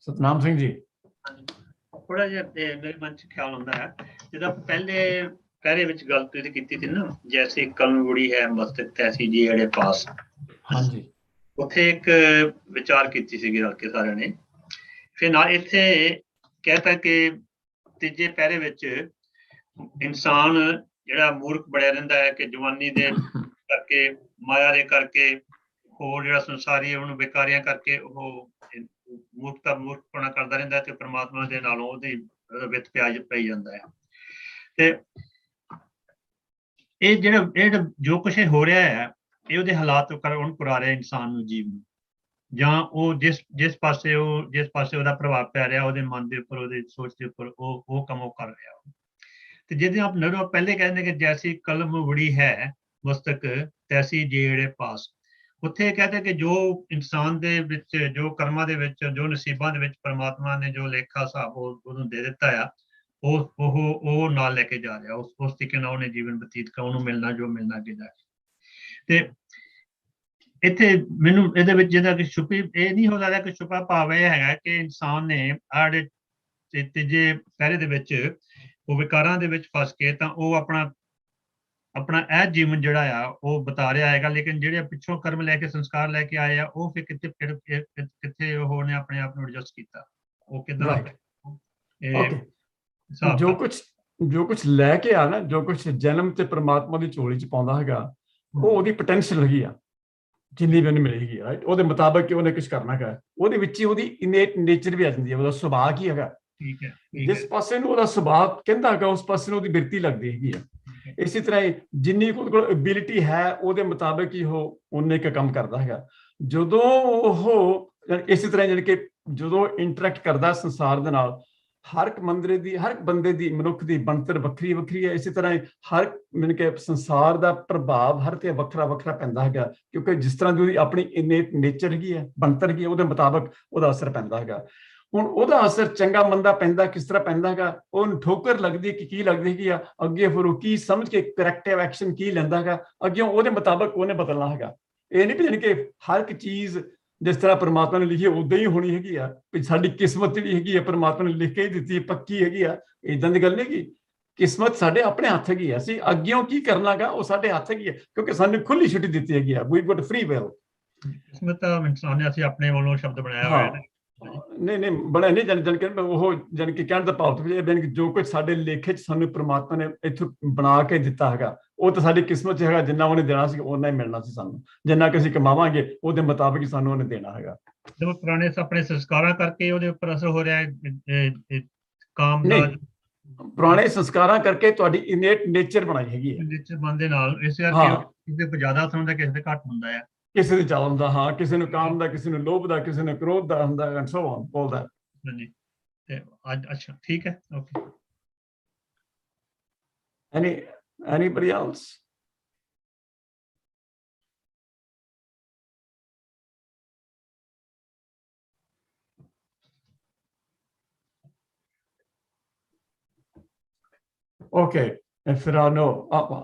Satnam Singh ji. ਥੋੜਾ ਜਿਹਾ ਮੇਰੇ ਮਨ 'ਚ ਖਿਆਲ ਆਉਂਦਾ ਹੈ, ਜਿੱਦਾਂ ਪਹਿਲੇ ਪਹਿਰੇ ਵਿੱਚ ਗੱਲ ਤੁਸੀਂ ਕੀਤੀ ਸੀ ਨਾ, ਜੈਸੇ ਕਲਮੁੜੀ ਹੈ ਮਸਤਕ ਤੈਸੀ ਜੀ ਜਿਹੜੇ ਪਾਸ। ਹਾਂਜੀ, ਉੱਥੇ ਇੱਕ ਵਿਚਾਰ ਕੀਤੀ ਸੀਗੀ ਰਲ ਕੇ ਸਾਰਿਆਂ ਨੇ। ਫਿਰ ਨਾਲ ਇੱਥੇ ਕਹਿਤਾ ਕਿ ਤੀਜੇ ਪਹਿਰੇ ਵਿੱਚ ਇਨਸਾਨ ਜਿਹੜਾ ਮੂਰਖ ਬਣਿਆ ਰਹਿੰਦਾ ਹੈ, ਕਿ ਜਵਾਨੀ ਦੇ ਕਰਕੇ, ਮਾਇਆ ਦੇ ਕਰਕੇ, ਹੋਰ ਜਿਹੜਾ ਸੰਸਾਰੀ ਉਹਨੂੰ ਬੇਕਾਰੀਆਂ ਕਰਕੇ ਉਹ ਮੂਰਖਪਣਾ ਕਰਦਾ ਰਹਿੰਦਾ, ਤੇ ਪਰਮਾਤਮਾ ਦੇ ਨਾਲੋਂ ਉਹਦੀ ਵਿੱਤ ਪਿਆਜ ਪਈ ਜਾਂਦਾ ਹੈ। ਤੇ ਇਹ ਜਿਹੜਾ ਜੋ ਕੁਛ ਹੋ ਰਿਹਾ ਹੈ, ਇਹ ਉਹਦੇ ਹਾਲਾਤ ਉਹਨੂੰ ਕਰਾ ਰਿਹਾ ਇਨਸਾਨ ਨੂੰ, ਜੀਵ ਨੂੰ, ਜਾਂ ਉਹ ਜਿਸ ਪਾਸੇ ਉਹਦਾ ਪ੍ਰਭਾਵ ਪੈ ਰਿਹਾ, ਉਹਦੇ ਮਨ ਦੇ ਉੱਪਰ, ਉਹਦੇ ਸੋਚ ਦੇ ਉੱਪਰ, ਉਹ ਕੰਮ ਉਹ ਕਰ ਰਿਹਾ। ਤੇ ਜਿਹਦੇ ਆਪ ਨਰੋ ਪਹਿਲੇ ਕਹਿੰਦੇ ਕਿ ਜੈਸੀ ਕਲਮ ਉੜੀ ਹੈ ਮਸਤਕ ਤੈਸੀ ਜਿਹੜੇ ਪਾਸ। ਉੱਥੇ ਕਹਿੰਦੇ ਕਿ ਜੋ ਇਨਸਾਨ ਦੇ ਵਿੱਚ, ਜੋ ਕਰਮਾਂ ਦੇ ਵਿੱਚ, ਜੋ ਨਸੀਬਾਂ ਦੇ ਵਿੱਚ ਪਰਮਾਤਮਾ ਨੇ ਜੋ ਲੇਖਾ ਹਿਸਾਬ ਉਹਨੂੰ ਦੇ ਦਿੱਤਾ ਆ, ਉਹ ਨਾਲ ਲੈ ਕੇ ਜਾ ਰਿਹਾ, ਉਸ ਤਰੀਕੇ ਨਾਲ ਉਹਨੇ ਜੀਵਨ ਬਤੀਤ ਕਰ, ਉਹਨੂੰ ਮਿਲਣਾ ਜੋ ਮਿਲਣਾ ਅੱਗੇ ਜਾ ਕੇ। ਤੇ ਇੱਥੇ ਮੈਨੂੰ ਇਹਦੇ ਵਿੱਚ ਜਿਹਦਾ ਕਿ ਛੁਪੀ ਇਹ ਨਹੀਂ ਹੋ ਸਕਦਾ ਕਿ ਛੁਪਾ ਭਾਵ ਇਹ ਹੈਗਾ ਕਿ ਇਨਸਾਨ ਨੇ ਆੜੇ ਤੀਜੇ ਪਹਿਰੇ ਦੇ ਵਿੱਚ ਉਹ ਵਿਕਾਰਾਂ ਦੇ ਵਿੱਚ ਫਸ ਕੇ ਤਾਂ ਉਹ ਆਪਣਾ ਇਹ ਜੀਵਨ ਜਿਹੜਾ ਆ ਉਹ ਬਤਾ ਰਿਹਾ ਹੈਗਾ, ਲੇਕਿਨ ਜਿਹੜੇ ਪਿੱਛੋਂ ਕਰਮ ਲੈ ਕੇ ਸੰਸਕਾਰ ਲੈ ਕੇ ਆਏ ਆ, ਉਹ ਫਿਰ ਕਿੱਥੇ ਉਹਨੇ ਆਪਣੇ ਆਪ ਨੂੰ ਐਡਜਸਟ ਕੀਤਾ, ਉਹ ਕਿੱਦਾਂ ਜੋ ਕੁਛ ਲੈ ਕੇ ਆ ਨਾ, ਜੋ ਕੁਛ ਜਨਮ ਤੇ ਪਰਮਾਤਮਾ ਦੀ ਝੋਲੀ 'ਚ ਪਾਉਂਦਾ ਹੈਗਾ, ਉਹ ਉਹਦੀ ਪੋਟੈਂਸ਼ੀਅਲ ਹੈਗੀ ਆ, ਜਿੰਨੀ ਵੀ ਉਹਨੂੰ ਮਿਲੇਗੀ, ਰਾਈਟ, ਉਹਦੇ ਮੁਤਾਬਕ ਉਹਨੇ ਕੁਛ ਕਰਨਾ ਹੈਗਾ, ਉਹਦੇ ਵਿੱਚ ਹੀ ਉਹਦੀ ਇਨੇਟ ਨੇਚਰ ਵੀ ਆ ਜਾਂਦੀ ਹੈ, ਉਹਦਾ ਸੁਭਾਅ ਕੀ ਹੈਗਾ। ਠੀਕ ਹੈ, ਜਿਸ ਪਾਸੇ ਨੂੰ ਉਹਦਾ ਸੁਭਾਅ ਕਹਿੰਦਾ ਹੈਗਾ, ਉਸ ਪਾਸੇ ਨੂੰ ਉਹਦੀ ਬਿਰਤੀ ਲੱਗਦੀ ਹੈਗੀ ਆ। ਇਸੇ ਤਰ੍ਹਾਂ ਹੀ ਜਿੰਨੀ ਉਹਦੇ ਕੋਲ ਐਬਿਲਿਟੀ ਹੈ, ਉਹਦੇ ਮੁਤਾਬਕ ਹੀ ਉਹ ਉਹਨੇ ਇੱਕ ਕੰਮ ਕਰਦਾ ਹੈਗਾ। ਜਦੋਂ ਉਹ ਇਸੇ ਤਰ੍ਹਾਂ ਜਾਣੀ ਕਿ ਜਦੋਂ ਇੰਟਰੈਕਟ ਕਰਦਾ ਸੰਸਾਰ ਦੇ ਨਾਲ, ਹਰ ਇੱਕ ਬੰਦੇ ਦੀ ਮਨੁੱਖ ਦੀ ਬਣਤਰ ਵੱਖਰੀ ਵੱਖਰੀ ਹੈ। ਇਸੇ ਤਰ੍ਹਾਂ ਹਰ ਮਤਲਬ ਕਿ ਸੰਸਾਰ ਦਾ ਪ੍ਰਭਾਵ ਹਰ ਤੇ ਵੱਖਰਾ ਵੱਖਰਾ ਪੈਂਦਾ ਹੈਗਾ, ਕਿਉਂਕਿ ਜਿਸ ਤਰ੍ਹਾਂ ਦੀ ਉਹਦੀ ਆਪਣੀ ਇਨੇਟ ਨੇਚਰ ਹੈਗੀ ਹੈ, ਬਣਤਰ ਹੈਗੀ ਹੈ, ਉਹਦੇ ਮੁਤਾਬਕ ਉਹਦਾ ਅਸਰ ਪੈਂਦਾ ਹੈਗਾ। ਹੁਣ ਉਹਦਾ ਅਸਰ ਚੰਗਾ ਮੰਦਾ ਪੈਂਦਾ ਕਿਸ ਤਰ੍ਹਾਂ ਪੈਂਦਾ ਹੈਗਾ, ਉਹਨੂੰ ਠੋਕਰ ਲੱਗਦੀ ਕਿ ਕੀ ਲੱਗਦੀ ਹੈਗੀ ਆ, ਅੱਗੇ ਫਿਰ ਉਹ ਕੀ ਸਮਝ ਕੇ ਕਰੈਕਟਿਵ ਐਕਸ਼ਨ ਕੀ ਲੈਂਦਾ ਹੈਗਾ, ਅੱਗੇ ਉਹਦੇ ਮੁਤਾਬਕ ਉਹਨੇ ਬਦਲਣਾ ਹੈਗਾ। ਇਹ ਨਹੀਂ ਵੀ ਜਾਣੀ ਕਿ ਹਰ ਇੱਕ ਚੀਜ਼ ਜਿਸ ਤਰ੍ਹਾਂ ਪਰਮਾਤਮਾ ਨੇ ਲਿਖੀ ਉਦਾਂ ਹੀ ਹੋਣੀ ਹੈਗੀ ਆ, ਵੀ ਸਾਡੀ ਕਿਸਮਤ ਜਿਹੜੀ ਹੈਗੀ ਆ ਪਰਮਾਤਮਾ ਨੇ ਲਿਖ ਕੇ ਹੀ ਦਿੱਤੀ ਪੱਕੀ ਹੈਗੀ ਆ, ਇਦਾਂ ਦੀ ਗੱਲ ਨਹੀਂ ਹੈਗੀ। ਕਿਸਮਤ ਸਾਡੇ ਆਪਣੇ ਹੱਥ ਹੈਗੀ ਆ, ਅਸੀਂ ਅੱਗਿਓਂ ਕੀ ਕਰਨਾਗਾ ਉਹ ਸਾਡੇ ਹੱਥ ਹੈਗੀ ਆ, ਕਿਉਂਕਿ ਸਾਨੂੰ ਖੁੱਲੀ ਛੁੱਟੀ ਦਿੱਤੀ ਹੈਗੀ ਆ, ਵੀ ਗੋਟ ਫ੍ਰੀ ਵਿਲ। ਕਿਸਮਤ ਤਾਂ ਇਨਸਾਨ ਨੇ ਅਸੀਂ ਆਪਣੇ ਵੱਲੋਂ ਸ਼ਬਦ ਬਣਾਇਆ ਹੋਇਆ ਹੈ। ਨਹੀਂ ਬੜਾ ਨਹੀਂ ਜਾਣ ਕੇ ਉਹ ਜਾਣ ਕੇ ਕਹਿਣ ਦਾ ਭਾਵ ਕਿ ਜੋ ਕੁਝ ਸਾਡੇ ਲੇਖੇ 'ਚ ਸਾਨੂੰ ਪ੍ਰਮਾਤਮਾ ਨੇ ਇੱਥੋਂ ਬਣਾ ਕੇ ਦਿੱਤਾ ਹੈਗਾ, ਉਹ ਤਾਂ ਸਾਡੀ ਕਿਸਮਤ 'ਚ ਹੈਗਾ, ਜਿੰਨਾ ਉਹਨੇ ਦੇਣਾ ਸੀ ਉਹਨਾਂ ਹੀ ਮਿਲਣਾ ਸੀ ਸਾਨੂੰ, ਜਿੰਨਾ ਕਿ ਅਸੀਂ ਕਮਾਵਾਂਗੇ ਉਹਦੇ ਮੁਤਾਬਕ ਹੀ ਸਾਨੂੰ ਉਹਨੇ ਦੇਣਾ ਹੈਗਾ। ਜਦੋਂ ਪੁਰਾਣੇ ਆਪਣੇ ਸੰਸਕਾਰਾਂ ਕਰਕੇ ਉਹਦੇ ਉੱਪਰ ਅਸਰ ਹੋ ਰਿਹਾ ਹੈ ਕਾਮ ਦਾ, ਪੁਰਾਣੇ ਸੰਸਕਾਰਾਂ ਕਰਕੇ ਤੁਹਾਡੀ ਇਨੇਟ ਨੇਚਰ ਬਣਾਈ ਹੈਗੀ ਹੈ, ਨੇਚਰ ਮਨ ਦੇ ਨਾਲ, ਇਸ ਕਰਕੇ ਕਿਸੇ ਤੇ ਜ਼ਿਆਦਾ ਅਸਰ ਹੁੰਦਾ, ਕਿਸੇ ਤੇ ਘੱਟ ਹੁੰਦਾ ਹੈ, ਕਿਸੇ ਦੇ ਚਾਲ ਹੁੰਦਾ, ਹਾਂ ਕਿਸੇ ਨੂੰ ਕਾਮ ਦਾ, ਕਿਸੇ ਨੂੰ ਲੋਭ ਦਾ, ਕਿਸੇ ਨੂੰ ਕ੍ਰੋਧ ਦਾ ਹੁੰਦਾ, and so on all that. ਹਾਂਜੀ ਤੇ ਅੱਜ ਅੱਛਾ ਠੀਕ ਹੈ, okay. Anybody else? Okay, if there are no,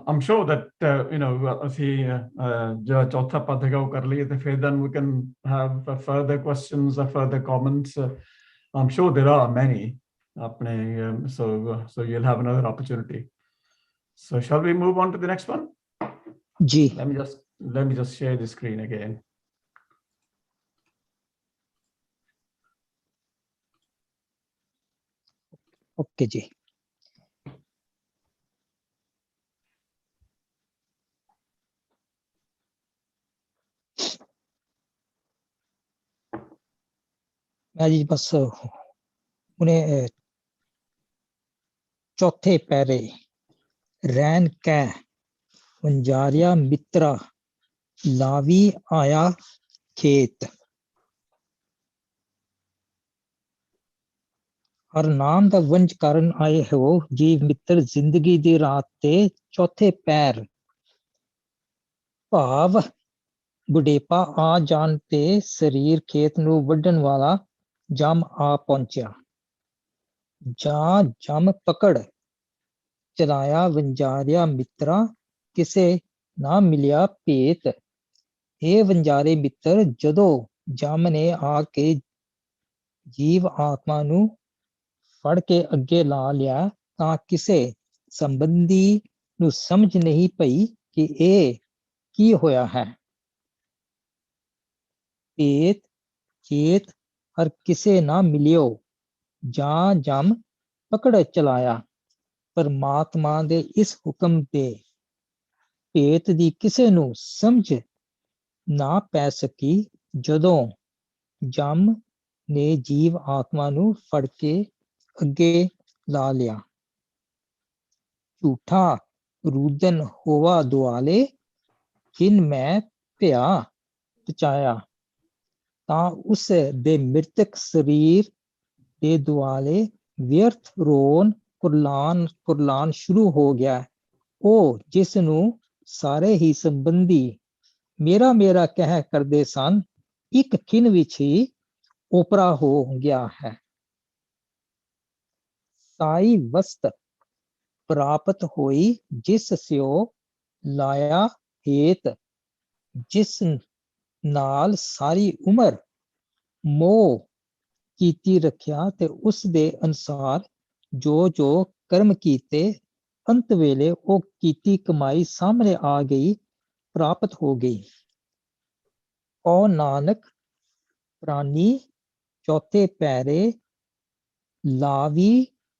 I'm sure that ਅਸੀਂ ਜੋ ਚੌਥਾ ਪਦ ਹੈਗਾ ਉਹ ਕਰ ਲਈਏ ਤੇ ਫਿਰ then we can have further questions or further comments. I'm sure there are many ਆਪਣੇ so you'll have another opportunity. So shall we move on to the next one? जी let me just share the screen again. Okay जी। मैं जी बस उन्हें चौथे पैरे रैन कै वंजारिया मित्रा लावी आया खेत, हर नाम दा वंज कारण आए हो जीव मित्र जिंदगी दी रात ते चौथे पैर, भाव बुढ़ेपा आ जान ते शरीर खेत नू वड्डन वाला जम आ पहुंचा, जा जम पकड़ चलाया वंजारिया मित्रा किसे ना मिलिया भेत, हे वंजारे मित्र जदों जम ने आके जीव आत्मा नू फड़ के अगे ला लिया तां किसे संबंधी नू समझ नहीं पई कि ए की होया है, भेत चेत हर किसे ना मिलियो, जा जम पकड़ चलाया, परमात्मा दे इस हुक्म दे भेत दी किसे नू समझ ना पै सकी, जदों जम ने जीव आत्मा नू फड़ के अगे ला लिया, झूठा रुदन होवा दुआले जिन मैं भया पचाया, तां उस दे मृतक शरीर दे दुआले व्यर्थ रोन कुरलान शुरू हो गया, ओ जिस नू सारे ही संबंधी मेरा मेरा कह करदे सन एक खिन विच ही ओपरा हो गया है, साई वस्त प्राप्त होई जिस स्यो लाया हेत, जिस नाल सारी उम्र मोह कीती रखिया ते उस दे अनुसार जो जो कर्म कीते अंत वेले ओ कीती कमाई सामने आ गई, प्राप्त हो गई। ओ नानक प्राणी चौथे पैरे लावी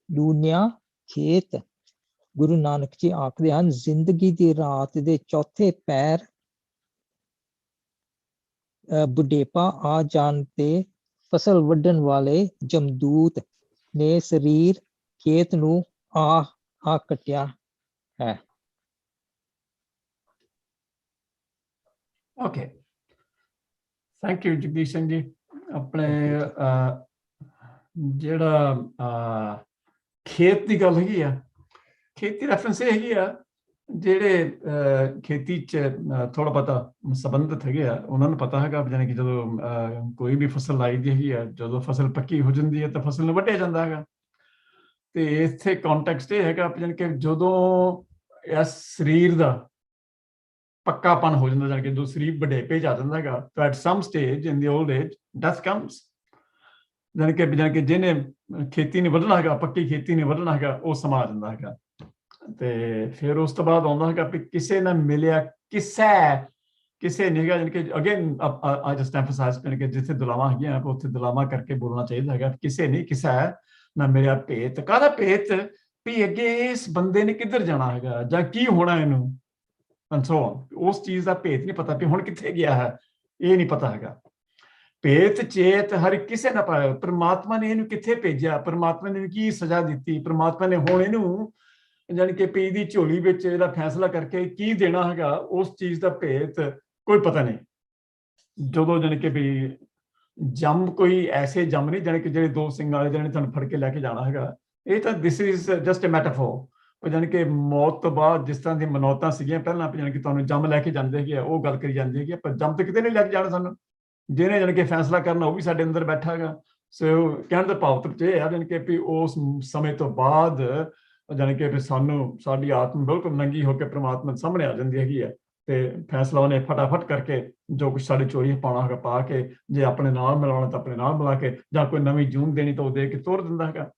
लूनिया खेत, गुरु नानक जी आखदे हन जिंदगी दी रात दे चौथे पैर बुढ़ेपा आ जान ते फसल वड्डन वाले जमदूत ने शरीर खेत नू आ कटिया है। Okay, thank you Jagdish Singh ji. अपने ਜਿਹੜਾ ਖੇਤ ਦੀ ਗੱਲ ਹੈਗੀ ਆ, ਖੇਤ ਦੀ ਰੈਫਰੈਂਸ ਇਹ ਹੈਗੀ ਆ ਜਿਹੜੇ ਖੇਤੀ 'ਚ ਥੋੜਾ ਬਹੁਤਾ ਸੰਬੰਧਿਤ ਹੈਗੇ ਆ, ਉਹਨਾਂ ਨੂੰ ਪਤਾ ਹੈਗਾ ਜਾਣੀ ਕਿ ਜਦੋਂ ਕੋਈ ਵੀ ਫਸਲ ਲਾਈ ਦੀ ਹੈਗੀ ਆ, ਜਦੋਂ ਫਸਲ ਪੱਕੀ ਹੋ ਜਾਂਦੀ ਹੈ ਤਾਂ ਫਸਲ ਨੂੰ ਵੱਢਿਆ ਜਾਂਦਾ ਹੈਗਾ। ਤੇ ਇੱਥੇ ਕੰਟੈਕਸਟ ਇਹ ਹੈਗਾ ਜਾਣੀ ਕਿ ਜਦੋਂ ਇਸ ਸਰੀਰ ਦਾ ਪੱਕਾਪਨ ਹੋ ਜਾਂਦਾ, ਜਾਣੀ ਕਿ ਜਦੋਂ ਸਰੀਰ ਵਡੇਪੇ 'ਚ ਆ ਜਾਂਦਾ ਹੈਗਾ, ਤਾਂ at sum stage in the old age death comes. ਜਾਣੀ ਕਿ ਜਿਹਨੇ ਖੇਤੀ ਨਹੀਂ ਵੱਢਣਾ ਹੈਗਾ, ਪੱਕੀ ਖੇਤੀ ਨਹੀਂ ਵੱਢਣਾ ਹੈਗਾ, ਉਹ ਸਮਾਂ ਆ ਜਾਂਦਾ ਹੈਗਾ। ਤੇ ਫਿਰ ਉਸ ਤੋਂ ਬਾਅਦ ਆਉਂਦਾ ਹੈਗਾ ਵੀ ਕਿਸੇ ਨੇ ਮਿਲਿਆ, ਕਿਸੇ ਨਹੀਂ ਹੈਗਾ, ਜਾਣੀ ਕਿ ਅਗੇਨ ਆਈ ਜਸਟ ਐਮਫਸਾਈਜ਼ ਜਾਣੀ ਕਿ ਜਿੱਥੇ ਦੁਲਾਵਾਂ ਹੈਗੀਆਂ ਉੱਥੇ ਦੁਲਾਵਾਂ ਕਰਕੇ ਬੋਲਣਾ ਚਾਹੀਦਾ ਹੈਗਾ। ਕਿਸੇ ਨਹੀਂ, ਕਿਸੇ ਨਾ ਮੇਰਾ ਭੇਤ। ਕਾਹਦਾ ਭੇਤ? ਵੀ ਅੱਗੇ ਇਸ ਬੰਦੇ ਨੇ ਕਿੱਧਰ ਜਾਣਾ ਹੈਗਾ ਜਾਂ ਕੀ ਹੋਣਾ ਇਹਨੂੰ, ਉਸ ਚੀਜ਼ ਦਾ ਭੇਤ ਨਹੀਂ ਪਤਾ ਵੀ ਹੁਣ ਕਿੱਥੇ ਗਿਆ ਹੈ, ਇਹ ਨਹੀਂ ਪਤਾ ਹੈਗਾ। ਭੇਤ ਚੇਤ ਹਰ ਕਿਸੇ ਨਾ ਪਾਇਆ। ਪ੍ਰਮਾਤਮਾ ਨੇ ਇਹਨੂੰ ਕਿੱਥੇ ਭੇਜਿਆ, ਪ੍ਰਮਾਤਮਾ ਨੇ ਕੀ ਸਜ਼ਾ ਦਿੱਤੀ, ਪ੍ਰਮਾਤਮਾ ਨੇ ਹੁਣ ਇਹਨੂੰ ਜਾਣੀ ਕਿ ਪੀ ਦੀ ਝੋਲੀ ਵਿੱਚ ਇਹਦਾ ਫੈਸਲਾ ਕਰਕੇ ਕੀ ਦੇਣਾ ਹੈਗਾ, ਉਸ ਚੀਜ਼ ਦਾ ਭੇਤ ਕੋਈ ਪਤਾ ਨਹੀਂ। ਜਦੋਂ ਜਾਣੀ ਕਿ ਵੀ ਜੰਮ ਕੋਈ ਐਸੇ ਜੰਮ ਨਹੀਂ ਜਾਣੀ ਕਿ ਜਿਹੜੇ 2 ਸਿੰਘਾਂ ਵਾਲੇ ਜਿਹੜੇ ਤੁਹਾਨੂੰ ਫੜ ਕੇ ਲੈ ਕੇ ਜਾਣਾ ਹੈਗਾ, ਇਹ ਤਾਂ ਦਿਸ ਇਜ਼ ਜਸਟ ਅ ਮੈਟਾਫੋਰ। ਜਾਣੀ ਕਿ ਮੌਤ ਤੋਂ ਬਾਅਦ ਜਿਸ ਤਰ੍ਹਾਂ ਦੀਆਂ ਮਨੌਤਾਂ ਸੀਗੀਆਂ ਪਹਿਲਾਂ, ਜਾਣੀ ਕਿ ਤੁਹਾਨੂੰ ਜੰਮ ਲੈ ਕੇ ਜਾਂਦੇ ਹੈਗੇ, ਉਹ ਗੱਲ ਕਰੀ ਜਾਂਦੀ ਹੈਗੀ, ਪਰ ਜੰਮ ਤੇ ਕਿਤੇ ਨਹੀਂ ਲੈ ਕੇ ਜਾਣਾ ਸਾਨੂੰ। ਜਿਹਨੇ ਜਾਣੀ ਕਿ ਫੈਸਲਾ ਕਰਨਾ ਉਹ ਵੀ ਸਾਡੇ ਅੰਦਰ ਬੈਠਾ ਹੈਗਾ। ਸੋ ਕਹਿਣ ਦਾ ਭਾਵ ਤਾਂ ਇਹ ਹੈ ਜਾਣੀ ਕਿ ਵੀ ਉਸ ਸਮੇਂ ਤੋਂ ਬਾਅਦ ਜਾਣੀ ਕਿ ਵੀ ਸਾਨੂੰ ਸਾਡੀ ਆਤਮ ਬਿਲਕੁਲ ਨੰਗੀ ਹੋ ਕੇ ਪ੍ਰਮਾਤਮਾ ਸਾਹਮਣੇ ਆ ਜਾਂਦੀ ਹੈਗੀ ਹੈ, ਤੇ ਫੈਸਲਾ ਉਹਨੇ ਫਟਾਫਟ ਕਰਕੇ ਜੋ ਕੁਛ ਸਾਡੇ ਚੋਰੀ ਪਾਉਣਾ ਹੈਗਾ ਪਾ ਕੇ, ਜੇ ਆਪਣੇ ਨਾਲ ਮਿਲਾਉਣਾ ਤਾਂ ਆਪਣੇ ਨਾਲ ਮਿਲਾ ਕੇ, ਜਾਂ ਕੋਈ ਨਵੀਂ ਜੂਨ ਦੇਣੀ ਤਾਂ ਉਹ ਦੇ ਕੇ ਤੋਰ ਦਿੰਦਾ ਹੈਗਾ।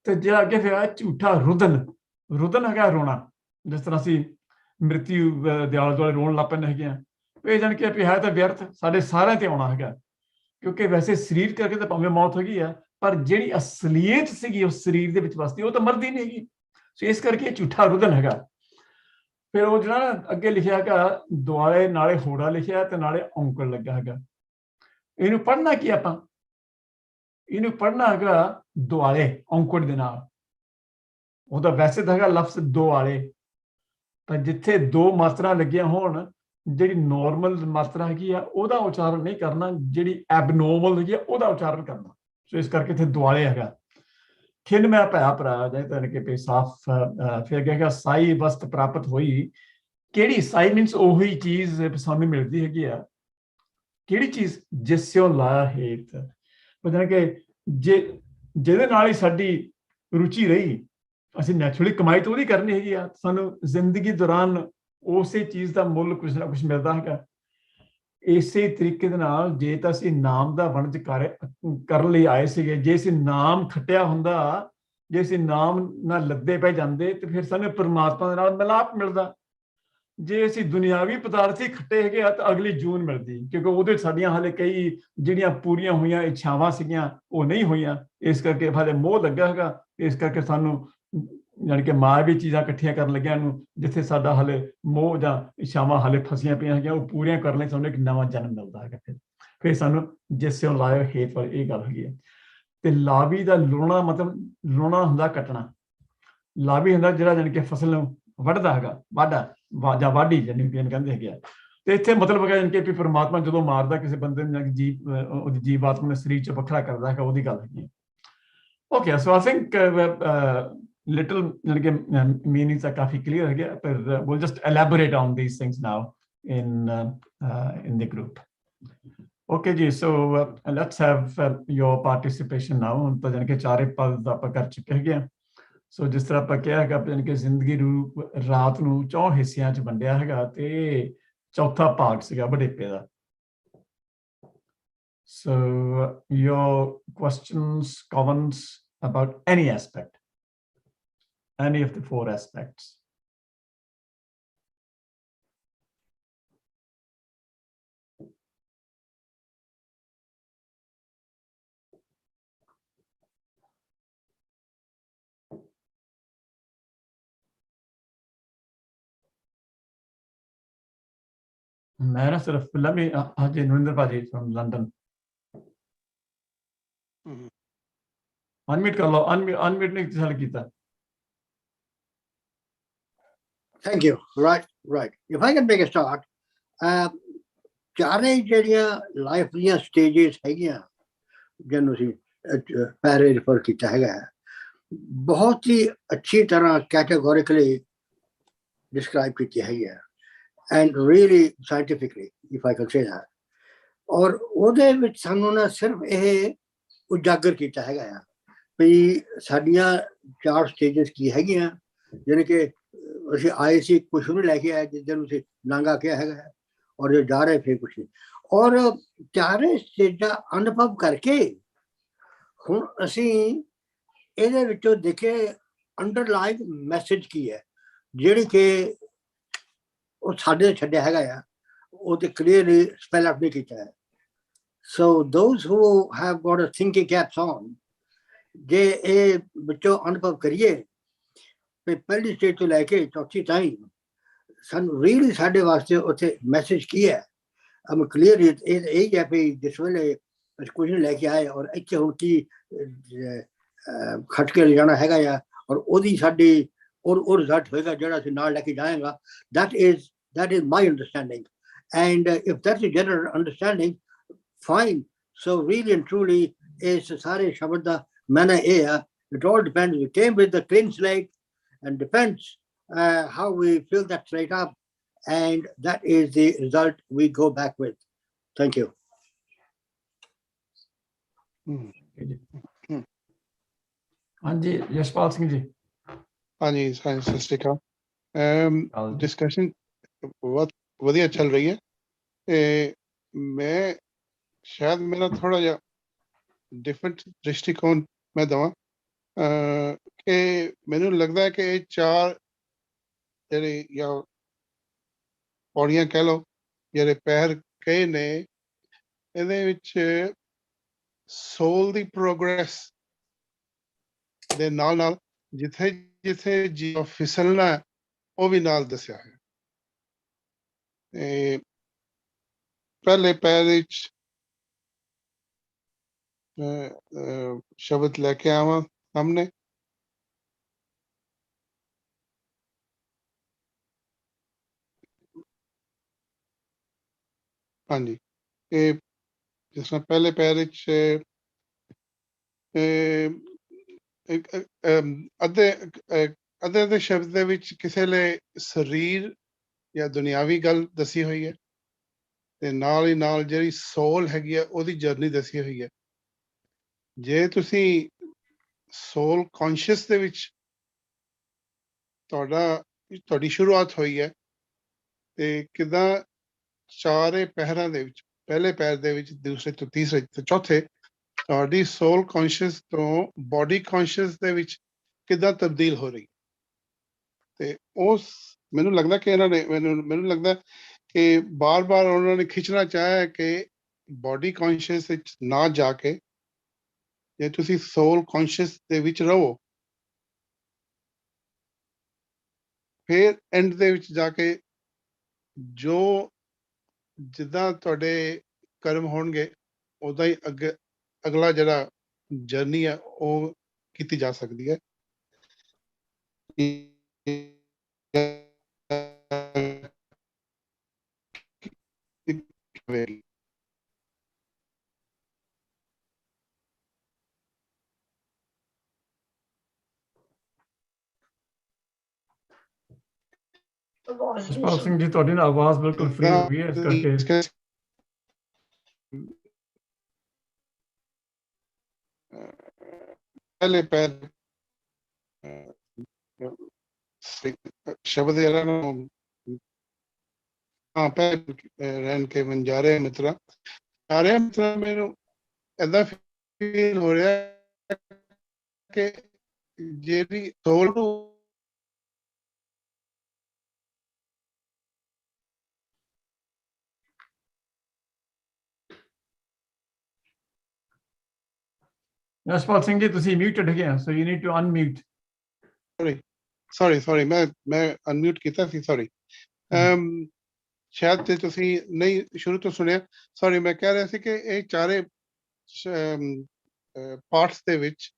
ਤੇ ਜੇ ਅੱਗੇ ਫਿਰ ਝੂਠਾ ਰੁਦਨ ਹੈਗਾ ਰੋਣਾ, ਜਿਸ ਤਰ੍ਹਾਂ ਅਸੀਂ ਮ੍ਰਿਤੂ ਦੇ ਆਲੇ ਦੁਆਲੇ ਰੋਣ ਲੱਗ ਪੈਂਦੇ ਹੈਗੇ ਆ, ਇਹ ਜਾਣੀ ਕਿ ਵੀ ਹੈ ਤਾਂ ਵਿਅਰਥ, ਸਾਡੇ ਸਾਰਿਆਂ ਤੇ ਆਉਣਾ ਹੈਗਾ। ਕਿਉਂਕਿ ਵੈਸੇ ਸਰੀਰ ਕਰਕੇ ਤਾਂ ਭਾਵੇਂ ਮੌਤ ਹੋ ਗਈ ਆ, ਪਰ ਜਿਹੜੀ ਅਸਲੀਅਤ ਸੀਗੀ ਉਸ ਸਰੀਰ ਦੇ ਵਿੱਚ ਵਸਦੀ ਉਹ ਤਾਂ ਮਰਦੀ ਨਹੀਂ ਹੈਗੀ। ਸੋ ਇਸ ਕਰਕੇ ਇਹ ਝੂਠਾ ਰੁਦਨ ਹੈਗਾ। ਫਿਰ ਉਹ ਜਿਹੜਾ ਅੱਗੇ ਲਿਖਿਆ ਹੈਗਾ, ਦੁਆਲੇ ਨਾਲੇ ਹੋੜਾ ਲਿਖਿਆ ਤੇ ਨਾਲੇ ਔਂਕੜ ਲੱਗਾ ਹੈਗਾ। ਇਹਨੂੰ ਪੜ੍ਹਨਾ ਕੀ ਆਪਾਂ? ਇਹਨੂੰ ਪੜ੍ਹਨਾ ਹੈਗਾ ਦੁਆਲੇ ਔਂਕੜ ਦੇ ਨਾਲ। ਉਹਦਾ ਵੈਸੇ ਤਾਂ ਹੈਗਾ ਲਫ਼ਜ਼ ਦੁਆਲੇ, ਪਰ ਜਿੱਥੇ 2 ਮਾਤਰਾ ਲੱਗੀਆਂ ਹੋਣ, ਜਿਹੜੀ ਨੋਰਮਲ ਮਾਤਰਾ ਹੈਗੀ ਆ ਉਹਦਾ ਉਚਾਰਨ ਨਹੀਂ ਕਰਨਾ, ਜਿਹੜੀ ਐਬਨੋਰਮਲ ਹੈਗੀ ਆ ਉਹਦਾ ਉਚਾਰਨ ਕਰਨਾ। ਸੋ ਇਸ ਕਰਕੇ ਇੱਥੇ ਦੁਆਲੇ ਹੈਗਾ। ਖਿੰਨ ਮੈਂ ਭਇਆ ਭਰਾ ਜਾਏ ਤਾਂ ਕਿ ਵੀ ਸਾਫ਼। ਫਿਰ ਕਹੇਗਾ ਸਾਈ ਵਸਤ ਪ੍ਰਾਪਤ ਹੋਈ। ਕਿਹੜੀ ਸਾਈ? ਮੀਨਸ ਉਹੀ ਚੀਜ਼ ਸਾਨੂੰ ਮਿਲਦੀ ਹੈਗੀ ਆ। ਕਿਹੜੀ ਚੀਜ਼? ਜਿਸਿਓ ਲਾਇਆ ਹੇਤ। ਜਾਣੀ ਕਿ ਜਿਹਦੇ ਨਾਲ ਹੀ ਸਾਡੀ ਰੁਚੀ ਰਹੀ, ਅਸੀਂ ਨੈਚੁਰਲੀ ਕਮਾਈ ਤਾਂ ਉਹਦੀ ਕਰਨੀ ਹੈਗੀ ਆ। ਸਾਨੂੰ ਜ਼ਿੰਦਗੀ ਦੌਰਾਨ ਉਸੇ ਚੀਜ਼ ਦਾ ਮੁੱਲ ਕੁਛ ਨਾ ਕੁਛ ਮਿਲਦਾ ਹੈਗਾ। ਇਸੇ ਤਰੀਕੇ ਦੇ ਨਾਲ ਜੇ ਤਾਂ ਅਸੀਂ ਨਾਮ ਦਾ ਵਣਜ ਕਰਨ ਲਈ ਆਏ ਸੀਗੇ, ਜੇ ਅਸੀਂ ਨਾਮ ਖੱਟਿਆ ਹੁੰਦਾ, ਜੇ ਅਸੀਂ ਨਾਮ ਨਾਲ ਲੱਦੇ ਪੈ ਜਾਂਦੇ, ਤੇ ਫਿਰ ਸਾਨੂੰ ਪਰਮਾਤਮਾ ਦੇ ਨਾਲ ਮਿਲਾਪ ਮਿਲਦਾ। ਜੇ ਅਸੀਂ ਦੁਨਿਆਵੀ ਪਦਾਰਥ ਹੀ ਖੱਟੇ ਹੈਗੇ ਆ ਤਾਂ ਅਗਲੀ ਜੂਨ ਮਿਲਦੀ, ਕਿਉਂਕਿ ਉਹਦੇ ਸਾਡੀਆਂ ਹਾਲੇ ਕਈ ਜਿਹੜੀਆਂ ਪੂਰੀਆਂ ਹੋਈਆਂ ਇੱਛਾਵਾਂ ਸੀਗੀਆਂ ਉਹ ਨਹੀਂ ਹੋਈਆਂ। ਇਸ ਕਰਕੇ ਹਾਲੇ ਮੋਹ ਲੱਗਾ ਹੈਗਾ। ਇਸ ਕਰਕੇ ਸਾਨੂੰ ਜਾਣੀ ਕਿ ਮਾਇਆਵੀ ਚੀਜ਼ਾਂ ਇਕੱਠੀਆਂ ਕਰਨ ਲੱਗਿਆਂ ਨੂੰ, ਜਿੱਥੇ ਸਾਡਾ ਹਾਲੇ ਮੋਹ ਜਾਂ ਇੱਛਾਵਾਂ ਹਾਲੇ ਫਸੀਆਂ ਪਈਆਂ ਹੈਗੀਆਂ, ਉਹ ਪੂਰੀਆਂ ਕਰਨ ਲਈ ਸਾਨੂੰ ਇੱਕ ਨਵਾਂ ਜਨਮ ਮਿਲਦਾ ਹੈਗਾ। ਫਿਰ ਸਾਨੂੰ ਜਿਸਿਓ ਲਾਇਓ ਹੇਤ ਵਾਲੀ ਇਹ ਗੱਲ ਹੈਗੀ ਹੈ। ਤੇ ਲਾਵੀ ਦਾ ਲੂਣਾ ਮਤਲਬ ਲੂਣਾ ਹੁੰਦਾ ਕੱਟਣਾ। ਲਾਵੀ ਹੁੰਦਾ ਜਿਹੜਾ ਜਾਣੀ ਕਿ ਫਸਲ ਨੂੰ ਵੱਢਦਾ ਹੈਗਾ, ਵਾਢਾ ਜਾਂ ਵਾਢੀ ਜਾਣੀ ਕਿ ਕਹਿੰਦੇ ਹੈਗੇ ਆ। ਤੇ ਇੱਥੇ ਮਤਲਬ ਹੈਗਾ ਜਾਣੀ ਕਿ ਵੀ ਪਰਮਾਤਮਾ ਜਦੋਂ ਮਾਰਦਾ ਕਿਸੇ ਬੰਦੇ ਨੂੰ, ਉਹਦੀ ਜੀਵਾਤਮਾ ਨੂੰ ਸਰੀਰ ਚੋਂ ਵੱਖਰਾ ਕਰਦਾ ਹੈਗਾ, ਉਹਦੀ ਗੱਲ ਹੈਗੀ ਹੈ। Okay, so I think little meanings are काफी clear है, but we'll just elaborate on these things now in the group. Okay जी, so let's have your participation now. तो जान के 4 पद ਆਪਾਂ ਕਰ ਚੁੱਕੇ ਹੈਗੇ ਆ। ਸੋ ਜਿਸ ਤਰ੍ਹਾਂ ਆਪਾਂ ਕਿਹਾ ਹੈਗਾ ਜਾਨ ਕਿ ਜ਼ਿੰਦਗੀ ਰੂਪ ਰਾਤ ਨੂੰ 4 ਹਿੱਸਿਆਂ 'ਚ ਵੰਡਿਆ ਹੈਗਾ, ਤੇ ਚੌਥਾ ਭਾਗ ਸੀਗਾ ਵਡੇਪੇ ਦਾ। So your questions, comments about any aspect, any of the 4 aspects. मैं ना सिर्फ let me Ajay Nurinder Paji from London. Unmute कर लो, unmute नहीं किसी ने किया। Thank you. Right. If I can make a start, ਚਾਰੇ ਜਿਹੜੀਆਂ ਲਾਈਫ ਦੀਆਂ ਸਟੇਜਸ ਹੈਗੀਆਂ ਜਿਹਨੂੰ ਅਸੀਂ ਪਹਿਲੇ ਰਿਫਰ ਕੀਤਾ ਹੈਗਾ, ਬਹੁਤ ਹੀ ਅੱਛੀ ਤਰ੍ਹਾਂ ਕੈਟੇਗੋਰਿਕਲੀ ਡਿਸਕ੍ਰਾਈਬ ਕੀਤੀ ਹੈਗੀ ਹੈ and really scientifically if I can say that. ਔਰ ਉਹਦੇ ਵਿੱਚ ਸਾਨੂੰ ਨਾ ਸਿਰਫ ਇਹ ਉਜਾਗਰ ਕੀਤਾ ਹੈਗਾ ਆ ਵੀ ਸਾਡੀਆਂ 4 ਸਟੇਜਸ ਕੀ ਹੈਗੀਆਂ, ਜਿਹੜੇ ਕਿ ਅਸੀਂ ਆਏ ਸੀ ਕੁਛ ਨੂੰ ਲੈ ਕੇ ਆਏ ਜਿਸ ਦਿਨ ਅਸੀਂ ਨਾਂਗਾ ਕਿਹਾ ਹੈਗਾ, ਔਰ ਜੋ ਜਾ ਰਹੇ ਫਿਰ ਕੁਛ ਨਹੀਂ। ਔਰ 4 ਸਟੇਜਾਂ ਅਨੁਭਵ ਕਰਕੇ ਹੁਣ ਅਸੀਂ ਇਹਦੇ ਵਿੱਚੋਂ ਦੇਖੇ ਅੰਡਰਲਾਈਨ ਮੈਸੇਜ ਕੀ ਹੈ, ਜਿਹੜੀ ਕਿ ਉਹ ਸਾਡੇ ਛੱਡਿਆ ਹੈਗਾ ਆ, ਉਹ ਤੇ ਕਲੀਅਰਲੀ ਸਪੈਲ ਆਊਟ ਨਹੀਂ ਕੀਤਾ ਹੈ। So those who have got a thinking caps on, ਜੇ ਇਹ ਵਿੱਚੋਂ ਅਨੁਭਵ ਕਰੀਏ ਤੇ ਪਹਿਲੀ ਸਟੇਜ ਤੋਂ ਲੈ ਕੇ ਚੌਥੀ ਤਾਈਂ ਸਾਨੂੰ ਰੀਅਲੀ ਸਾਡੇ ਵਾਸਤੇ ਉੱਥੇ ਮੈਸੇਜ ਕੀ ਹੈ, ਅਮ ਕਲੀਅਰ ਇਹ ਹੈ ਵੀ ਜਿਸ ਵੇਲੇ ਅਸੀਂ ਕੁਝ ਲੈ ਕੇ ਆਏ ਔਰ ਇੱਥੇ ਹੁਣ ਕੀ ਖੱਟ ਕੇ ਲਿਜਾਣਾ ਹੈਗਾ ਆ, ਔਰ ਉਹਦੀ ਸਾਡੀ ਉਹ ਰਿਜ਼ਲਟ ਹੋਏਗਾ ਜਿਹੜਾ ਅਸੀਂ ਨਾਲ ਲੈ ਕੇ ਜਾਏਗਾ। that is my understanding, and if that's a general understanding, fine. So really and truly ਇਸ ਸਾਰੇ ਸ਼ਬਦ ਦਾ ਮਾਨਾ ਇਹ ਆ, it all depends. We came with the clean slate and depends how we fill that slate up, and that is the result we go back with. Thank you. ਹਾਂਜੀ ਯਸ਼ਪਾਲ ਸਿੰਘ ਜੀ। ਹਾਂਜੀ ਸਤਿ ਸ਼੍ਰੀ ਅਕਾਲ। Discussion ਬਹੁਤ ਵਧੀਆ ਚੱਲ ਰਹੀ ਹੈ ਤੇ ਮੈਂ ਸ਼ਾਇਦ ਮੇਰਾ ਥੋੜਾ ਜਿਹਾ ਡਿਫਰੈਂਟ ਦ੍ਰਿਸ਼ਟੀਕੋਣ ਮੈਂ ਦਵਾਂ ਕਿ ਮੈਨੂੰ ਲੱਗਦਾ ਹੈ ਕਿ ਇਹ 4 ਜਿਹੜੇ ਜਾਂ ਪੌੜੀਆਂ ਕਹਿ ਲਓ, ਜਿਹੜੇ ਪਹਿਰ ਕਹੇ ਨੇ, ਇਹਦੇ ਵਿੱਚ ਸੋਲ ਦੀ ਪ੍ਰੋਗਰੈਸ ਦੇ ਨਾਲ ਨਾਲ ਜਿੱਥੇ ਜਿੱਥੇ ਜੀਵ ਫਿਸਲਣਾ ਉਹ ਵੀ ਨਾਲ ਦੱਸਿਆ ਹੈ। ਤੇ ਪਹਿਲੇ ਪੈਰ ਵਿੱਚ ਸ਼ਬਦ ਲੈ ਕੇ ਆਵਾਂ ਸਾਹਮਣੇ। ਹਾਂਜੀ, ਇਹ ਜਿਸ ਤਰ੍ਹਾਂ ਪਹਿਲੇ ਪੈਰ ਵਿੱਚ ਅੱਧੇ ਸ਼ਬਦ ਦੇ ਵਿੱਚ ਕਿਸੇ ਲਈ ਸਰੀਰ ਜਾਂ ਦੁਨਿਆਵੀ ਗੱਲ ਦੱਸੀ ਹੋਈ ਹੈ ਤੇ ਨਾਲ ਹੀ ਨਾਲ ਜਿਹੜੀ ਸੋਲ ਹੈਗੀ ਹੈ ਉਹਦੀ ਜਰਨੀ ਦੱਸੀ ਹੋਈ ਹੈ। ਜੇ ਤੁਸੀਂ ਸੋਲ ਕੌਨਸ਼ੀਅਸ ਦੇ ਵਿੱਚ ਤੁਹਾਡੀ ਸ਼ੁਰੂਆਤ ਹੋਈ ਹੈ ਤੇ ਕਿੱਦਾਂ 4 ਪਹਿਰਾਂ ਦੇ ਵਿੱਚ, ਪਹਿਲੇ ਪੈਰ ਦੇ ਵਿੱਚ, ਦੂਸਰੇ ਤੋਂ ਤੀਸਰੇ ਤੇ ਚੌਥੇ, ਤੁਹਾਡੀ ਸੋਲ ਕੌਨਸ਼ੀਅਸ ਤੋਂ ਬੋਡੀ ਕੌਨਸ਼ੀਅਸ ਦੇ ਵਿੱਚ ਕਿੱਦਾਂ ਤਬਦੀਲ ਹੋ ਰਹੀ। ਤੇ ਉਸ ਮੈਨੂੰ ਲੱਗਦਾ ਕਿ ਇਹਨਾਂ ਨੇ ਮੈਨੂੰ ਲੱਗਦਾ ਕਿ ਬਾਰ-ਬਾਰ ਉਹਨਾਂ ਨੇ ਖਿੱਚਣਾ ਚਾਹਿਆ ਕਿ ਬੋਡੀ ਕੌਨਸ਼ੀਅਸ ਵਿੱਚ ਨਾ ਜਾ ਕੇ ਜੇ ਤੁਸੀਂ ਸੋਲ ਕੌਨਸ਼ੀਅਸ ਦੇ ਵਿੱਚ ਰਹੋ, ਫਿਰ ਐਂਡ ਦੇ ਵਿੱਚ ਜਾ ਕੇ ਜੋ ਜਿੱਦਾਂ ਤੁਹਾਡੇ ਕਰਮ ਹੋਣਗੇ ਉਦਾਂ ਹੀ ਅਗਲਾ ਜਿਹੜਾ ਜਰਨੀ ਹੈ ਉਹ ਕੀਤੀ ਜਾ ਸਕਦੀ ਹੈ। ਯਸ਼ਪਾਲ ਸਿੰਘ ਜੀ ਤੁਹਾਡੀ ਨਾ ਆਵਾਜ਼ ਬਿਲਕੁਲ ਫ੍ਰੀ ਹੋ ਗਈ ਹੈ, ਇਸ ਕਰਕੇ ਪਹਿਲੇ ਪੈਰ ਸ਼ਬਦ ਜਿਹੜਾ ਨੂੰ ਰਹਿਣ ਕੇ ਮੰਜਾਰੇ ਮਿੱਤਰਾ ਮੈਨੂੰ ਏਦਾਂ ਫੀਲ ਹੋ ਰਿਹਾ ਕਿ ਜਿਹੜੀ ਸੋਲ ਨੂੰ ਯਸ਼ਪਾਲ ਸਿੰਘ ਜੀ ਤੁਸੀਂ ਮਿਊਟਡ ਹੈਗੇ ਆ, so you need to unmute. Sorry ਮੈਂ ਅਨਮਿਊਟ ਕੀਤਾ ਸੀ, ਸੌਰੀ। ਸ਼ਾਇਦ ਤੇ ਤੁਸੀਂ ਨਹੀਂ ਸ਼ੁਰੂ ਤੋਂ ਸੁਣਿਆ। ਸੌਰੀ, ਮੈਂ ਕਹਿ ਰਿਹਾ ਸੀ ਕਿ ਇਹ 4 ਪਾਰਟਸ ਦੇ ਵਿੱਚ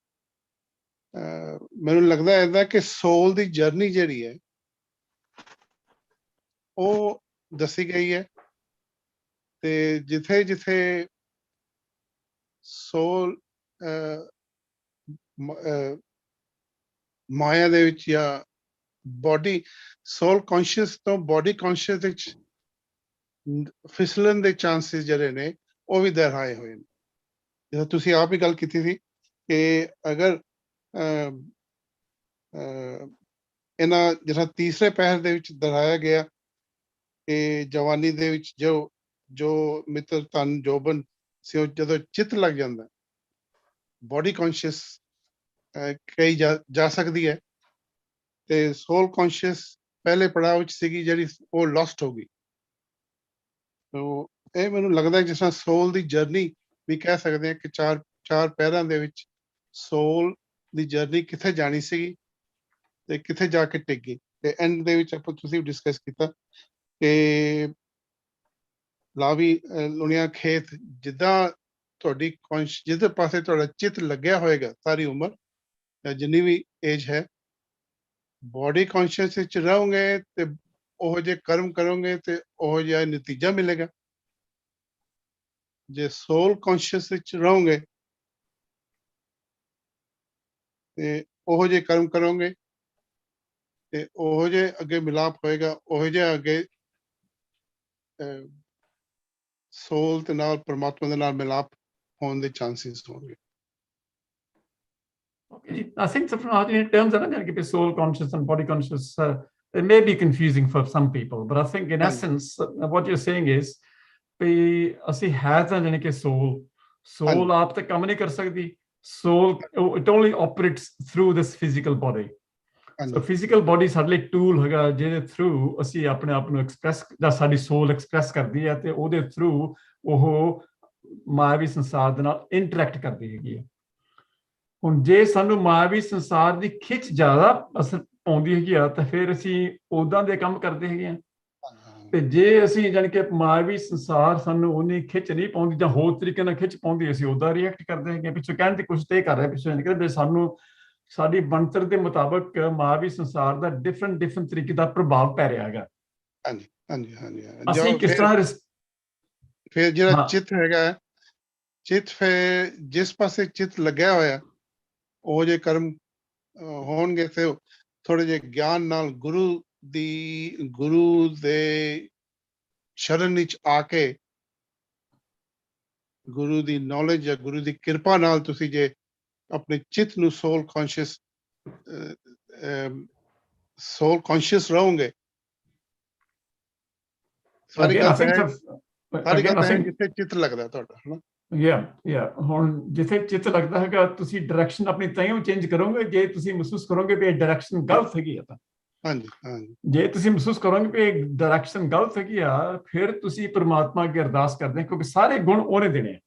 ਮੈਨੂੰ ਲੱਗਦਾ ਏਦਾਂ ਕਿ ਸੋਲ ਦੀ ਜਰਨੀ ਜਿਹੜੀ ਹੈ ਉਹ ਦੱਸੀ ਗਈ ਹੈ ਤੇ ਜਿੱਥੇ ਜਿੱਥੇ ਸੋਲ ਮਾਇਆ ਦੇ ਵਿੱਚ ਜਾਂ ਬੋਡੀ ਸੋਲ ਕੌਨਸ਼ੀਅਸ ਤੋਂ ਬੋਡੀ ਕੌਨਸ਼ੀਅਸ ਵਿੱਚ ਫਿਸਲਣ ਦੇ ਚਾਂਸਸ ਜਿਹੜੇ ਨੇ ਉਹ ਵੀ ਦੁਹਰਾਏ ਹੋਏ ਨੇ। ਜਿਵੇਂ ਤੁਸੀਂ ਆਪ ਹੀ ਗੱਲ ਕੀਤੀ ਸੀ ਕਿ ਅਗਰ ਇਹਨਾਂ ਜਿਹੜਾ ਤੀਸਰੇ ਪਹਿਰ ਦੇ ਵਿੱਚ ਦੁਹਰਾਇਆ ਗਿਆ ਕਿ ਜਵਾਨੀ ਦੇ ਵਿੱਚ ਜੋ ਮਿੱਤਰ ਧਨ ਜੋਬਨ ਸੀ ਉਹ ਜਦੋਂ ਚਿੱਤ ਲੱਗ ਜਾਂਦਾ ਬੋਡੀ ਕੌਨਸ਼ੀਅਸ ਕਹੀ ਜਾ ਸਕਦੀ ਹੈ, ਤੇ ਸੋਲ ਕੌਨਸ਼ੀਅਸ ਪਹਿਲੇ ਪੜਾਅ ਵਿੱਚ ਸੀਗੀ ਜਿਹੜੀ ਉਹ ਲੋਸਟ ਹੋ ਗਈ। ਤੋ ਇਹ ਮੈਨੂੰ ਲੱਗਦਾ ਜਿਸ ਤਰ੍ਹਾਂ ਸੋਲ ਦੀ ਜਰਨੀ ਵੀ ਕਹਿ ਸਕਦੇ ਹਾਂ ਕਿ ਚਾਰ ਪਹਿਰਾਂ ਦੇ ਵਿੱਚ ਸੋਲ ਦੀ ਜਰਨੀ ਕਿੱਥੇ ਜਾਣੀ ਸੀਗੀ ਤੇ ਕਿੱਥੇ ਜਾ ਕੇ ਟਿਕ ਗਈ। ਤੇ ਐਂਡ ਦੇ ਵਿੱਚ ਆਪਾਂ ਤੁਸੀਂ ਡਿਸਕਸ ਕੀਤਾ ਕਿ ਲਾਵੀ ਲੁਣਿਆ ਖੇਤ, ਜਿੱਦਾਂ ਤੁਹਾਡੀ ਜਿੱਧਰ ਪਾਸੇ ਤੁਹਾਡਾ ਚਿੱਤ ਲੱਗਿਆ ਹੋਏਗਾ ਸਾਰੀ ਉਮਰ ਜਾਂ ਜਿੰਨੀ ਵੀ ਏਜ ਹੈ, ਬੋਡੀ ਕੌਨਸ਼ੀਅਸ ਵਿੱਚ ਰਹੋਗੇ ਤੇ ਉਹ ਜਿਹੇ ਕਰਮ ਕਰੋਗੇ ਤੇ ਉਹ ਜਿਹਾ ਨਤੀਜਾ ਮਿਲੇਗਾ। ਜੇ ਸੋਲ ਕੌਨਸ਼ੀਅਸ ਵਿੱਚ ਰਹੋਗੇ ਤੇ ਉਹ ਜਿਹੇ ਕਰਮ ਕਰੋਗੇ ਤੇ ਉਹ ਜਿਹੇ ਅੱਗੇ ਮਿਲਾਪ ਹੋਏਗਾ, ਉਹ ਜਿਹਾ ਅੱਗੇ ਸੋਲ ਦੇ ਨਾਲ ਪਰਮਾਤਮਾ ਦੇ ਨਾਲ ਮਿਲਾਪ ਹੋਣ ਦੇ ਚਾਂਸਸ ਹੋਣਗੇ। Okay, I think in terms of soul conscious and body conscious, it may be confusing for some people, but I think in essence, what you're saying is, ਅਸੀਂ ਹੈ ਤਾਂ ਜਾਣੀ ਕਿ soul ਆਪ ਤਾਂ ਕੰਮ ਨਹੀਂ ਕਰ ਸਕਦੀ। Soul, it only operates through this physical body. So physical body ਸਾਡੇ ਲਈ ਟੂਲ ਹੈਗਾ ਜਿਹਦੇ ਥਰੂ ਅਸੀਂ ਆਪਣੇ ਆਪ ਨੂੰ ਐਕਸਪ੍ਰੈਸ ਜਾਂ ਸਾਡੀ ਸੋਲ ਐਕਸਪ੍ਰੈਸ ਕਰਦੀ ਹੈ ਤੇ ਉਹਦੇ ਥਰੂ ਉਹ ਮਾਇਆਵੀ ਸੰਸਾਰ ਦੇ ਨਾਲ ਇੰਟਰੈਕਟ ਕਰਦੀ ਹੈਗੀ ਹੈ। ਹੁਣ ਜੇ ਸਾਨੂੰ ਮਾਇਆਵੀ ਸੰਸਾਰ ਦੀ ਖਿੱਚ ਜ਼ਿਆਦਾ ਅਸਰ ਪਾਉਂਦੀ ਹੈਗੀ ਆ ਤਾਂ ਫਿਰ ਅਸੀਂ ਉਦਾਂ ਦੇ ਕੰਮ ਕਰਦੇ ਹੈਗੇ ਆ, ਤੇ ਜੇ ਅਸੀਂ ਜਾਣੀ ਕਿ ਮਾਇਆਵੀ ਸੰਸਾਰ ਸਾਨੂੰ ਉਨੀ ਖਿੱਚ ਨਹੀਂ ਪਾਉਂਦੀ ਜਾਂ ਹੋਰ ਤਰੀਕੇ ਨਾਲ ਖਿੱਚ ਪਾਉਂਦੀ, ਅਸੀਂ ਉਦਾਂ ਰਿਐਕਟ ਕਰਦੇ ਹੈਗੇ। ਪਿੱਛੋਂ ਕਹਿਣ ਦੀ ਕੋਸ਼ਿਸ਼ ਇਹ ਕਰ ਰਹੇ ਪਿੱਛੋਂ ਸਾਨੂੰ ਸਾਡੀ ਬਣਤਰ ਦੇ ਮੁਤਾਬਕ ਮਾਇਆਵੀ ਸੰਸਾਰ ਦਾ ਡਿਫਰੈਂਟ ਤਰੀਕੇ ਦਾ ਪ੍ਰਭਾਵ ਪੈ ਰਿਹਾ ਹੈਗਾ। ਹਾਂਜੀ ਅਸੀਂ ਕਿਸ ਤਰ੍ਹਾਂ ਫਿਰ ਜਿਹੜਾ ਚਿੱਤ ਹੈਗਾ, ਚਿੱਤ ਫਿਰ ਜਿਸ ਪਾਸੇ ਚਿੱਤ ਲੱਗਿਆ ਹੋਇਆ ਉਹ ਜੇ ਕਰਮ ਹੋਣਗੇ ਤੇ ਥੋੜੇ ਜਿਹੇ ਗਿਆਨ ਨਾਲ ਗੁਰੂ ਦੇ ਸ਼ਰਨ ਵਿੱਚ ਆ ਕੇ ਗੁਰੂ ਦੀ ਨੌਲੇਜ ਜਾਂ ਗੁਰੂ ਦੀ ਕਿਰਪਾ ਨਾਲ ਤੁਸੀਂ ਜੇ ਆਪਣੇ ਚਿੱਤ ਨੂੰ ਸੋਲ ਕੌਨਸ਼ੀਅਸ ਰਹੋਗੇ। ਸਾਰੀ ਗੱਲ ਹੈ ਜਿੱਥੇ ਚਿੱਤ ਲੱਗਦਾ ਤੁਹਾਡਾ, ਹਨਾ। ਹੁਣ ਜਿੱਥੇ ਚਿੱਤ ਲੱਗਦਾ ਹੈਗਾ ਤੁਸੀਂ ਡਾਇਰੈਕਸ਼ਨ ਆਪਣੀ ਤਾਂ ਚੇਂਜ ਕਰੋਗੇ ਜੇ ਤੁਸੀਂ ਮਹਿਸੂਸ ਕਰੋਗੇ ਵੀ ਇਹ ਡਾਇਰੈਕਸ਼ਨ ਗਲਤ ਹੈਗੀ ਆ ਤਾਂ। ਜੇ ਤੁਸੀਂ ਮਹਿਸੂਸ ਕਰੋਗੇ ਵੀ ਇਹ ਡਾਇਰੈਕਸ਼ਨ ਗਲਤ ਹੈਗੀ ਆ ਫਿਰ ਤੁਸੀਂ ਪਰਮਾਤਮਾ ਅੱਗੇ ਅਰਦਾਸ ਕਰਦੇ ਹੋ, ਕਿਉਂਕਿ ਸਾਰੇ ਗੁਣ ਉਹਨੇ ਦੇਣੇ,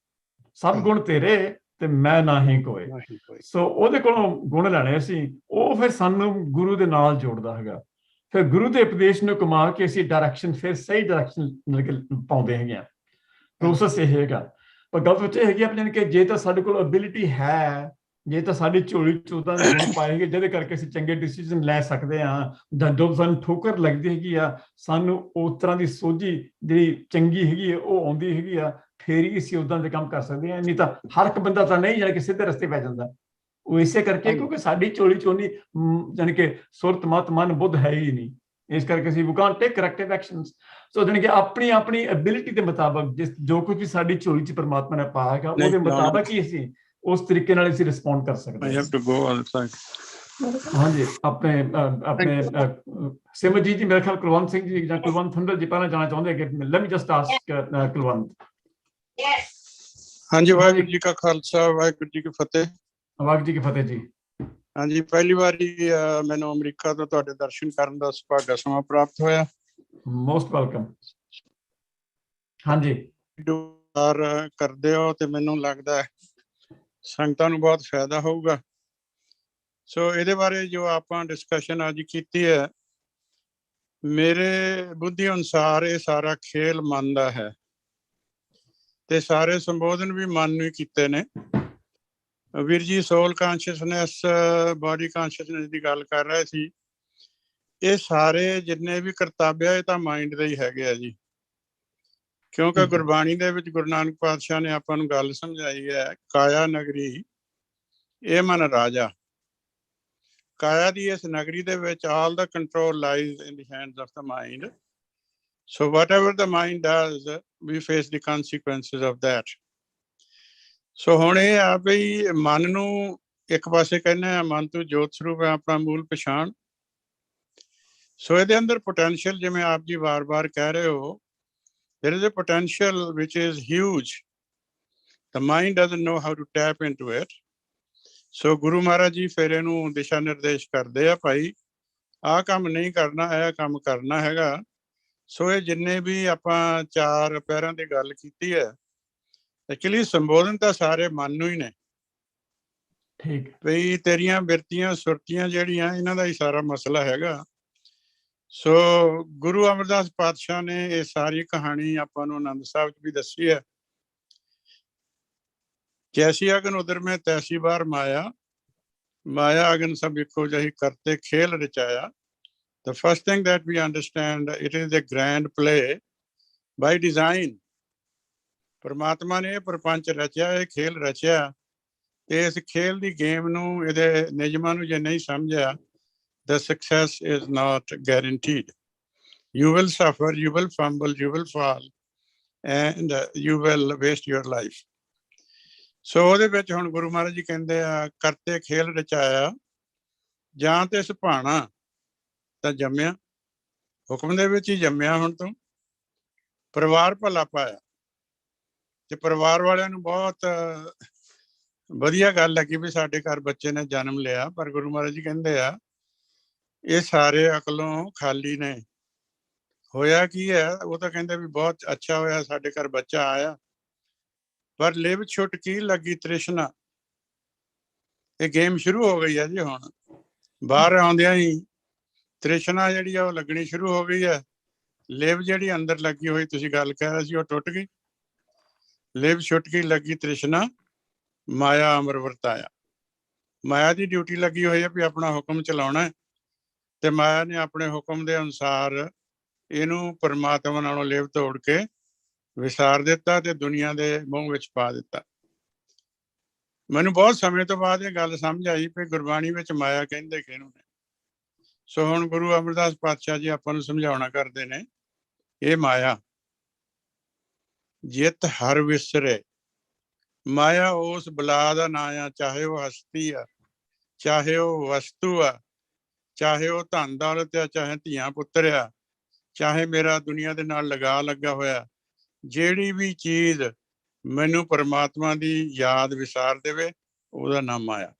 ਸਭ ਗੁਣ ਤੇਰੇ ਤੇ ਮੈਂ ਨਾਹੀਂ ਕੋਏ। ਸੋ ਉਹਦੇ ਕੋਲੋਂ ਗੁਣ ਲੈਣੇ ਅਸੀਂ, ਉਹ ਫਿਰ ਸਾਨੂੰ ਗੁਰੂ ਦੇ ਨਾਲ ਜੋੜਦਾ ਹੈਗਾ। ਫਿਰ ਗੁਰੂ ਦੇ ਉਪਦੇਸ਼ ਨੂੰ ਕਮਾ ਕੇ ਅਸੀਂ ਡਾਇਰੈਕਸ਼ਨ ਫਿਰ ਸਹੀ ਡਾਇਰੈਕਸ਼ਨ ਪਾਉਂਦੇ ਹੈਗੇ ਆ। ਪ੍ਰੋਸੈਸ ਇਹ ਹੈਗਾ। ਪਰ ਗੱਲ ਵਿੱਚ ਇਹ ਹੈਗੀ ਆਪਣੀ ਕਿ ਜੇ ਤਾਂ ਸਾਡੇ ਕੋਲ ਅਬਿਲਿਟੀ ਹੈ, ਜੇ ਤਾਂ ਸਾਡੀ ਝੋਲੀ ਚ ਉਹਦਾ ਦੇ ਗੁਣ ਪਾਏ ਹੈਗੇ ਜਿਹਦੇ ਕਰਕੇ ਅਸੀਂ ਚੰਗੇ ਡਿਸੀਜ਼ਨ ਲੈ ਸਕਦੇ ਹਾਂ, ਜਾਂ ਜਦੋਂ ਸਾਨੂੰ ਠੋਕਰ ਲੱਗਦੀ ਹੈਗੀ ਆ ਸਾਨੂੰ ਉਸ ਤਰ੍ਹਾਂ ਦੀ ਸੋਝੀ ਜਿਹੜੀ ਚੰਗੀ ਹੈਗੀ ਹੈ ਉਹ ਆਉਂਦੀ ਹੈਗੀ ਆ, ਫੇਰ ਹੀ ਅਸੀਂ ਉੱਦਾਂ ਦੇ ਕੰਮ ਕਰ ਸਕਦੇ ਹਾਂ। ਨਹੀਂ ਤਾਂ ਹਰ ਇੱਕ ਬੰਦਾ ਤਾਂ ਨਹੀਂ ਜਾਣੀ ਕਿ ਸਿੱਧੇ ਰਸਤੇ ਪੈ ਜਾਂਦਾ। ਉਹ ਇਸੇ ਕਰਕੇ ਕਿਉਂਕਿ ਸਾਡੀ ਝੋਲੀ ਚ ਉਨੀ ਜਾਣੀ ਕਿ ਸੁਰਤ ਮਤ ਮਨ ਬੁੱਧ ਹੈ ਹੀ ਨਹੀਂ, ਇਸ ਕਰਕੇ ਅਸੀਂ ਵੀ ਕਾਂਟ ਟੇਕ ਕਰੈਕਟਿਵ ਐਕਸ਼ਨਸ। ਸੋ ਜਾਣੀ ਕਿ ਆਪਣੀ ਐਬਿਲਿਟੀ ਦੇ ਮੁਤਾਬਕ ਜੋ ਕੁਝ ਵੀ ਸਾਡੀ ਝੋਲੀ ਚ ਪਰਮਾਤਮਾ ਨੇ ਪਾਇਆ ਹੈਗਾ ਉਹਦੇ ਮੁਤਾਬਕ ਹੀ ਅਸੀਂ ਉਸ ਤਰੀਕੇ ਨਾਲ ਅਸੀਂ ਰਿਸਪੌਂਡ ਕਰ ਸਕਦੇ ਹਾਂ। ਹਾਂਜੀ, ਆਪਣੇ ਸਿਮਰਜੀਤ ਜੀ ਮੇਰੇ ਖਿਆਲ ਕੁਲਵੰਤ ਸਿੰਘ ਜੀ ਜਾਂ ਕੁਲਵੰਤ ਹੁੰਦਲ ਜੀ ਪਹਿਲਾਂ ਜਾਣਾ ਚਾਹੁੰਦੇ ਕਿ let me just ask Kulwant. ਹਾਂਜੀ, ਵਾਹਿਗੁਰੂ ਜੀ ਕਾ ਖਾਲਸਾ, ਵਾਹਿਗੁਰੂ ਜੀ ਕੀ ਫਤਿਹ। ਵਾਹਿਗੁਰੂ ਜੀ ਕੀ ਫਤਿਹ ਜੀ। ਹਾਂਜੀ, ਪਹਿਲੀ ਵਾਰੀ ਮੈਨੂੰ ਅਮਰੀਕਾ ਤੋਂ ਤੁਹਾਡੇ ਦਰਸ਼ਨ ਕਰਨ ਦਾ ਸੁਭਾਗਾ ਸਮਾਂ ਪ੍ਰਾਪਤ ਹੋਇਆ। Most welcome. ਹਾਂਜੀ, ਕਰਦੇ ਹੋ ਤੇ ਮੈਨੂੰ ਲੱਗਦਾ ਸੰਗਤਾਂ ਨੂੰ ਬਹੁਤ ਫਾਇਦਾ ਹੋਊਗਾ। ਸੋ ਇਹਦੇ ਬਾਰੇ ਜੋ ਆਪਾਂ ਡਿਸਕਸ਼ਨ ਅੱਜ ਕੀਤੀ ਹੈ, ਮੇਰੇ ਬੁੱਧੀ ਅਨੁਸਾਰ ਇਹ ਸਾਰਾ ਖੇਲ ਮਨ ਦਾ ਹੈ ਤੇ ਸਾਰੇ ਸੰਬੋਧਨ ਵੀ ਮਨ ਨੂੰ ਹੀ ਕੀਤੇ ਨੇ। ਵੀਰ ਜੀ ਸੋਲ ਕਾਂਸ਼ੀਅਸਨੈਸ, ਬਾਡੀ ਕਾਂਸ਼ੀਅਸਨੈਸ ਦੀ ਗੱਲ ਕਰ ਰਹੇ ਸੀ। ਇਹ ਸਾਰੇ ਜਿੰਨੇ ਵੀ ਕਰਤੱਵ ਆ ਇਹ ਤਾਂ ਮਾਈਂਡ ਦੇ ਹੀ ਹੈਗੇ ਆ ਜੀ, ਕਿਉਂਕਿ ਗੁਰਬਾਣੀ ਦੇ ਵਿੱਚ ਗੁਰੂ ਨਾਨਕ ਪਾਤਸ਼ਾਹ ਨੇ ਆਪਾਂ ਨੂੰ ਗੱਲ ਸਮਝਾਈ ਹੈ, ਕਾਇਆ ਨਗਰੀ ਇਹ ਮਨ ਰਾਜਾ। ਕਾਇਆ ਦੀ ਇਸ ਨਗਰੀ ਦੇ ਵਿੱਚ all the control lies in the hands of the mind. So whatever the mind does, we face the consequences of that. So ਹੁਣ ਇਹ ਆ ਵੀ ਮਨ ਨੂੰ ਇੱਕ ਪਾਸੇ ਕਹਿੰਦੇ ਆ ਮਨ ਤੋਂ ਜੋਤ ਸਰੂਪ ਹੈ ਆਪਣਾ ਮੂਲ ਪਛਾਣ। ਸੋ ਇਹਦੇ ਅੰਦਰ potential ਜਿਵੇਂ ਆਪ ਜੀ ਵਾਰ-ਵਾਰ ਕਹਿ ਰਹੇ ਹੋ, there is a potential which is huge. The mind doesn't know how to tap into it. So Guru Maharaj ji ਫਿਰ ਇਹਨੂੰ ਦਿਸ਼ਾ ਨਿਰਦੇਸ਼ ਕਰਦੇ ਆ, ਭਾਈ ਆਹ ਕੰਮ ਨਹੀਂ ਕਰਨਾ, ਇਹ ਕੰਮ ਕਰਨਾ ਹੈਗਾ। ਸੋ ਇਹ ਜਿੰਨੇ ਵੀ ਆਪਾਂ 4 ਪੈਰਾਂ ਦੀ ਗੱਲ ਕੀਤੀ ਹੈ, ਐਕਚੁਅਲੀ ਸੰਬੋਧਨ ਤਾਂ ਸਾਰੇ ਮਨ ਨੂੰ ਹੀ ਨੇ। ਠੀਕ ਵੀ ਤੇਰੀਆਂ ਬਿਰਤੀਆਂ ਸੁਰਤੀਆਂ ਜਿਹੜੀਆਂ ਇਹਨਾਂ ਦਾ ਹੀ ਸਾਰਾ ਮਸਲਾ ਹੈਗਾ। ਸੋ ਗੁਰੂ ਅਮਰਦਾਸ ਪਾਤਸ਼ਾਹ ਨੇ ਇਹ ਸਾਰੀ ਕਹਾਣੀ ਆਪਾਂ ਨੂੰ ਆਨੰਦ ਸਾਹਿਬ 'ਚ ਵੀ ਦੱਸੀ ਹੈ। ਜੈਸੀ ਅਗਨ ਉਦਰ ਮੈਂ ਤੈਸੀ ਬਾਰ ਮਾਇਆ, ਮਾਇਆ ਅਗਨ ਸਭ ਇੱਕੋ ਜਿਹੀ ਕਰਤੇ ਖੇਲ ਰਚਾਇਆ। The first thing that we understand, it is a grand play by design. ਪਰਮਾਤਮਾ ਨੇ ਇਹ ਪ੍ਰਪੰਚ ਰਚਿਆ, ਇਹ ਖੇਲ ਰਚਿਆ, ਤੇ ਇਸ ਖੇਲ ਦੀ ਗੇਮ ਨੂੰ, ਇਹਦੇ ਨਿਯਮਾਂ ਨੂੰ ਜੇ ਨਹੀਂ ਸਮਝਿਆ, the success is not guaranteed. You will suffer, you will fumble, you will fall, and you will waste your life. ਸੋ ਉਹਦੇ ਵਿੱਚ ਹੁਣ ਗੁਰੂ ਮਹਾਰਾਜ ਜੀ ਕਹਿੰਦੇ ਆ, ਕਰਤੇ ਖੇਲ ਰਚਾਇਆ, ਜਾਂ ਤੇ ਸੁਭਾਣਾ ਤਾਂ ਜੰਮਿਆ, ਹੁਕਮ ਦੇ ਵਿੱਚ ਹੀ ਜੰਮਿਆ। ਹੁਣ ਤੂੰ ਪਰਿਵਾਰ ਭਲਾ ਪਾਇਆ, ਤੇ ਪਰਿਵਾਰ ਵਾਲਿਆਂ ਨੂੰ ਬਹੁਤ ਵਧੀਆ ਗੱਲ ਲੱਗੀ ਵੀ ਸਾਡੇ ਘਰ ਬੱਚੇ ਨੇ ਜਨਮ ਲਿਆ। ਪਰ ਗੁਰੂ ਮਹਾਰਾਜ ਜੀ ਕਹਿੰਦੇ ਆ, ਇਹ ਸਾਰੇ ਅਕਲੋਂ ਖਾਲੀ ਨੇ। ਹੋਇਆ ਕੀ ਹੈ? ਉਹ ਤਾਂ ਕਹਿੰਦੇ ਵੀ ਬਹੁਤ ਅੱਛਾ ਹੋਇਆ ਸਾਡੇ ਘਰ ਬੱਚਾ ਆਇਆ, ਪਰ ਲਿਵ ਛੁਟਕੀ ਲੱਗੀ ਤ੍ਰਿਸ਼ਨਾ। ਇਹ ਗੇਮ ਸ਼ੁਰੂ ਹੋ ਗਈ ਹੈ ਜੀ। ਹੁਣ ਬਾਹਰ ਆਉਂਦਿਆਂ ਹੀ ਤ੍ਰਿਸ਼ਨਾ ਜਿਹੜੀ ਆ ਉਹ ਲੱਗਣੀ ਸ਼ੁਰੂ ਹੋ ਗਈ ਹੈ। ਲਿਵ ਜਿਹੜੀ ਅੰਦਰ ਲੱਗੀ ਹੋਈ ਤੁਸੀਂ ਗੱਲ ਕਹਿ ਰਹੇ ਸੀ, ਉਹ ਟੁੱਟ ਗਈ। ਲਿਵ ਛੁਟਕੀ ਲੱਗੀ ਤ੍ਰਿਸ਼ਨਾ, ਮਾਇਆ ਅਮਰ ਵਰਤਾਇਆ। ਮਾਇਆ ਦੀ ਡਿਊਟੀ ਲੱਗੀ ਹੋਈ ਹੈ ਵੀ ਆਪਣਾ ਹੁਕਮ ਚਲਾਉਣਾ, ਤੇ ਮਾਇਆ ਨੇ ਆਪਣੇ ਹੁਕਮ ਦੇ ਅਨੁਸਾਰ ਇਹਨੂੰ ਪਰਮਾਤਮਾ ਨਾਲੋਂ ਲਿਵ ਤੋੜ ਕੇ ਵਿਸਾਰ ਦਿੱਤਾ ਤੇ ਦੁਨੀਆ ਦੇ ਮੂੰਹ ਵਿੱਚ ਪਾ ਦਿੱਤਾ। ਮੈਨੂੰ ਬਹੁਤ ਸਮੇਂ ਤੋਂ ਬਾਅਦ ਇਹ ਗੱਲ ਸਮਝ ਆਈ ਵੀ ਗੁਰਬਾਣੀ ਵਿੱਚ ਮਾਇਆ ਕਹਿੰਦੇ ਕਿਹਨੂੰ ਨੇ। ਸੋ ਹੁਣ ਗੁਰੂ ਅਮਰਦਾਸ ਪਾਤਸ਼ਾਹ ਜੀ ਆਪਾਂ ਨੂੰ ਸਮਝਾਉਣਾ ਕਰਦੇ ਨੇ, ਇਹ ਮਾਇਆ ਜਿਤ ਹਰ ਵਿਸਰੇ। ਮਾਇਆ ਉਸ ਬਲਾ ਦਾ ਨਾਂ ਆ, ਚਾਹੇ ਉਹ ਹਸਤੀ ਆ, ਚਾਹੇ ਉਹ ਵਸਤੂ ਆ, ਚਾਹੇ ਉਹ ਧਨ ਦੌਲਤ ਆ, ਚਾਹੇ ਧੀਆਂ ਪੁੱਤਰ ਆ, ਚਾਹੇ ਮੇਰਾ ਦੁਨੀਆ ਦੇ ਨਾਲ ਲਗਾ ਲੱਗਾ ਹੋਇਆ। ਜਿਹੜੀ ਵੀ ਚੀਜ਼ ਮੈਨੂੰ ਪਰਮਾਤਮਾ ਦੀ ਯਾਦ ਵਿਸਾਰ ਦੇਵੇ, ਉਹਦਾ ਨਾਮ ਮਾਇਆ।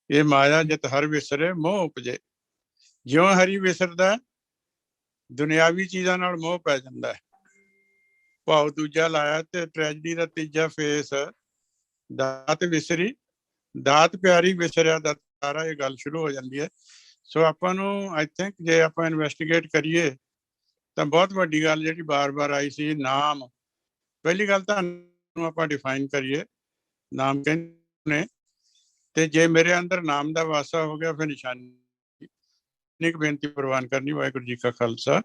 ਇਹ ਮਾਇਆ ਜਿਤ ਹਰ ਵਿਸਰੇ ਮੋਹ ਉਪਜੇ। ਜਿਉਂ ਹਰੀ ਵਿਸਰਦਾ, ਦੁਨਿਆਵੀ ਚੀਜ਼ਾਂ ਨਾਲ ਮੋਹ ਪੈ ਜਾਂਦਾ ਹੈ। ਭਾਵ ਦੂਜਾ ਲਾਇਆ ਤੇ ਟ੍ਰੈਜਡੀ ਦਾ ਤੀਜਾ ਫੇਸ, ਦਾਤ ਵਿਸਰੀ, ਦਾਤ ਪਿਆਰੀ ਵਿਸਰਿਆ ਦਾਤਾਰਾ। ਇਹ ਗੱਲ ਸ਼ੁਰੂ ਹੋ ਜਾਂਦੀ ਹੈ। ਸੋ ਆਪਾਂ ਨੂੰ ਆਈ ਥਿੰਕ ਜੇ ਆਪਾਂ ਇਨਵੈਸਟੀਗੇਟ ਕਰੀਏ ਤਾਂ ਬਹੁਤ ਵੱਡੀ ਗੱਲ ਜਿਹੜੀ ਬਾਰ-ਬਾਰ ਆਈ ਸੀ, ਨਾਮ। ਪਹਿਲੀ ਗੱਲ ਤਾਂ ਆਪਾਂ ਡਿਫਾਈਨ ਕਰੀਏ, ਨਾਮ ਕਹਿੰਦੇ, ਤੇ ਜੇ ਮੇਰੇ ਅੰਦਰ ਨਾਮ ਦਾ ਵਾਸਾ ਹੋ ਗਿਆ ਫਿਰ ਨਿਸ਼ਾਨੀ। ਇੱਕ ਬੇਨਤੀ ਪ੍ਰਵਾਨ ਕਰਨੀ। ਵਾਹਿਗੁਰੂ ਜੀ ਕਾ ਖਾਲਸਾ,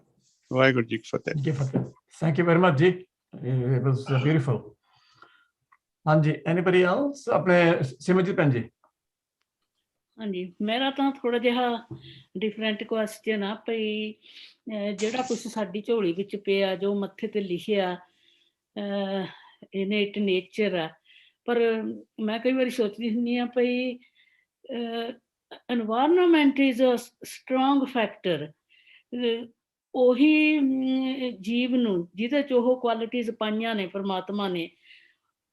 ਵਾਹਿਗੁਰੂ ਜੀ ਕੀ ਫਤਿਹ। ਥੈਂਕ ਯੂ ਵੈਰੀ ਮਚ ਜੀ, ਇਟ ਵਾਸ ਬਿਊਟੀਫੁਲ। ਹਾਂਜੀ, ਐਨੀਬਡੀ ਐਲਸ? ਆਪਣੇ ਸਿਮਰਜੀਤ ਭੈਣ ਜੀ। ਹਾਂਜੀ, ਮੇਰਾ ਤਾਂ ਥੋੜਾ ਜਿਹਾ ਡਿਫਰੈਂਟ ਕੁਐਸਚਨ ਆ ਭਈ, ਜਿਹੜਾ ਕੁਛ ਸਾਡੀ ਝੋਲੀ ਵਿੱਚ ਪਿਆ, ਜੋ ਮੱਥੇ ਤੇ ਲਿਖਿਆ, ਇਨੇਟ ਨੇਚਰ ਆ, ਪਰ ਮੈਂ ਕਈ ਵਾਰੀ ਸੋਚਦੀ ਹੁੰਦੀ ਹਾਂ ਭਈ environment is a strong factor। ਉਹੀ ਜੀਵ ਨੂੰ ਜਿਹਦੇ ਚ ਉਹ ਕੁਆਲਿਟੀਜ਼ ਪਾਈਆਂ ਨੇ ਪਰਮਾਤਮਾ ਨੇ,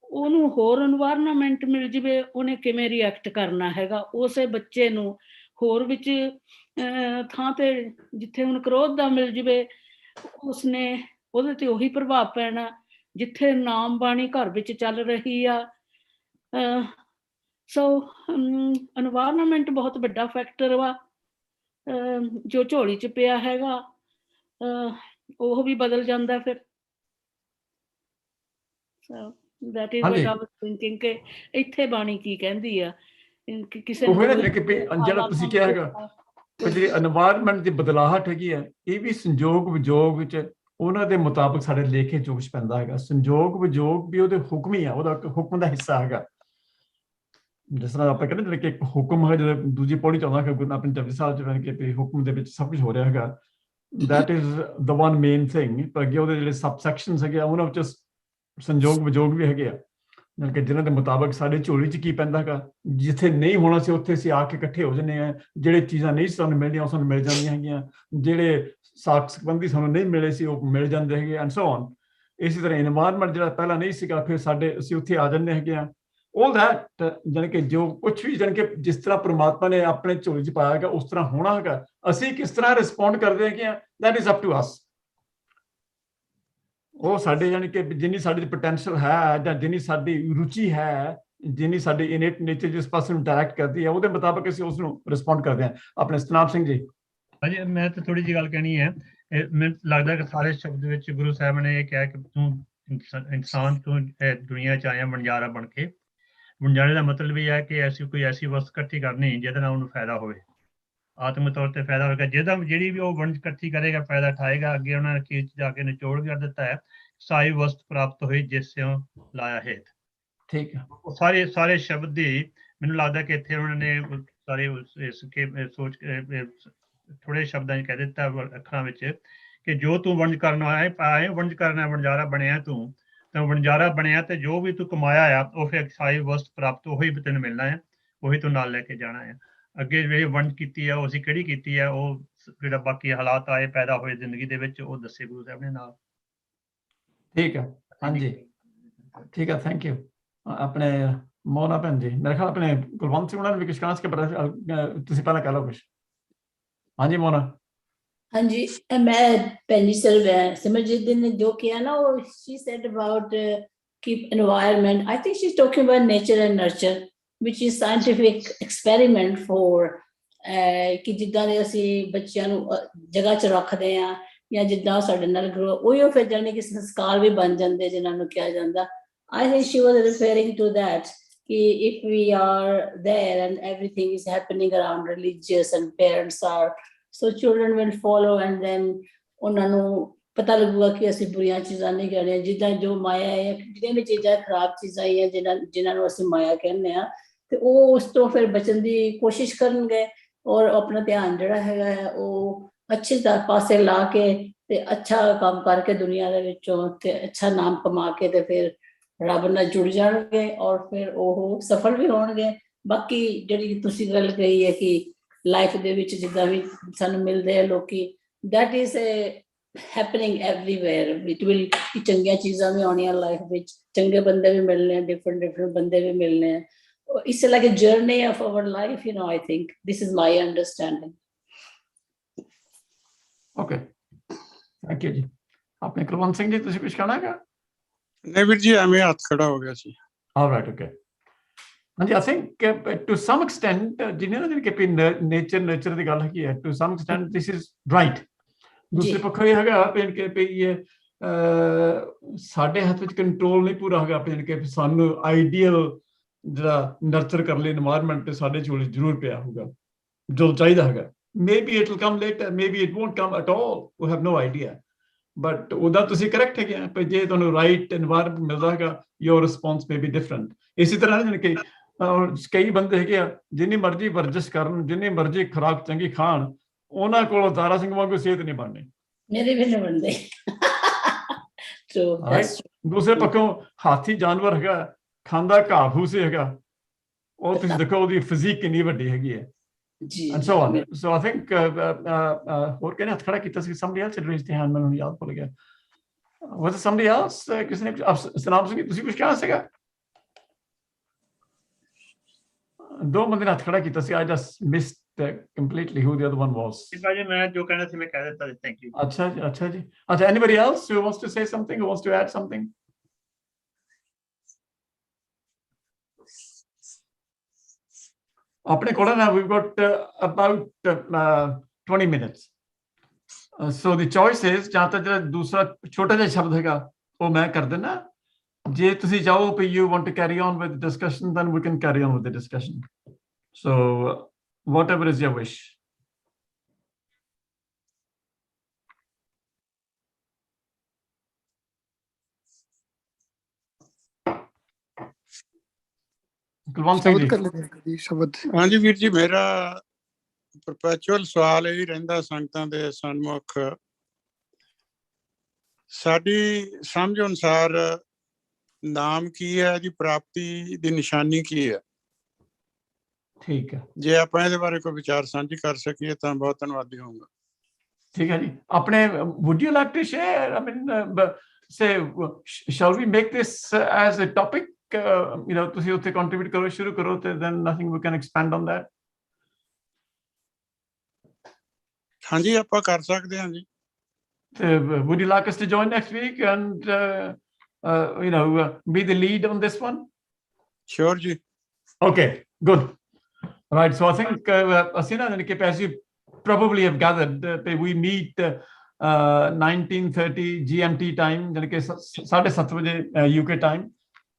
ਉਹਨੂੰ ਹੋਰ এনवायरमेंट ਮਿਲ ਜਾਵੇ, ਉਹਨੇ ਕਿਵੇਂ ਰਿਐਕਟ ਕਰਨਾ ਹੈਗਾ। ਉਸੇ ਬੱਚੇ ਨੂੰ ਹੋਰ ਵਿੱਚ ਥਾਂ ਤੇ ਜਿੱਥੇ ਹੁਣ ਕ੍ਰੋਧ ਦਾ ਮਿਲ ਜਾਵੇ, ਉਸਨੇ ਉਹਦੇ ਤੇ ਉਹੀ ਪ੍ਰਭਾਵ ਪੈਣਾ। ਜਿੱਥੇ ਨਾਮ ਬਾਣੀ ਘਰ ਵਿੱਚ ਚੱਲ ਰਹੀ ਆ, ਸੋ এনवायरमेंट ਬਹੁਤ ਵੱਡਾ ਫੈਕਟਰ ਵਾ। ਜੋ ਝੋਲੀ ਚ ਪਿਆ ਹੈਗਾ ਉਹ ਵੀ ਬਦਲ ਜਾਂਦਾ ਫਿਰ। ਸੋ that is what I was thinking ਕਿ ਇੱਥੇ ਬਾਣੀ ਕੀ ਕਹਿੰਦੀ ਆ। ਕਿਸੇ ਨੂੰ ਜਿਹੜਾ ਤੁਸੀਂ ਕਿਹਾ ਹੈਗਾ, ਜਿਹੜੀ এনवायरमेंट ਦੀ ਬਦਲਾਹਟ ਹੈਗੀ ਹੈ, ਇਹ ਵੀ ਸੰਜੋਗ ਵਿਜੋਗ ਵਿੱਚ ਉਹਨਾਂ ਦੇ ਮੁਤਾਬਕ ਸਾਡੇ ਲੇਖੇ ਜੋਗ ਚ ਪੈਂਦਾ ਹੈਗਾ। ਸੰਜੋਗ ਵਿਜੋਗ ਵੀ ਉਹਦੇ ਹੁਕਮ ਹੀ ਆ, ਉਹਦਾ ਹੁਕਮ ਦਾ ਹਿੱਸਾ ਹੈਗਾ। ਜਿਸ ਤਰ੍ਹਾਂ ਆਪਾਂ ਕਹਿੰਦੇ ਕਿ ਇੱਕ ਹੁਕਮ ਹੈ, ਜਦੋਂ ਦੂਜੀ ਪੌੜੀ ਚ ਆਉਂਦਾ ਕਿ ਗੁਰੂ ਨਾਨਕ ਜਪਜੀ ਸਾਹਿਬ ਚ ਕਿ ਵੀ ਹੁਕਮ ਦੇ ਵਿੱਚ ਸਭ ਕੁਝ ਹੋ ਰਿਹਾ ਹੈਗਾ, that is the one main thing। ਪਰ ਅੱਗੇ ਉਹਦੇ ਜਿਹੜੇ ਸਬਸੈਕਸ਼ਨਸ ਹੈਗੇ ਆ, ਉਹਨਾਂ ਵਿੱਚ ਸੰਜੋਗ ਵਿਜੋਗ ਵੀ ਹੈਗੇ ਆ, ਕਿ ਜਿਨ੍ਹਾਂ ਦੇ ਮੁਤਾਬਕ ਸਾਡੇ ਝੋਲੀ 'ਚ ਕੀ ਪੈਂਦਾ ਹੈਗਾ, ਜਿੱਥੇ ਨਹੀਂ ਹੋਣਾ ਸੀ ਉੱਥੇ ਅਸੀਂ ਆ ਕੇ ਇਕੱਠੇ ਹੋ ਜਾਂਦੇ ਹਾਂ, ਜਿਹੜੇ ਚੀਜ਼ਾਂ ਨਹੀਂ ਸਾਨੂੰ ਮਿਲਦੀਆਂ ਉਹ ਸਾਨੂੰ ਮਿਲ ਜਾਂਦੀਆਂ ਹੈਗੀਆਂ, ਜਿਹੜੇ ਸਾਕ ਸੰਬੰਧੀ ਸਾਨੂੰ ਨਹੀਂ ਮਿਲੇ ਸੀ ਉਹ ਮਿਲ ਜਾਂਦੇ ਹੈਗੇ, ਐਂਡ ਸੋ ਔਨ। ਇਸੇ ਤਰ੍ਹਾਂ ਇਨਵਾਇਰਨਮੈਂਟ ਜਿਹੜਾ ਪਹਿਲਾਂ ਨਹੀਂ ਸੀਗਾ, ਫਿਰ ਅਸੀਂ ਉੱਥੇ ਆ ਜਾਂਦੇ ਹੈਗੇ ਆ। all that ਜਾਣੀ ਕਿ ਜੋ ਕੁਛ ਵੀ ਜਾਣੀ ਕਿ ਜਿਸ ਤਰ੍ਹਾਂ ਪ੍ਰਮਾਤਮਾ ਨੇ ਆਪਣੇ ਝੋਲੀ 'ਚ ਪਾਇਆ ਹੈਗਾ ਉਸ ਤਰ੍ਹਾਂ ਹੋਣਾ ਹੈਗਾ, ਅਸੀਂ ਕਿਸ ਤਰ੍ਹਾਂ ਰਿਸਪੌਂਡ ਕਰਦੇ ਹੈਗੇ ਆ, that is up to us। ਉਹ ਸਾਡੇ ਜਾਣੀ ਕਿ ਜਿੰਨੀ ਸਾਡੀ ਪੋਟੈਂਸ਼ੀਅਲ ਹੈ ਜਾਂ ਜਿੰਨੀ ਸਾਡੀ ਰੁਚੀ ਹੈ, ਜਿੰਨੀ ਸਾਡੀ ਇਨੇਟ ਨੇਚਰ ਜਿਸ ਪਾਸੇ ਨੂੰ ਡਾਇਰੈਕਟ ਕਰਦੀ ਹੈ, ਉਹਦੇ ਮੁਤਾਬਕ ਅਸੀਂ ਉਸ ਨੂੰ ਰਿਸਪੌਂਡ ਕਰਦੇ ਹਾਂ। ਆਪਣੇ ਸਤਨਾਮ ਸਿੰਘ ਜੀ। ਹਾਂਜੀ, ਮੈਂ ਤਾਂ ਥੋੜੀ ਜਿਹੀ ਗੱਲ ਕਹਿਣੀ ਹੈ। ਮੈਨੂੰ ਲੱਗਦਾ ਕਿ ਸਾਰੇ ਸ਼ਬਦ ਵਿੱਚ ਗੁਰੂ ਸਾਹਿਬ ਨੇ ਇਹ ਕਿਹਾ ਕਿ ਤੂੰ ਇਨਸਾਨ ਤੋਂ ਦੁਨੀਆ 'ਚ ਆਇਆ ਵਣਜਾਰਾ ਬਣ ਕੇ। ਵਣਜਾਰੇ ਦਾ ਮਤਲਬ ਇਹ ਹੈ ਕਿ ਕੋਈ ਐਸੀ ਵਸਤ ਇਕੱਠੀ ਕਰਨੀ ਜਿਹਦੇ ਨਾਲ ਉਹਨੂੰ ਫਾਇਦਾ ਹੋਵੇ, ਆਤਮਿਕ ਤੌਰ ਤੇ ਫਾਇਦਾ ਹੋਵੇਗਾ। ਜਿਹੜੀ ਵੀ ਉਹ ਵਣਜ ਇਕੱਠੀ ਕਰੇਗਾ, ਫਾਇਦਾ ਉਠਾਏਗਾ। ਅੱਗੇ ਉਹਨਾਂ ਨੇ ਅਖੀਰ 'ਚ ਜਾ ਕੇ ਨਿਚੋੜ ਕਰ ਦਿੱਤਾ ਹੈ, ਸਾਈ ਵਸਤ ਪ੍ਰਾਪਤ ਹੋਈ ਜਿਸ ਤੋਂ ਲਾਇਆ ਹੇਤ। ਠੀਕ ਹੈ, ਉਹ ਸਾਰੇ ਸ਼ਬਦ ਦੀ ਮੈਨੂੰ ਲੱਗਦਾ ਕਿ ਇੱਥੇ ਉਹਨਾਂ ਨੇ ਸਾਰੇ ਸੋਚ ਥੋੜੇ ਸ਼ਬਦਾਂ 'ਚ ਕਹਿ ਦਿੱਤਾ ਅੱਖਰਾਂ ਵਿੱਚ ਕਿ ਜੋ ਤੂੰ ਵਣਜ ਕਰਨ ਆਏ ਵਣਜ ਕਰਨਾ, ਵਣਜਾਰਾ ਬਣਿਆ ਤੂੰ, ਤਾਂ ਵਣਜਾਰਾ ਬਣਿਆ ਤੇ ਜੋ ਵੀ ਤੂੰ ਕਮਾਇਆ ਆ ਉਹ ਫਿਰ ਸਾਈ ਵਸਤ ਪ੍ਰਾਪਤ ਉਹੀ ਤੈਨੂੰ ਮਿਲਣਾ ਹੈ, ਉਹੀ ਤੂੰ ਨਾਲ ਲੈ ਕੇ ਜਾਣਾ ਹੈ। ਅੱਗੇ ਜਿਹੜੀ ਵੰਡ ਕੀਤੀ ਹੈ ਉਹ ਅਸੀਂ ਕਿਹੜੀ ਕੀਤੀ ਹੈ, ਉਹ ਜਿਹੜਾ ਬਾਕੀ ਹਾਲਾਤ ਆਏ ਪੈਦਾ ਹੋਏ ਜ਼ਿੰਦਗੀ ਦੇ ਵਿੱਚ ਉਹ ਦੱਸੇ ਗੁਰੂ ਸਾਹਿਬ ਨੇ ਨਾਲ। ਠੀਕ ਹੈ, ਹਾਂਜੀ ਠੀਕ ਹੈ, ਥੈਂਕ ਯੂ। ਆਪਣੇ ਮੋਨਾ ਭੈਣ ਜੀ, ਮੇਰੇ ਖਿਆਲ ਆਪਣੇ ਕੁਲਵੰਤ ਸਿੰਘ ਉਹਨਾਂ ਨੇ ਵੀ ਕੁਛ ਕਹਿਣਾ ਸੀ, ਤੁਸੀਂ ਪਹਿਲਾਂ ਕਹਿ ਲਓ ਕੁਛ। ਹਾਂਜੀ ਮੋਨਾ। ਹਾਂਜੀ, ਮੈਂ ਭੈਣ ਜੀ ਸਿਮਰਜੀਤ ਨੇ ਜੋ ਕਿਹਾ ਨਾ, ਉਹ she said about keep environment, I think she's talking about nature and nurture, which is scientific experiment for ਕਿ ਜਿੱਦਾਂ ਦੇ ਅਸੀਂ ਬੱਚਿਆਂ ਨੂੰ ਜਗ੍ਹਾ 'ਚ ਰੱਖਦੇ ਹਾਂ ਜਾਂ ਜਿੱਦਾਂ ਸਾਡੇ ਨਾਲ ਗਰੋ, ਉਹੀ ਫਿਰ ਜਾਣੀ ਕਿ ਸੰਸਕਾਰ ਵੀ ਬਣ ਜਾਂਦੇ ਜਿਨ੍ਹਾਂ ਨੂੰ ਕਿਹਾ ਜਾਂਦਾ। I think she was referring to that ਕਿ if we are there and everything is happening around religious and parents are, so children will follow and then ਉਹਨਾਂ ਨੂੰ ਪਤਾ ਲੱਗੂਗਾ ਕਿ ਅਸੀਂ ਬੁਰੀਆਂ ਚੀਜ਼ਾਂ ਨਹੀਂ ਕਰਨੀਆਂ। ਜਿੱਦਾਂ ਜੋ ਮਾਇਆ ਹੈ, ਜਿਹੜੀਆਂ ਵੀ ਚੀਜ਼ਾਂ ਖਰਾਬ ਚੀਜ਼ਾਂ ਹੀ ਹੈ ਜਿਨ੍ਹਾਂ ਨੂੰ ਅਸੀਂ ਮਾਇਆ ਕਹਿੰਦੇ ਹਾਂ, ਤੇ ਉਹ ਉਸ ਤੋਂ ਫਿਰ ਬਚਣ ਦੀ ਕੋਸ਼ਿਸ਼ ਕਰਨਗੇ ਔਰ ਆਪਣਾ ਧਿਆਨ ਜਿਹੜਾ ਹੈਗਾ ਹੈ ਉਹ ਅੱਛੇ ਪਾਸੇ ਲਾ ਕੇ ਤੇ ਅੱਛਾ ਕੰਮ ਕਰਕੇ ਦੁਨੀਆ ਦੇ ਵਿੱਚੋਂ ਤੇ ਅੱਛਾ ਨਾਮ ਕਮਾ ਕੇ ਤੇ ਫਿਰ ਰੱਬ ਨਾਲ ਜੁੜ ਜਾਣਗੇ ਔਰ ਫਿਰ ਉਹ ਸਫਲ ਵੀ ਹੋਣਗੇ। ਬਾਕੀ ਜਿਹੜੀ ਤੁਸੀਂ ਗੱਲ ਕਹੀ ਹੈ ਕਿ ਲਾਈਫ ਦੇ ਵਿੱਚ ਜਿੱਦਾਂ ਵੀ ਸਾਨੂੰ ਮਿਲਦੇ ਆ ਲੋਕੀ, that is happening everywhere, it will, ਚੰਗੀਆਂ ਚੀਜ਼ਾਂ ਵੀ ਆਉਣੀਆਂ ਲਾਈਫ ਵਿੱਚ, ਚੰਗੇ ਬੰਦੇ ਵੀ ਮਿਲਣੇ, different ਬੰਦੇ ਵੀ ਮਿਲਣੇ। It's like a journey of our life, I think this is my understanding. Okay, thank you ਜੀ। ਆਪਣੇ ਕੁਲਵੰਤ ਸਿੰਘ ਜੀ ਤੁਸੀਂ ਕੁਝ ਕਹਿਣਾ ਹੈਗਾ? ਨਹੀਂ ਵੀਰ ਜੀ, ਐਵੇਂ ਹੱਥ ਖੜਾ ਹੋ ਗਿਆ ਸੀ। All right, okay. ਹਾਂਜੀ, I think to some extent ਜਿਹਨੇ ਨਾ ਕਿ ਨੇਚਰ ਦੀ ਗੱਲ ਹੈਗੀ ਹੈ, to some extent this is right। ਦੂਸਰੇ ਪੱਖੋਂ ਇਹ ਹੈਗਾ ਕਿ ਸਾਡੇ ਹੱਥ ਵਿੱਚ ਕੰਟਰੋਲ ਨਹੀਂ ਪੂਰਾ ਹੈਗਾ, ਕਿ ਸਾਨੂੰ ਆਈਡੀਅਲ ਜਿਹੜਾ ਨਰਚਰ ਕਰਨ ਲਈ ਇਨਵਾਇਰਨਮੈਂਟ ਤੇ ਸਾਡੇ ਝੋਲੇ ਜ਼ਰੂਰ ਪਿਆ ਹੋਊਗਾ ਜੋ ਚਾਹੀਦਾ ਹੈਗਾ। Maybe it will come later, maybe it won't come at all, we have no idea, but ਉਹਦਾ ਤੁਸੀਂ ਕਰੈਕਟ ਹੈਗੇ ਆ, ਪਰ ਜੇ ਤੁਹਾਨੂੰ ਰਾਈਟ ਇਨਵਾਇਰਨਮੈਂਟ ਮਿਲਦਾ ਹੈਗਾ, your response may be different। ਇਸੇ ਤਰ੍ਹਾਂ ਜਾਣੀ ਕਿ ਕਈ ਬੰਦੇ ਹੈਗੇ ਆ ਜਿੰਨੀ ਮਰਜ਼ੀ ਵਰਜਿਸ਼ ਕਰਨ, ਜਿੰਨੀ ਮਰਜ਼ੀ ਖੁਰਾਕ ਚੰਗੀ ਖਾਣ, ਉਹਨਾਂ ਕੋਲੋਂ ਦਾਰਾ ਸਿੰਘ ਵਾਂਗੂ ਸਿਹਤ ਨਹੀਂ ਬਣਨੀ। ਮੇਰੇ ਵੀ ਨਹੀਂ ਬਣਦੇ। ਦੂਸਰੇ ਪੱਖੋਂ ਹਾਥੀ ਜਾਨਵਰ ਹੈਗਾ, ਖਾਂਦਾ ਘਾਹ ਫੂਸ ਹੈਗਾ, ਉਹ ਤੁਸੀਂ ਦੇਖੋ ਉਹਦੀ ਫਿਜ਼ੀਕ ਕਿੰਨੀ ਵੱਡੀ ਹੈਗੀ ਹੈ। And so on. So I think ਹੋਰ ਕਿਹਨੇ ਹੱਥ ਖੜਾ ਕੀਤਾ ਸੀ? Somebody else had raised their hand, ਮੈਨੂੰ ਯਾਦ ਭੁੱਲ ਗਿਆ। Was it somebody else? ਕਿਸੇ ਨੇ ਸਤਨਾਮ ਸਿੰਘ ਤੁਸੀਂ ਕੁਝ ਕਹਿਣਾ ਸੀਗਾ? ਦੋ ਬੰਦੇ ਨੇ ਹੱਥ ਖੜਾ ਕੀਤਾ ਸੀ। I just missed completely who the other one was. ਭਾਜੀ ਮੈਂ ਜੋ ਕਹਿਣਾ ਸੀ ਮੈਂ ਕਹਿ ਦਿੱਤਾ ਜੀ, ਥੈਂਕ ਯੂ। ਅੱਛਾ ਜੀ, ਅੱਛਾ ਜੀ, ਅੱਛਾ। Anybody else who wants to say something, who wants to add something? ਆਪਣੇ ਕੋਲ ਨਾ we've got about 20 minutes. So the choice is ਜਾਂ ਤਾਂ ਜਿਹੜਾ ਦੂਸਰਾ ਛੋਟਾ ਜਿਹਾ ਸ਼ਬਦ ਹੈਗਾ ਉਹ ਮੈਂ ਕਰ ਦੇਣਾ। ਜੇ ਤੁਸੀਂ ਚਾਹੋ ਕਿ you want to carry on with the discussion, then we can carry on with the discussion. So whatever is your wish. Kulwant Singh ਸ਼ਬਦ ਜੀ। ਕਰ ਲੈਂਦੇ ਹਾਂ ਜੀ ਸ਼ਬਦ। ਹਾਂਜੀ ਵੀਰ ਜੀ, ਮੇਰਾ ਪਰਪੈਚੁਅਲ ਸਵਾਲ ਇਹ ਰਹਿੰਦਾ ਸੰਗਤਾਂ ਦੇ ਸਨਮੁਖ, ਸਾਡੀ ਸਮਝ ਅਨੁਸਾਰ ਨਾਮ ਕੀ ਹੈ ਜੀ, ਪ੍ਰਾਪਤੀ ਦੀ ਨਿਸ਼ਾਨੀ ਕੀ ਹੈ? ਠੀਕ ਹੈ, ਜੇ ਆਪਾਂ ਇਹਦੇ ਬਾਰੇ ਕੋਈ ਵਿਚਾਰ ਸਾਂਝੀ ਕਰ ਸਕੀਏ ਤਾਂ ਬਹੁਤ ਧੰਨਵਾਦੀ ਹੋਊਂਗਾ। ਠੀਕ ਹੈ ਜੀ। ਆਪਣੇ would you like to share? I mean, say, shall we make this as a topic? You know, ਤੁਸੀਂ ਉੱਥੇ contribute ਕਰੋ, ਸ਼ੁਰੂ ਕਰੋ, ਤੇ then I think we can expand on that. ਹਾਂਜੀ, ਆਪਾਂ ਕਰ ਸਕਦੇ ਹਾਂ ਜੀ। Would you like us to join next week and you know, be the lead on this one? Sure ਜੀ। Okay, good. Right, so I think ਅਸੀਂ ਨਾ ਜਾਣੀ ਕਿ as you probably have gathered, we meet 19:30 GMT time, ਜਾਣੀ ਕਿ 7:30 ਵਜੇ UK time,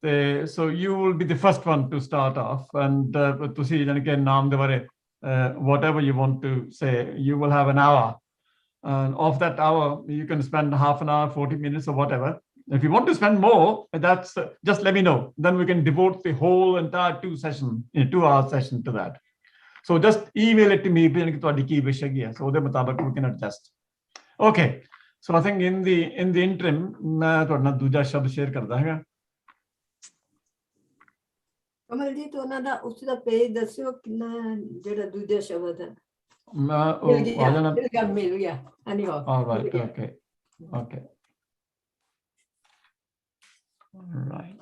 ਤੇ so you will be the first one to start off, and ਤੁਸੀਂ ਜਾਣੀ ਕਿ ਨਾਮ ਦੇ ਬਾਰੇ whatever you want to say, you will have an hour, and of that hour you can spend half an hour, 40 minutes or whatever. If you want to spend more, that's just let me know, then we can devote the whole entire 2-hour session to that. So just email it to me, ਕਿ ਤੁਹਾਡੀ ਕੀ ਵਿਸ਼ ਹੈਗੀ ਹੈ, so ਉਹਦੇ ਮੁਤਾਬਕ we can adjust. Okay, so I think in the interim ਮੈਂ ਤੁਹਾਡੇ ਨਾਲ ਦੂਜਾ ਸ਼ਬਦ ਸ਼ੇਅਰ ਕਰਦਾ ਹੈਗਾ। ਕਮਲ ਜੀ, ਤੋਂ ਉਹਨਾਂ ਦਾ ਉਸ ਦਾ ਪੇਜ ਦੱਸਿਓ ਕਿੰਨਾ ਜਿਹੜਾ ਦੂਜਾ ਸ਼ਬਦ ਹੈ। ਮੈਂ ਮਿਲ ਗਿਆ all right, okay right,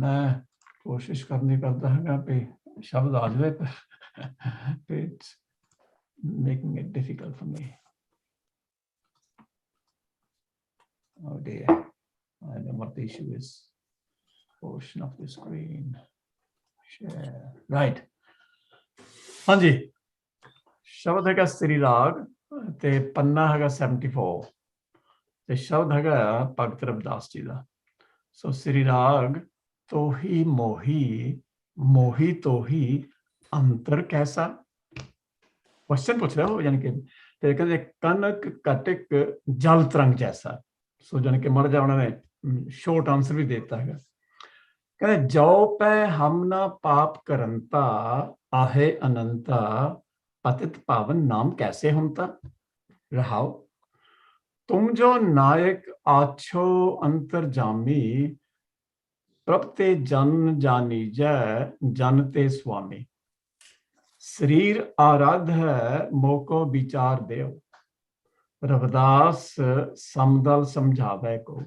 ਮੈਂ ਕੋਸ਼ਿਸ਼ ਕਰਨੀ ਕਰਦਾ ਹੈਗਾ ਵੀ ਸ਼ਬਦ ਆ ਜਾਵੇ, ਪਰ it's making it difficult for me. Oh dear, I don't know what the issue is. Portion of the screen share, right? ਹਾਂਜੀ, ਸ਼ਬਦ ਹੈਗਾ ਸ੍ਰੀ ਰਾਗ, ਤੇ ਪੰਨਾ ਹੈਗਾ 74, ਤੇ ਸ਼ਬਦ ਹੈਗਾ ਭਗਤ ਰਵਿਦਾਸ ਜੀ ਦਾ। ਸੋ ਸ੍ਰੀ ਰਾਗ, ਤੋਹੀ ਮੋਹੀ ਮੋਹੀ ਤੋਹੀ ਅੰਤਰ ਕੈਸਾ, ਕੁਐਸਚਨ ਪੁੱਛ ਰਿਹਾ ਹੋ, ਯਾਨੀ ਕਿ ਤੇ ਕਹਿੰਦੇ ਕਨਕ ਕਟਕ ਜਲ ਤਰੰਗ ਜੈਸਾ। ਸੋ ਜਾਨੀ ਕਿ ਮੜ ਜਾ ਉਹਨਾਂ ਨੇ ਸ਼ੋਰਟ ਆਨਸਰ ਵੀ ਦੇ ਦਿੱਤਾ ਹੈਗਾ। ਕਹਿੰਦੇ ਜੋ ਪੈ ਹਮ ਨਾ ਪਾਪ ਕਰੰਤਾ आहे अनंता पतित पावन नाम कैसे होता। रहाओ, तुम जो नायक आछो अंतर्जामी, प्रभ ते जन जानी जय जन ते स्वामी। शरीर आराध है मोको विचार देव, रविदास समदल समझावे को।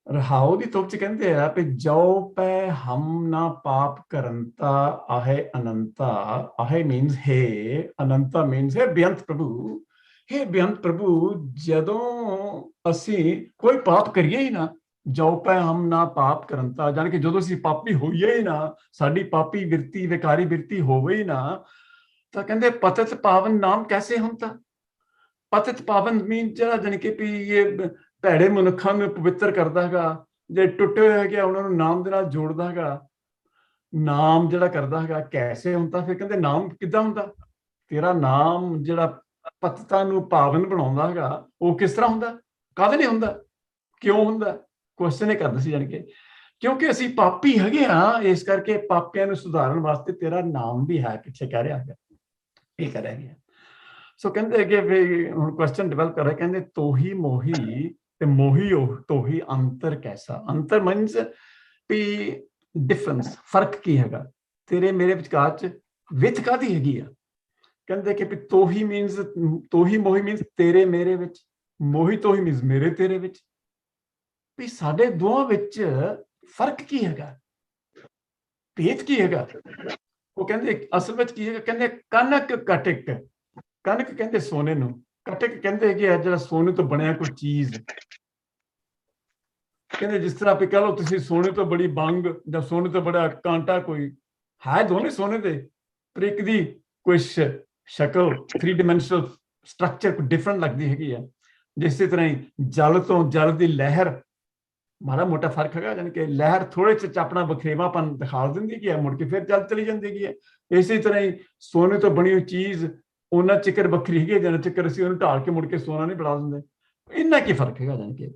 ਰਹਾਉ ਦੀ ਤੁਕ ਚ ਕਹਿੰਦੇ ਆ ਵੀ ਜੋ ਪੈ ਹਮ ਨਾ ਪਾਪ ਕਰੰਤਾ ਆਹੇ ਅਨੰਤਾ। ਆਹੇ ਮੀਨਸ ਹੈ, ਅਨੰਤਾ ਮੀਨਸ ਹੈ ਬੇਅੰਤ ਪ੍ਰਭੂ। ਹੈ ਬੇਅੰਤ ਪ੍ਰਭੂ, ਜਦੋਂ ਅਸੀਂ ਕੋਈ ਪਾਪ ਕਰੀਏ ਹੀ ਨਾ, ਜੋ ਪੈ ਹਮ ਨਾ ਪਾਪ ਕਰੰਤਾ, ਜਾਣੀ ਕਿ ਜਦੋਂ ਅਸੀਂ ਪਾਪੀ ਹੋਈਏ ਹੀ ਨਾ, ਸਾਡੀ ਪਾਪੀ ਬਿਰਤੀ ਵਿਕਾਰੀ ਬਿਰਤੀ ਹੋਵੇ ਹੀ ਨਾ, ਤਾਂ ਕਹਿੰਦੇ ਪਤਿਤ ਪਾਵਨ ਨਾਮ ਕੈਸੇ ਹੁੰਦਾ। ਪਤਿਤ ਪਾਵਨ ਮੀਨ ਜਿਹੜਾ ਜਾਣੀ ਕਿ ਵੀ ਇਹ ਭੈੜੇ ਮਨੁੱਖਾਂ ਨੂੰ ਪਵਿੱਤਰ ਕਰਦਾ ਹੈਗਾ, ਜੇ ਟੁੱਟੇ ਹੋਏ ਹੈਗੇ ਉਹਨਾਂ ਨੂੰ ਨਾਮ ਦੇ ਨਾਲ ਜੋੜਦਾ ਹੈਗਾ, ਨਾਮ ਜਿਹੜਾ ਕਰਦਾ ਹੈਗਾ ਕੈਸੇ ਹੁੰਦਾ। ਫਿਰ ਕਹਿੰਦੇ ਨਾਮ ਕਿੱਦਾਂ ਹੁੰਦਾ, ਤੇਰਾ ਨਾਮ ਜਿਹੜਾ ਪਤਿਤਾਂ ਨੂੰ ਪਾਵਨ ਬਣਾਉਂਦਾ ਹੈਗਾ, ਉਹ ਕਿਸ ਤਰ੍ਹਾਂ ਹੁੰਦਾ, ਕਾਹਦੇ ਲਈ ਹੁੰਦਾ, ਕਿਉਂ ਹੁੰਦਾ। ਕੁਐਸਚਨ ਇਹ ਕਰਦਾ ਸੀ, ਜਾਣੀ ਕਿ ਕਿਉਂਕਿ ਅਸੀਂ ਪਾਪੀ ਹੈਗੇ ਹਾਂ, ਇਸ ਕਰਕੇ ਪਾਪੀਆਂ ਨੂੰ ਸੁਧਾਰਨ ਵਾਸਤੇ ਤੇਰਾ ਨਾਮ ਵੀ ਹੈ, ਪਿੱਛੇ ਕਹਿ ਰਿਹਾ ਹੈਗਾ, ਇਹ ਕਹਿ ਰਿਹਾ ਗਿਆ। ਸੋ ਕਹਿੰਦੇ ਅੱਗੇ ਵੀ ਹੁਣ ਕੁਐਸਚਨ ਡਿਵੈਲਪ ਕਰ ਰਿਹਾ, ਕਹਿੰਦੇ ਤੋਹੀ ਮੋਹੀ ਤੇ ਮੋਹੀ ਤੋਹੀ ਅੰਤਰ ਕੈਸਾ। ਅੰਤਰ ਮੀਨਸ ਵੀ ਡਿਫਰੈਂਸ, ਫਰਕ ਕੀ ਹੈਗਾ ਤੇਰੇ ਮੇਰੇ ਵਿਚਕਾਰ ਚ, ਵਿਥ ਕਾਹਦੀ ਹੈਗੀ ਆ। ਕਹਿੰਦੇ ਕਿ ਵੀ ਤੋਹੀ ਮੀਨਸ, ਤੋਹੀ ਮੋਹੀ ਮੀਨਸ ਤੇਰੇ ਮੇਰੇ ਵਿੱਚ, ਮੋਹੀ ਤੋਹੀ ਮੀਨਸ ਮੇਰੇ ਤੇਰੇ ਵਿੱਚ, ਵੀ ਸਾਡੇ ਦੋਵਾਂ ਵਿੱਚ ਫਰਕ ਕੀ ਹੈਗਾ, ਭੇਦ ਕੀ ਹੈਗਾ। ਉਹ ਕਹਿੰਦੇ ਅਸਲ ਵਿੱਚ ਕੀ ਹੈਗਾ, ਕਹਿੰਦੇ ਕਨਕ ਕਟਕ। ਕਨਕ ਕਹਿੰਦੇ ਸੋਨੇ ਨੂੰ, ਕਟਕ ਕਹਿੰਦੇ ਹੈਗੇ ਆ ਜਿਹੜਾ ਸੋਨੇ ਤੋਂ ਬਣਿਆ ਕੋਈ ਚੀਜ਼। ਕਹਿੰਦੇ ਜਿਸ ਤਰ੍ਹਾਂ ਵੀ ਕਹ ਲਓ ਤੁਸੀਂ ਸੋਨੇ ਤੋਂ ਬੜੀ ਬੰਗ ਜਾਂ ਸੋਨੇ ਤੋਂ ਬੜਾ ਕਾਂਟਾ, ਕੋਈ ਹੈ ਦੋਨੇ ਸੋਨੇ ਦੇ, ਪਰ ਇੱਕ ਦੀ ਕੋਈ ਸ਼ਕਲ 3 ਡਾਇਮੈਂਸ਼ਨਲ ਸਟਰਕਚਰ ਕੋਈ ਡਿਫਰੈਂਟ ਲੱਗਦੀ ਹੈਗੀ ਆ। ਜਿਸੇ ਤਰ੍ਹਾਂ ਹੀ ਜਲ ਤੋਂ ਜਲ ਦੀ ਲਹਿਰ ਮਾੜਾ ਮੋਟਾ ਫਰਕ ਹੈਗਾ, ਜਾਣੀ ਕਿ ਲਹਿਰ ਥੋੜੇ ਚ ਆਪਣਾ ਵਖਰੇਵਾਪਨ ਦਿਖਾ ਦਿੰਦੀ ਹੈਗੀ ਹੈ, ਮੁੜ ਕੇ ਫਿਰ ਜਲ ਚਲੀ ਜਾਂਦੀ ਹੈਗੀ ਹੈ। ਇਸੇ ਤਰ੍ਹਾਂ ਹੀ ਸੋਨੇ ਤੋਂ ਬਣੀ ਹੋਈ ਚੀਜ਼ ਉਹਨਾਂ ਚਿਕਰ ਵੱਖਰੀ ਹੈਗੀ, ਜਿਹਨਾਂ ਚਿਕਰ ਅਸੀਂ ਉਹਨੂੰ ਢਾਲ ਕੇ ਮੁੜ ਕੇ ਸੋਨਾ ਨਹੀਂ ਬਣਾ ਦਿੰਦੇ। ਇੰਨਾ ਕੀ ਫਰਕ ਹੈਗਾ, ਜਾਣੀ ਕਿ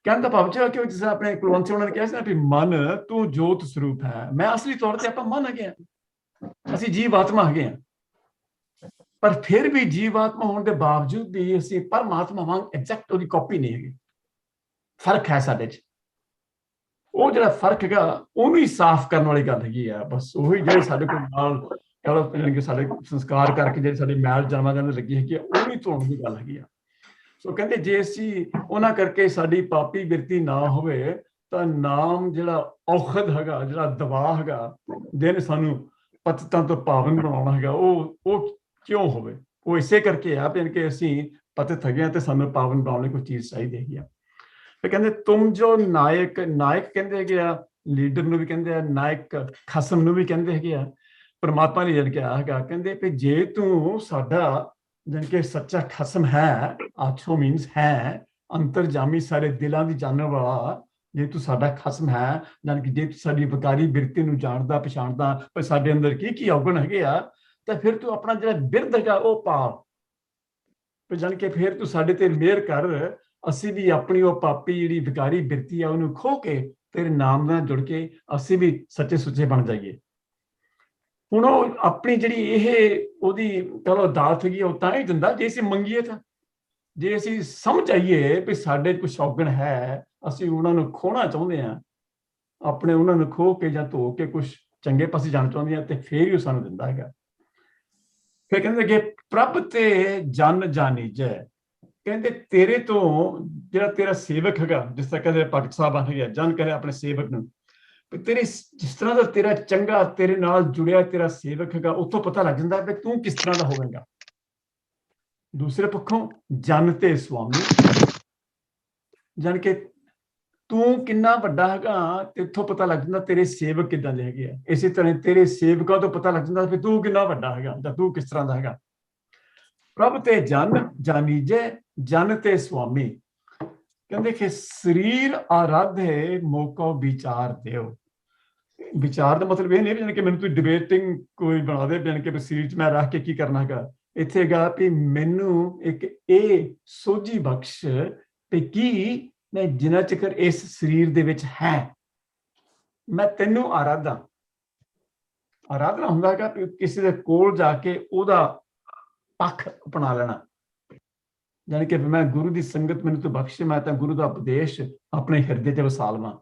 ਕਹਿਣ ਦਾ ਭਾਵ ਹੈ ਕਿ ਜਿਸ ਆਪਣੇ ਕੁਲਵੰਤ ਸਿੰਘ ਉਹਨਾਂ ਨੇ ਕਿਹਾ ਸੀ ਨਾ ਵੀ ਮਨ ਤੂੰ ਜੋਤ ਸਰੂਪ ਹੈ, ਮੈਂ ਅਸਲੀ ਤੌਰ ਤੇ ਆਪਾਂ ਮਨ ਹੈਗੇ ਹਾਂ, ਅਸੀਂ ਜੀਵ ਆਤਮਾ ਹੈਗੇ ਹਾਂ, ਪਰ ਫਿਰ ਵੀ ਜੀਵ ਆਤਮਾ ਹੋਣ ਦੇ ਬਾਵਜੂਦ ਵੀ ਅਸੀਂ ਪਰਮਾਤਮਾ ਵਾਂਗ ਐਗਜ਼ੈਕਟ ਉਹਦੀ ਕਾਪੀ ਨਹੀਂ ਹੈਗੀ। ਫਰਕ ਹੈ ਸਾਡੇ 'ਚ। ਉਹ ਜਿਹੜਾ ਫਰਕ ਹੈਗਾ ਉਹਨੂੰ ਹੀ ਸਾਫ਼ ਕਰਨ ਵਾਲੀ ਗੱਲ ਹੈਗੀ ਆ। ਬਸ ਉਹੀ ਜਿਹੜੇ ਸਾਡੇ ਕੋਲ ਨਾਲ ਕਿ ਸਾਡੇ ਸੰਸਕਾਰ ਕਰਕੇ ਜਿਹੜੀ ਸਾਡੀ ਮੈਲ ਜਨਮਾਂ ਦੇ ਅੰਦਰ ਲੱਗੀ ਹੈਗੀ ਆ, ਉਹ ਵੀ ਧੋਣ ਦੀ ਗੱਲ ਹੈਗੀ ਆ। ਸੋ ਕਹਿੰਦੇ ਜੇ ਅਸੀਂ ਉਹਨਾਂ ਕਰਕੇ ਸਾਡੀ ਪਾਪੀ ਬਿਰਤੀ ਨਾ ਹੋਵੇ ਤਾਂ ਨਾਮ ਜਿਹੜਾ ਔਖਦ ਹੈਗਾ, ਜਿਹੜਾ ਦਵਾ ਹੈਗਾ ਜਿਹਨੇ ਸਾਨੂੰ ਪਤਿਤਾਂ ਤੋਂ ਪਾਵਨ ਬਣਾਉਣਾ ਹੈਗਾ, ਉਹ ਕਿਉਂ ਹੋਵੇ? ਉਹ ਇਸੇ ਕਰਕੇ ਆ ਕਿ ਅਸੀਂ ਪਤਿਤ ਹੈਗੇ ਆ ਤੇ ਸਾਨੂੰ ਪਾਵਨ ਬਣਾਉਣ ਲਈ ਕੋਈ ਚੀਜ਼ ਚਾਹੀਦੀ ਹੈਗੀ ਆ। ਫਿਰ ਕਹਿੰਦੇ ਤੁਮ ਜੋ ਨਾਇਕ ਕਹਿੰਦੇ ਹੈਗੇ ਆ, ਲੀਡਰ ਨੂੰ ਵੀ ਕਹਿੰਦੇ ਆ, ਨਾਇਕ ਖਸਮ ਨੂੰ ਵੀ ਕਹਿੰਦੇ ਹੈਗੇ ਆ, ਪਰਮਾਤਮਾ ਨੇ ਜਦ ਕਿਹਾ ਹੈਗਾ, ਕਹਿੰਦੇ ਵੀ ਜੇ ਤੂੰ ਸਾਡਾ ਜਾਣੀ ਕਿ ਸੱਚਾ ਖਸਮ ਹੈ, ਆਛੋ ਮੀਨਸ ਹੈ ਅੰਤਰਜਾਮੀ ਸਾਰੇ ਦਿਲਾਂ ਦੀ ਜਾਣਨ ਵਾਲਾ, ਜੇ ਤੂੰ ਸਾਡਾ ਖਸਮ ਹੈ ਜਾਣੀ ਕਿ ਜੇ ਤੂੰ ਸਾਡੀ ਵਿਕਾਰੀ ਬਿਰਤੀ ਨੂੰ ਜਾਣਦਾ ਪਛਾਣਦਾ ਪਰ ਸਾਡੇ ਅੰਦਰ ਕੀ ਔਗਣ ਹੈਗੇ ਆ, ਤਾਂ ਫਿਰ ਤੂੰ ਆਪਣਾ ਜਿਹੜਾ ਬਿਰਧ ਹੈਗਾ ਉਹ ਪਾ ਜਾਣੀ ਕਿ ਫਿਰ ਤੂੰ ਸਾਡੇ ਤੇ ਮਿਹਰ ਕਰ, ਅਸੀਂ ਵੀ ਆਪਣੀ ਉਹ ਪਾਪੀ ਜਿਹੜੀ ਵਿਕਾਰੀ ਬਿਰਤੀ ਆ ਉਹਨੂੰ ਖੋ ਕੇ ਤੇਰੇ ਨਾਮ ਨਾਲ ਜੁੜ ਕੇ ਅਸੀਂ ਵੀ ਸੱਚੇ ਸੁੱਚੇ ਬਣ ਜਾਈਏ। ਹੁਣ ਉਹ ਆਪਣੀ ਜਿਹੜੀ ਇਹ ਉਹਦੀ ਚਲੋ ਦਾਤ ਹੈਗੀ ਉਹ ਤਾਂ ਹੀ ਦਿੰਦਾ ਜੇ ਅਸੀਂ ਮੰਗੀਏ ਤਾਂ, ਜੇ ਅਸੀਂ ਸਮਝ ਆਈਏ ਵੀ ਸਾਡੇ ਕੁਛ ਔਗਣ ਹੈ, ਅਸੀਂ ਉਹਨਾਂ ਨੂੰ ਖੋਣਾ ਚਾਹੁੰਦੇ ਹਾਂ, ਆਪਣੇ ਉਹਨਾਂ ਨੂੰ ਖੋ ਕੇ ਜਾਂ ਧੋ ਕੇ ਕੁਛ ਚੰਗੇ ਪਾਸੇ ਜਾਣਾ ਚਾਹੁੰਦੇ ਹਾਂ, ਤੇ ਫੇਰ ਹੀ ਉਹ ਸਾਨੂੰ ਦਿੰਦਾ ਹੈਗਾ। ਫਿਰ ਕਹਿੰਦੇ ਕਿ ਪ੍ਰਭ ਤੇ ਜਨ ਜਾਣੀਜੈ, ਕਹਿੰਦੇ ਤੇਰੇ ਤੋਂ ਜਿਹੜਾ ਤੇਰਾ ਸੇਵਕ ਹੈਗਾ, ਜਿਸ ਤਰ੍ਹਾਂ ਕਹਿੰਦੇ ਭਗਤ ਸਾਹਿਬ ਹੈਗਾ, ਜਨ ਕਰੇ ਆਪਣੇ ਸੇਵਕ ਨੂੰ, ਤੇਰੇ ਜਿਸ ਤਰ੍ਹਾਂ ਦਾ ਤੇਰਾ ਚੰਗਾ ਤੇਰੇ ਨਾਲ ਜੁੜਿਆ ਤੇਰਾ ਸੇਵਕ ਹੈਗਾ, ਉੱਥੋਂ ਪਤਾ ਲੱਗ ਜਾਂਦਾ ਵੀ ਤੂੰ ਕਿਸ ਤਰ੍ਹਾਂ ਦਾ ਹੋਵੇਗਾ। ਦੂਸਰੇ ਪੱਖੋਂ ਜਨ ਤੇ ਸੁਆਮੀ, ਜਾਣ ਕੇ ਤੂੰ ਕਿੰਨਾ ਵੱਡਾ ਹੈਗਾ ਤੇ ਇੱਥੋਂ ਪਤਾ ਲੱਗ ਜਾਂਦਾ ਤੇਰੇ ਸੇਵਕ ਕਿੱਦਾਂ ਦੇ ਹੈਗੇ ਆ। ਇਸੇ ਤਰ੍ਹਾਂ ਤੇਰੇ ਸੇਵਕਾਂ ਤੋਂ ਪਤਾ ਲੱਗ ਜਾਂਦਾ ਵੀ ਤੂੰ ਕਿੰਨਾ ਵੱਡਾ ਹੈਗਾ ਜਾਂ ਤੂੰ ਕਿਸ ਤਰ੍ਹਾਂ ਦਾ ਹੈਗਾ। ਪ੍ਰਭ ਤੇ ਜਨ ਜਾਣੀਜੈ, ਜਨ ਤੇ ਸੁਆਮੀ, ਕਹਿੰਦੇ ਕਿ ਸਰੀਰ ਆਰਾਧੇ ਮੋਕੋ ਵਿਚਾਰ ਦਿਓ। ਵਿਚਾਰ ਦਾ ਮਤਲਬ ਇਹ ਨਹੀਂ ਜਾਣੀ ਕਿ ਮੈਨੂੰ ਤੁਸੀਂ ਡਿਬੇਟਿੰਗ ਕੋਈ ਬਣਾ ਦੇ ਜਾਣੀ ਕਿ ਸਰੀਰ 'ਚ ਮੈਂ ਰੱਖ ਕੇ ਕੀ ਕਰਨਾ ਹੈਗਾ। ਇੱਥੇ ਹੈਗਾ ਵੀ ਮੈਨੂੰ ਇੱਕ ਇਹ ਸੋਝੀ ਬਖਸ਼ ਤੇ ਕੀ ਮੈਂ ਜਿੰਨਾ ਚਿਰ ਇਸ ਸਰੀਰ ਦੇ ਵਿੱਚ ਹੈ ਮੈਂ ਤੈਨੂੰ ਆਰਾਧਨਾ ਹੁੰਦਾ ਹੈਗਾ ਵੀ ਕਿਸੇ ਦੇ ਕੋਲ ਜਾ ਕੇ ਉਹਦਾ ਪੱਖ ਅਪਣਾ ਲੈਣਾ, ਜਾਣੀ ਕਿ ਮੈਂ ਗੁਰੂ ਦੀ ਸੰਗਤ ਮੈਨੂੰ ਤਾਂ ਬਖਸ਼ੇ, ਮੈਂ ਤਾਂ ਗੁਰੂ ਦਾ ਉਪਦੇਸ਼ ਆਪਣੇ ਹਿਰਦੇ 'ਚ ਵਸਾ ਲਵਾਂ।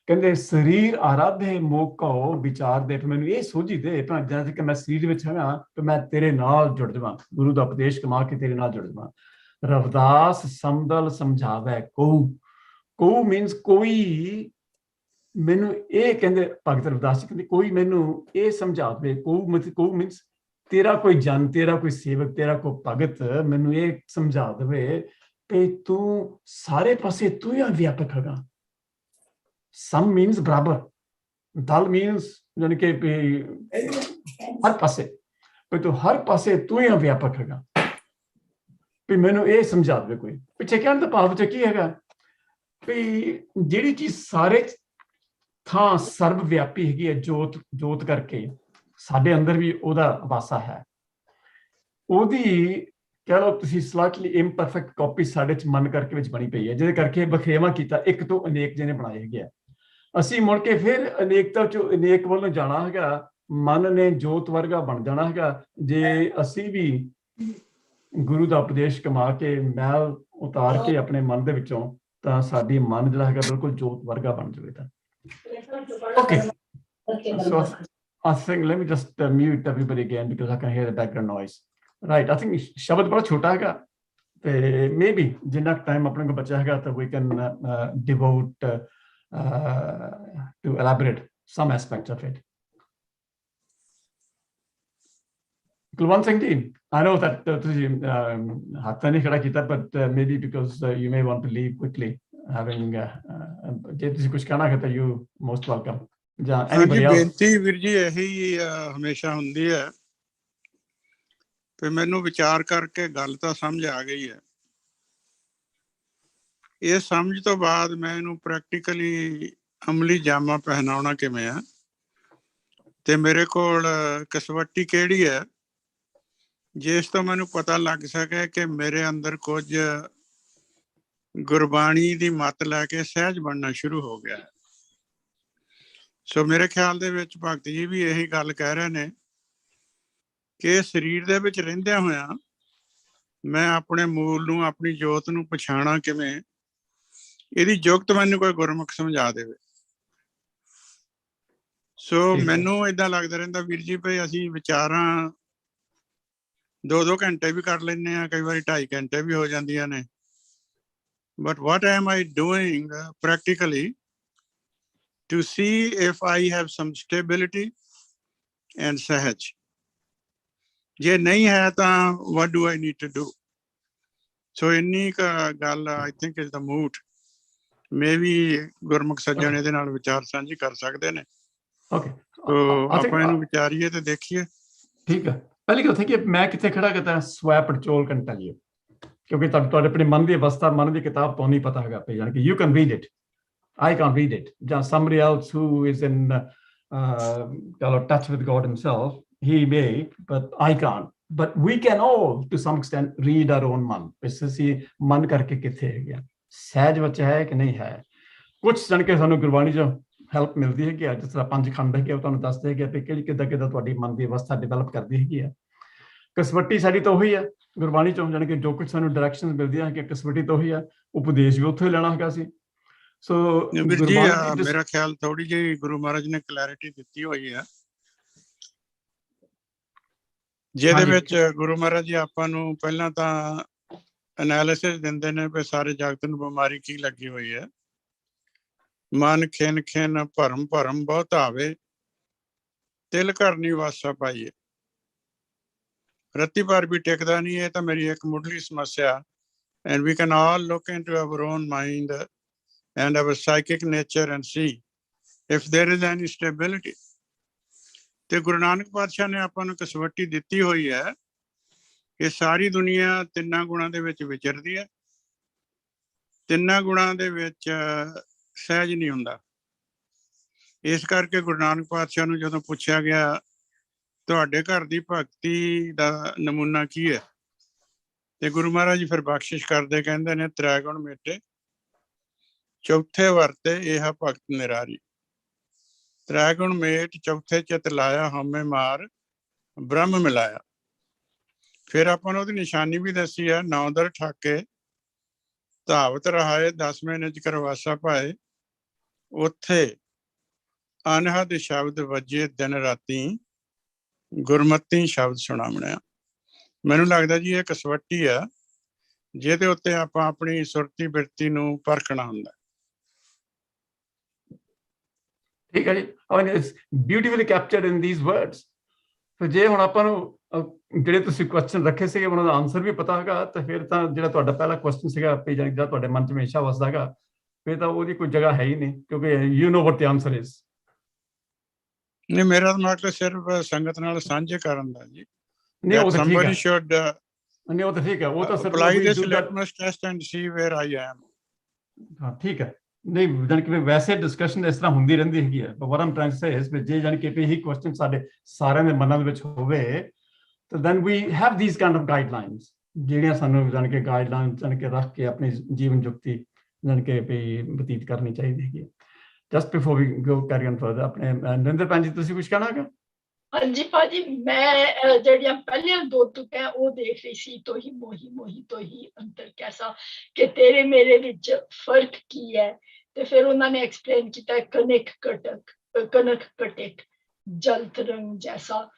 ਕਹਿੰਦੇ ਸਰੀਰ ਆਰਾਧੇ ਮੋਕੋ ਵਿਚਾਰ ਦੇ, ਮੈਨੂੰ ਇਹ ਸੋਝੀ ਦੇ ਜਿਵੇਂ ਕਿ ਮੈਂ ਸਰੀਰ ਵਿੱਚ ਹੈਗਾ ਤੇ ਮੈਂ ਤੇਰੇ ਨਾਲ ਜੁੜ ਜਾਵਾਂ, ਗੁਰੂ ਦਾ ਉਪਦੇਸ਼ ਕਮਾ ਕੇ ਤੇਰੇ ਨਾਲ ਜੁੜ ਜਾਵਾਂ। ਰਵਿਦਾਸ ਸਮਦਲ ਸਮਝਾਵੇ ਕਉ ਮੀਨਸ ਕੋਈ ਮੈਨੂੰ ਇਹ ਕਹਿੰਦੇ, ਭਗਤ ਰਵਿਦਾਸ ਜੀ ਕਹਿੰਦੇ ਕੋਈ ਮੈਨੂੰ ਇਹ ਸਮਝਾ ਦੇ, ਕਉ ਮੀਨਸ ਤੇਰਾ ਕੋਈ ਜਨ, ਤੇਰਾ ਕੋਈ ਸੇਵਕ, ਤੇਰਾ ਕੋਈ ਭਗਤ ਮੈਨੂੰ ਇਹ ਸਮਝਾ ਦੇਵੇ ਕਿ ਤੂੰ ਸਾਰੇ ਪਾਸੇ ਤੂੰ ਹੀ ਵਿਆਪਕ ਹੈਗਾ। ਸਮ ਮੀਨਸ ਬਰਾਬਰ, ਦਲ ਮੀਨਸ ਜਾਣੀ ਕਿ ਹਰ ਪਾਸੇ, ਵੀ ਤੂੰ ਹਰ ਪਾਸੇ ਤੂੰ ਹੀ ਵਿਆਪਕ ਹੈਗਾ। ਵੀ ਮੈਨੂੰ ਇਹ ਸਮਝਾ ਦੇਵੇ ਕੋਈ। ਪਿੱਛੇ ਕਹਿਣ ਦਾ ਭਾਵ ਚ ਕੀ ਹੈਗਾ ਵੀ ਜਿਹੜੀ ਚੀਜ਼ ਸਾਰੇ ਥਾਂ ਸਰਬ ਵਿਆਪੀ ਹੈਗੀ ਹੈ, ਜੋਤ ਕਰਕੇ ਸਾਡੇ ਅੰਦਰ ਵੀ ਉਹਦਾ ਵਾਸਾ ਹੈ। ਉਹਦੀ ਕਹਿ ਲਓ ਤੁਸੀਂ ਸਲਾਈਟਲੀ ਇੰਪਰਫੈਕਟ ਕਾਪੀ ਸਾਡੇ ਚ ਮਨ ਕਰਕੇ ਵਿੱਚ ਬਣੀ ਪਈ ਹੈ, ਜਿਹਦੇ ਕਰਕੇ ਵਖਰੇਵਾਂ ਕੀਤਾ, ਇੱਕ ਤੋਂ ਅਨੇਕ ਜਿਹਨੇ ਬਣਾਏ ਹੈਗੇ ਆ। ਅਸੀਂ ਮੁੜ ਕੇ ਫਿਰ ਅਨੇਕਤਾ ਚੋਂ ਅਨੇਕ ਵੱਲੋਂ ਜਾਣਾ ਹੈਗਾ, ਮਨ ਨੇ ਜੋਤ ਵਰਗਾ ਬਣ ਜਾਣਾ ਹੈਗਾ। ਜੇ ਅਸੀਂ ਵੀ ਗੁਰੂ ਦਾ ਉਪਦੇਸ਼ ਕਮਾ ਕੇ ਮੈਲ ਉਤਾਰ ਕੇ ਆਪਣੇ ਮਨ ਦੇ ਵਿੱਚੋਂ, ਤਾਂ ਸਾਡੀ ਮਨ ਜਿਹੜਾ ਹੈਗਾ ਬਿਲਕੁਲ ਜੋਤ ਵਰਗਾ ਬਣ ਜਾਵੇਗਾ। Okay. So I think let me just mute everybody again because I can hear the background noise. Right. I think ਸ਼ਬਦ ਬੜਾ ਛੋਟਾ ਹੈਗਾ ਤੇ maybe ਜਿੰਨਾ ਟਾਈਮ ਆਪਣੇ ਕੋਲ ਬਚਿਆ ਹੈਗਾ ਤਾਂ we can devote to elaborate some aspects of it. Kulwant Singh ji, I know that ਤੁਸੀਂ ਹੱਥ ਨਹੀਂ ਖੜਾ ਕੀਤਾ, but maybe because you may want to leave quickly, having ਜੇ ਤੁਸੀਂ ਕੁਝ ਕਹਿਣਾ ਹੈ ਤਾਂ you most welcome. ਜਾਂ anybody else? ਬੇਨਤੀ ਵੀਰ ਜੀ ਇਹੀ ਹਮੇਸ਼ਾ ਹੁੰਦੀ ਹੈ ਤੇ ਮੈਨੂੰ ਵਿਚਾਰ ਕਰਕੇ ਗੱਲ ਤਾਂ ਸਮਝ ਆ ਗਈ ਹੈ। ਇਹ ਸਮਝ ਤੋਂ ਬਾਅਦ ਮੈਂ ਇਹਨੂੰ ਪ੍ਰੈਕਟੀਕਲੀ ਅਮਲੀ ਜਾਮਾ ਪਹਿਨਾਉਣਾ ਕਿਵੇਂ ਆ, ਤੇ ਮੇਰੇ ਕੋਲ ਕਸਵੱਟੀ ਕਿਹੜੀ ਹੈ ਜਿਸ ਤੋਂ ਮੈਨੂੰ ਪਤਾ ਲੱਗ ਸਕੇ ਕਿ ਮੇਰੇ ਅੰਦਰ ਕੁਝ ਗੁਰਬਾਣੀ ਦੀ ਮੱਤ ਲੈ ਕੇ ਸਹਿਜ ਬਣਨਾ ਸ਼ੁਰੂ ਹੋ ਗਿਆ। ਸੋ ਮੇਰੇ ਖਿਆਲ ਦੇ ਵਿੱਚ ਭਗਤ ਜੀ ਵੀ ਇਹੀ ਗੱਲ ਕਹਿ ਰਹੇ ਨੇ ਕਿ ਸਰੀਰ ਦੇ ਵਿੱਚ ਰਹਿੰਦਿਆਂ ਹੋਇਆਂ ਮੈਂ ਆਪਣੇ ਮੂਲ ਨੂੰ, ਆਪਣੀ ਜੋਤ ਨੂੰ ਪਛਾਣਾ ਕਿਵੇਂ, ਇਹਦੀ ਜੁਗਤ ਮੈਨੂੰ ਕੋਈ ਗੁਰਮੁਖ ਸਮਝਾ ਦੇਵੇ। ਸੋ ਮੈਨੂੰ ਏਦਾਂ ਲੱਗਦਾ ਰਹਿੰਦਾ ਵੀਰ ਜੀ ਭਈ ਅਸੀਂ ਵਿਚਾਰਾਂ 2-2 ਘੰਟੇ ਵੀ ਕਰ ਲੈਂਦੇ ਹਾਂ, ਕਈ ਵਾਰੀ 2.5 ਘੰਟੇ ਵੀ ਹੋ ਜਾਂਦੀਆਂ ਨੇ। But what am I doing practically to see if I have some stability and sahaj? ਜੇ ਨਹੀਂ ਹੈ ਤਾਂ what do I need to do? So ਇੰਨੀ ਗੱਲ I think is the mood. Maybe ਗੁਰਮੁਖ ਸੱਜਣ ਇਹਦੇ ਨਾਲ ਵਿਚਾਰ ਸਾਂਝੀ ਕਰ ਸਕਦੇ ਨੇ। Okay. ਸੋ ਆਪਾਂ ਇਹਨੂੰ ਵਿਚਾਰੀਏ ਤੇ ਦੇਖੀਏ। ਠੀਕ ਹੈ। ਪਹਿਲੀ ਗੱਲ ਕਿ ਮੈਂ ਕਿੱਥੇ ਖੜਾ ਕਰਤਾ ਸਵੈ ਪੜਚੋਲ ਕਰ ਲਿਓ, ਕਿਉਂਕਿ ਤੁਹਾਡੇ ਆਪਣੇ ਮਨ ਦੀ ਅਵਸਥਾ, ਮਨ ਦੀ ਕਿਤਾਬ ਤੋਂ ਨਹੀਂ ਪਤਾ ਹੈਗਾ ਪਈ, ਯਾਨੀ ਕਿ you can read it, I can read it, ਜਾਂ somebody else who is in touch with God himself, he may, but I can't. But we can all to some extent read our own ਮਨ, ਇਸ ਅਸੀਂ ਮਨ ਕਰਕੇ ਕਿੱਥੇ ਹੈਗੇ ਆ, ਸਹਿਜ ਵਿੱਚ ਹੈ ਕਿ ਨਹੀਂ ਹੈ। ਕੁਛ ਜਾਣ ਕੇ ਸਾਨੂੰ ਗੁਰਬਾਣੀ ਚੋਂ ਹੈਲਪ ਮਿਲਦੀ ਹੈਗੀ ਆ, ਜਿਸ ਤਰ੍ਹਾਂ 5 ਖੰਡ ਹੈਗੇ ਉਹ ਤੁਹਾਨੂੰ ਦੱਸਦੇ ਹੈਗੇ ਵੀ ਕਿਹੜੀ ਕਿੱਦਾਂ ਤੁਹਾਡੀ ਮਨ ਦੀ ਅਵਸਥਾ ਡਿਵੈਲਪ ਕਰਦੀ ਹੈਗੀ ਆ। ਕਸਵੱਟੀ ਸਾਡੀ ਤਾਂ ਉਹੀ ਆ ਗੁਰਬਾਣੀ ਚੋਂ, ਜਾਣੀ ਕਿ ਜੋ ਕੁਝ ਸਾਨੂੰ ਡਾਇਰੈਕਸ਼ਨ ਮਿਲਦੀਆਂ ਹੈ ਕਿ ਕਸਵੱਟੀ ਤੋਂ ਉਹੀ ਆ, ਉਪਦੇਸ਼ ਵੀ ਉੱਥੋਂ ਹੀ ਲੈਣਾ ਹੈਗਾ ਸੀ। ਸੋ ਵੀਰ ਜੀ ਮੇਰਾ ਖਿਆਲ ਥੋੜੀ ਜਿਹੀ ਗੁਰੂ ਮਹਾਰਾਜ ਨੇ ਕਲੈਰਿਟੀ ਦਿੱਤੀ ਹੋਈ ਹੈ, ਜਿਹਦੇ ਵਿੱਚ ਗੁਰੂ ਮਹਾਰਾਜ ਜੀ ਆਪਾਂ ਨੂੰ ਪਹਿਲਾਂ ਤਾਂ ਐਨਾਲਿਸਿਸ ਦਿੰਦੇ ਨੇ ਵੀ ਸਾਰੇ ਜਗਤ ਨੂੰ ਬਿਮਾਰੀ ਕੀ ਲੱਗੀ ਹੋਈ ਹੈ। ਮਨ ਖਿਨ ਖਿਨ ਭਰਮ ਭਰਮ ਬਹੁਤ ਆਵੇ, ਤਿਲ ਘਰ ਨੀ ਵਾਸਾ ਪਾਈਏ। ਰੱਤੀ ਭਰ ਵੀ ਟਿਕਦਾ ਨਹੀਂ, ਇਹ ਤਾਂ ਮੇਰੀ ਇੱਕ ਮੁੱਢਲੀ ਸਮੱਸਿਆ। And we can all look into our own mind and our psychic nature and see if there is any stability. ਤੇ ਗੁਰੂ ਨਾਨਕ ਪਾਤਸ਼ਾਹ ਨੇ ਆਪਾਂ ਨੂੰ ਕਸਵੱਟੀ ਦਿੱਤੀ ਹੋਈ ਹੈ ਕਿ ਸਾਰੀ ਦੁਨੀਆ ਤਿੰਨਾਂ ਗੁਣਾਂ ਦੇ ਵਿੱਚ ਵਿਚਰਦੀ ਹੈ, ਤਿੰਨਾਂ ਗੁਣਾਂ ਦੇ ਵਿੱਚ ਸਹਿਜ ਨਹੀਂ ਹੁੰਦਾ। ਇਸ ਕਰਕੇ ਗੁਰੂ ਨਾਨਕ ਪਾਤਸ਼ਾਹ ਨੂੰ ਜਦੋਂ ਪੁੱਛਿਆ ਗਿਆ ਤੁਹਾਡੇ ਘਰ ਦੀ ਭਗਤੀ ਦਾ ਨਮੂਨਾ ਕੀ ਹੈ, ਤੇ ਗੁਰੂ ਮਹਾਰਾਜ ਜੀ ਫਿਰ ਬਖਸ਼ਿਸ਼ ਕਰਦੇ ਕਹਿੰਦੇ ਨੇ ਤ੍ਰੈ ਗੁਣ ਮੇਟੇ ਚੌਥੇ ਵਰਤੇ ਇਹ ਭਗਤ ਨਿਰਾਰੀ। ਤ੍ਰੈ ਗੁਣ ਮੇਟ ਚੌਥੇ ਚਿਤ ਲਾਇਆ, ਹਉਮੈ ਮਾਰ ਬ੍ਰਹਮ ਮਿਲਾਇਆ। ਫਿਰ ਆਪਾਂ ਨੂੰ ਉਹਦੀ ਨਿਸ਼ਾਨੀ ਵੀ ਦੱਸੀ ਹੈ, ਨੌਦਰ ਠਾਕੇ ਧਾਵਤ ਰਹਾਏ, 10ਵੇਂ ਨਿਜ ਕਰਵਾਸਾ ਪਾਏ, ਉੱਥੇ ਅਨਹਦ ਸ਼ਬਦ ਵੱਜੇ ਦਿਨ ਰਾਤੀ, ਗੁਰਮਤੀ ਸ਼ਬਦ ਸੁਣਾਵਣਿਆ। ਮੈਨੂੰ ਲੱਗਦਾ ਜੀ ਇਹ ਕਸਵੱਟੀ ਆ ਜਿਹਦੇ ਉੱਤੇ ਆਪਾਂ ਆਪਣੀ ਸੁਰਤੀ ਬਿਰਤੀ ਨੂੰ ਪਰਖਣਾ ਹੁੰਦਾ। ਠੀਕ ਹੈ ਜੀ, it's beautifully captured in these words. ਫਿਰ ਜੇ ਹੁਣ ਆਪਾਂ ਨੂੰ ਜਿਹੜੇ ਤੁਸੀਂ ਕੁਐਸਚਨ ਰੱਖੇ ਸੀਗੇ ਉਹਨਾਂ ਦਾ ਆਨਸਰ ਵੀ ਪਤਾ ਹੈਗਾ, ਤੇ ਫਿਰ ਤਾਂ ਜਿਹੜਾ ਤੁਹਾਡਾ ਪਹਿਲਾ ਕੁਐਸਚਨ ਸੀਗਾ ਵੀ ਜਿਹੜਾ ਤੁਹਾਡੇ ਮਨ 'ਚ ਹਮੇਸ਼ਾ ਵਸਦਾ ਹੈਗਾ, ਫਿਰ ਤਾਂ ਉਹਦੀ ਕੋਈ ਜਗ੍ਹਾ ਹੈ ਹੀ ਨਹੀਂ, ਕਿਉਂਕਿ you know what the answer is. ਨਹੀਂ, ਮੇਰਾ ਮਤਲਬ ਸਿਰਫ ਸੰਗਤ ਨਾਲ ਸਾਂਝੇ ਕਰਨ ਦਾ ਜੀ। ਨਹੀਂ ਉਹ ਤਾਂ ਠੀਕ ਹੈ, should ਨਹੀਂ ਉਹ ਤਾਂ ਠੀਕ ਹੈ, ਉਹ ਤਾਂ apply this litmus test and see where I am. ਹਾਂ ਠੀਕ ਹੈ। ਨਹੀਂ ਜਾਣੀ ਕਿ ਵੈਸੇ ਡਿਸਕਸ਼ਨ ਇਸ ਤਰ੍ਹਾਂ ਹੁੰਦੀ ਰਹਿੰਦੀ ਹੈਗੀ ਹੈ, but what am trying to say is ਜੇ ਜਾਣੀ ਕਿ ਇਹੀ ਕੁਐਸਚਨ ਸਾਡੇ ਸਾਰਿਆਂ ਦੇ ਮਨਾਂ ਦੇ ਵਿੱਚ ਹੋਵੇ ਤਾਂ then we have these kind of guidelines, ਜਿਹੜੀਆਂ ਸਾਨੂੰ ਜਾਣੀ ਕਿ ਗਾਈਡਲਾਈਨ ਜਾਣੀ ਕਿ ਰੱਖ ਕੇ ਆਪਣੀ ਜੀਵਨ ਜੁਗਤੀ ਜਾਣੀ ਕਿ ਵੀ ਬਤੀਤ ਕਰਨੀ ਚਾਹੀਦੀ ਹੈਗੀ ਹੈ। Just before we go carry on further, ਆਪਣੇ ਨਰਿੰਦਰ ਭੈਣ ਜੀ ਤੁਸੀਂ ਕੁਝ ਕਹਿਣਾ ਹੈਗਾ? ਹਾਂਜੀ ਭਾਜੀ, ਮੈਂ ਜਿਹੜੀਆਂ ਪਹਿਲੀਆਂ 2 ਤੁਕਾਂ ਉਹ ਦੇਖ ਰਹੀ ਸੀ, ਤੋਹੀ ਮੋਹੀ ਮੋਹੀ ਤੋਹੀ ਅੰਤਰ ਕੈਸਾ, ਕਿ ਤੇਰੇ ਮੇਰੇ ਵਿੱਚ ਫਰਕ ਕੀ ਹੈ। ਤੇ ਫਿਰ ਉਹਨਾਂ ਨੇ ਐਕਸਪਲੇਨ ਕੀਤਾ ਕਨਕ ਕਟਕ ਜਲ ਤਰੰਗ ਜੈਸਾ।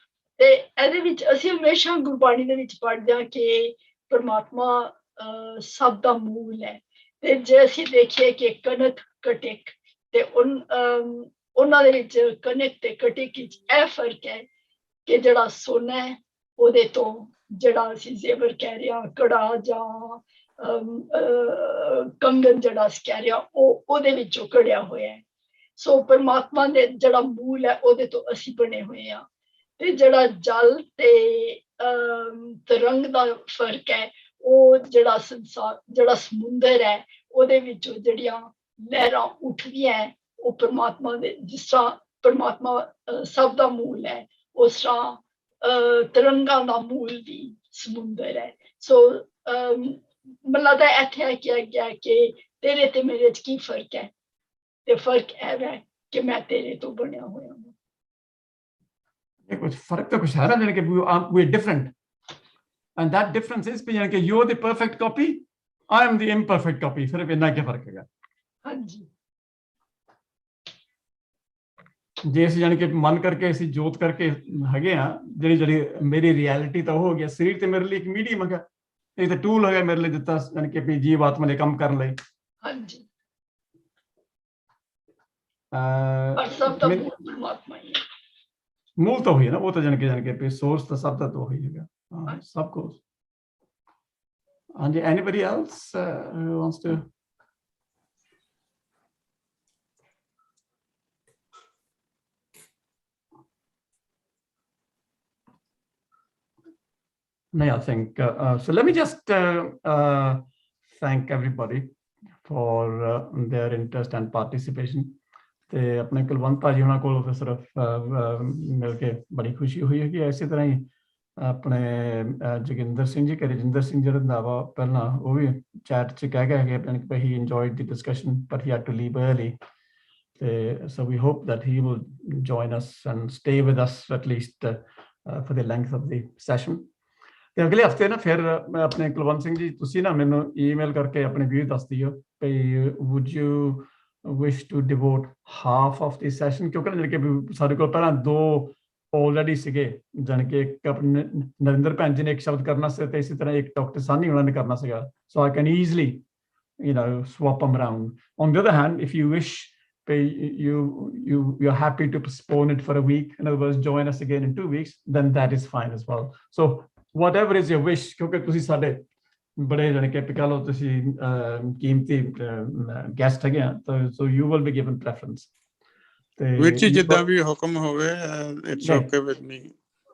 ਤੇ ਇਹਦੇ ਵਿੱਚ ਅਸੀਂ ਹਮੇਸ਼ਾ ਗੁਰਬਾਣੀ ਦੇ ਵਿੱਚ ਪੜ੍ਹਦੇ ਹਾਂ ਕਿ ਪਰਮਾਤਮਾ ਸਭ ਦਾ ਮੂਲ ਹੈ। ਤੇ ਜੇ ਅਸੀਂ ਦੇਖੀਏ ਕਿ ਕਨਕ ਕਟਕ ਤੇ ਉਹਨਾਂ ਦੇ ਵਿੱਚ ਕਨਕ ਤੇ ਕਟਕ ਵਿੱਚ ਇਹ ਫਰਕ ਹੈ ਕਿ ਜਿਹੜਾ ਸੋਨਾ ਹੈ ਉਹਦੇ ਤੋਂ ਜਿਹੜਾ ਅਸੀਂ ਜ਼ੇਵਰ ਕਹਿ ਰਹੇ ਹਾਂ, ਕੜਾ ਜਾਂ ਕੰਗਨ ਜਿਹੜਾ ਅਸੀਂ ਕਹਿ ਰਹੇ ਹਾਂ, ਉਹ ਉਹਦੇ ਵਿੱਚੋਂ ਕੜਿਆ ਹੋਇਆ ਹੈ। ਸੋ ਪਰਮਾਤਮਾ ਦੇ ਜਿਹੜਾ ਮੂਲ ਹੈ ਉਹਦੇ ਤੋਂ ਅਸੀਂ ਬਣੇ ਹੋਏ ਹਾਂ। ਤੇ ਜਿਹੜਾ ਜਲ ਤੇ ਤਰੰਗ ਦਾ ਫਰਕ ਹੈ, ਉਹ ਜਿਹੜਾ ਸੰਸਾਰ ਜਿਹੜਾ ਸਮੁੰਦਰ ਹੈ ਉਹਦੇ ਵਿੱਚੋਂ ਜਿਹੜੀਆਂ ਲਹਿਰਾਂ ਉੱਠਦੀਆਂ ਹੈ, ਉਹ ਪਰਮਾਤਮਾ ਦੇ, ਜਿਸ ਤਰ੍ਹਾਂ ਪਰਮਾਤਮਾ ਸਭ ਦਾ ਮੂਲ ਹੈ, ਉਸ ਤਰ੍ਹਾਂ ਤਰੰਗਾਂ ਦਾ ਮੂਲ ਵੀ ਸਮੁੰਦਰ ਹੈ। ਸੋ ਮੈਨੂੰ ਲੱਗਦਾ ਇੱਥੇ ਆ ਕੇ ਗਿਆ ਕਿ ਤੇਰੇ ਤੇ ਮੇਰੇ 'ਚ ਕੀ ਫਰਕ ਹੈ ਤੇ ਫਰਕ ਇਹ ਹੈ ਕਿ ਮੈਂ ਤੇਰੇ ਤੋਂ ਬਣਿਆ ਹੋਇਆ ਹਾਂ ये कुछ फर्क तो कुछ है ना, यानी कि we're different, and that difference is यानी कि you're the perfect copy, I am the imperfect copy, सिर्फ इतना क्या फर्क है। ਹਾਂਜੀ ਜੇ ਅਸੀਂ ਜਾਣੀ ਕਿ ਮਨ ਕਰਕੇ ਅਸੀਂ ਜੋਤ ਕਰਕੇ ਹੈਗੇ ਆ, ਜਿਹੜੀ ਮੇਰੀ ਰਿਐਲਿਟੀ ਤਾਂ ਉਹ ਹੋ ਗਿਆ, ਸਰੀਰ ਤੇ ਮੇਰੇ ਲਈ ਇੱਕ ਮੀਡੀਅਮ ਹੈਗਾ, ਇਹ ਤਾਂ ਟੂਲ ਹੈਗਾ ਮੇਰੇ ਲਈ ਦਿੱਤਾ, ਜਾਣੀ ਕਿ ਵੀ ਜੀਵ ਆਤਮਾ ਦੇ ਕੰਮ ਕਰਨ ਲਈ। ਹਾਂਜੀ ਪਰ ਸਭ ਦਾ ਮੂਲ ਪਰਮਾਤਮਾ ਹੀ ਹੈ। ਮੂਲ ਤਾਂ ਹੋਈ ਹੈ ਨਾ, ਉਹ ਤਾਂ ਜਾਣੀ ਕਿ ਸੋਰਸ ਤਾਂ ਸਭ ਦਾ ਤਾਂ ਉਹੀ ਹੈਗਾ, ਹਾਂ ਸਭ ਕੁਝ। ਹਾਂਜੀ, anybody else who wants to? No, I think so. Let me just thank everybody for their interest and participation. ਤੇ ਆਪਣੇ ਕੁਲਵੰਤ ਭਾਜੀ ਉਹਨਾਂ ਕੋਲ ਫਿਰ ਸਿਰਫ ਮਿਲ ਕੇ ਬੜੀ ਖੁਸ਼ੀ ਹੋਈ ਹੈ ਕਿ ਇਸੇ ਤਰ੍ਹਾਂ ਹੀ ਆਪਣੇ ਜੋਗਿੰਦਰ ਸਿੰਘ ਜੀ, ਰਜਿੰਦਰ ਸਿੰਘ ਜੀ ਰੰਧਾਵਾ ਪਹਿਲਾਂ ਉਹ ਵੀ ਚੈਟ 'ਚ ਕਹਿ ਗਏ ਕਿ he enjoyed the discussion but he had to leave early. So we hope that he will join us and stay with us at least for the length of the session. ਤੇ ਅਗਲੇ ਹਫਤੇ ਨਾ ਫਿਰ ਆਪਣੇ ਕੁਲਵੰਤ ਸਿੰਘ ਜੀ ਤੁਸੀਂ ਨਾ ਮੈਨੂੰ ਈਮੇਲ ਕਰਕੇ ਆਪਣੇ ਵੀਊ ਦੱਸ ਦਿਓ ਭਈ would you wish to devote half of the session, ਕਿਉਂਕਿ ਨਾ ਕਿ ਸਾਡੇ ਕੋਲ ਪਹਿਲਾਂ 2 ਆਲਰੇਡੀ ਸੀਗੇ, ਜਾਣੀ ਕਿ ਇੱਕ ਆਪਣੇ ਨਰਿੰਦਰ ਭੈਣ ਜੀ ਨੇ ਇੱਕ ਸ਼ਬਦ ਕਰਨਾ ਸੀ ਤੇ ਇਸੇ ਤਰ੍ਹਾਂ ਇੱਕ ਡਾਕਟਰ ਸਾਨੀ ਉਹਨਾਂ ਨੇ ਕਰਨਾ ਸੀਗਾ, so I can easily swap them around. On the other hand, if you wish you're happy to postpone it for a week, in other words join us again in 2 weeks, then that is fine as well. So whatever is your wish, ਕਿਉਂਕਿ ਤੁਸੀਂ ਸਾਡੇ ਬੜੇ ਜਾਣੀ ਕਿ ਕਹ ਲਓ ਤੁਸੀਂ ਕੀਮਤੀ ਗੈਸਟ ਹੈਗੇ ਆ, so you will be given preference. ਤੇ ਵਿੱਚ ਜਿੱਦਾਂ ਵੀ ਹੁਕਮ ਹੋਵੇ, ਇਟਸ ਓਕੇ ਵਿਦ ਮੀ।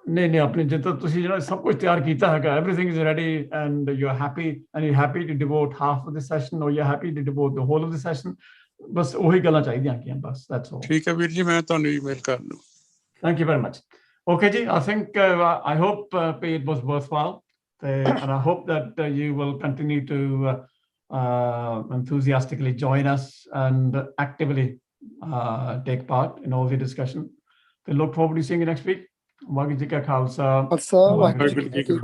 ਨਹੀਂ ਆਪਣੇ ਜਿੱਦਾਂ ਤੁਸੀਂ ਜਿਹੜਾ ਸਭ ਕੁਝ ਤਿਆਰ ਕੀਤਾ ਹੈਗਾ, everything is ready and you're happy and you're happy to devote half of the session or you're happy to devote the whole of the session, ਬਸ ਉਹੀ ਗੱਲਾਂ ਚਾਹੀਦੀਆਂ ਕਿ ਬਸ that's all. ਠੀਕ ਹੈ ਵੀਰ ਜੀ, ਮੈਂ ਤੁਹਾਨੂੰ ਈਮੇਲ ਕਰ ਦੂੰ। Thank you very much. Okay ji, I think I hope it was worthwhile, and I hope that you will continue to enthusiastically join us and actively take part in all the discussion. We look forward to seeing you next week. Waheguru ji ਕਾ ਖਾਲਸਾ, ਵਾਹਿਗੁਰੂ ਜੀ ਕੀ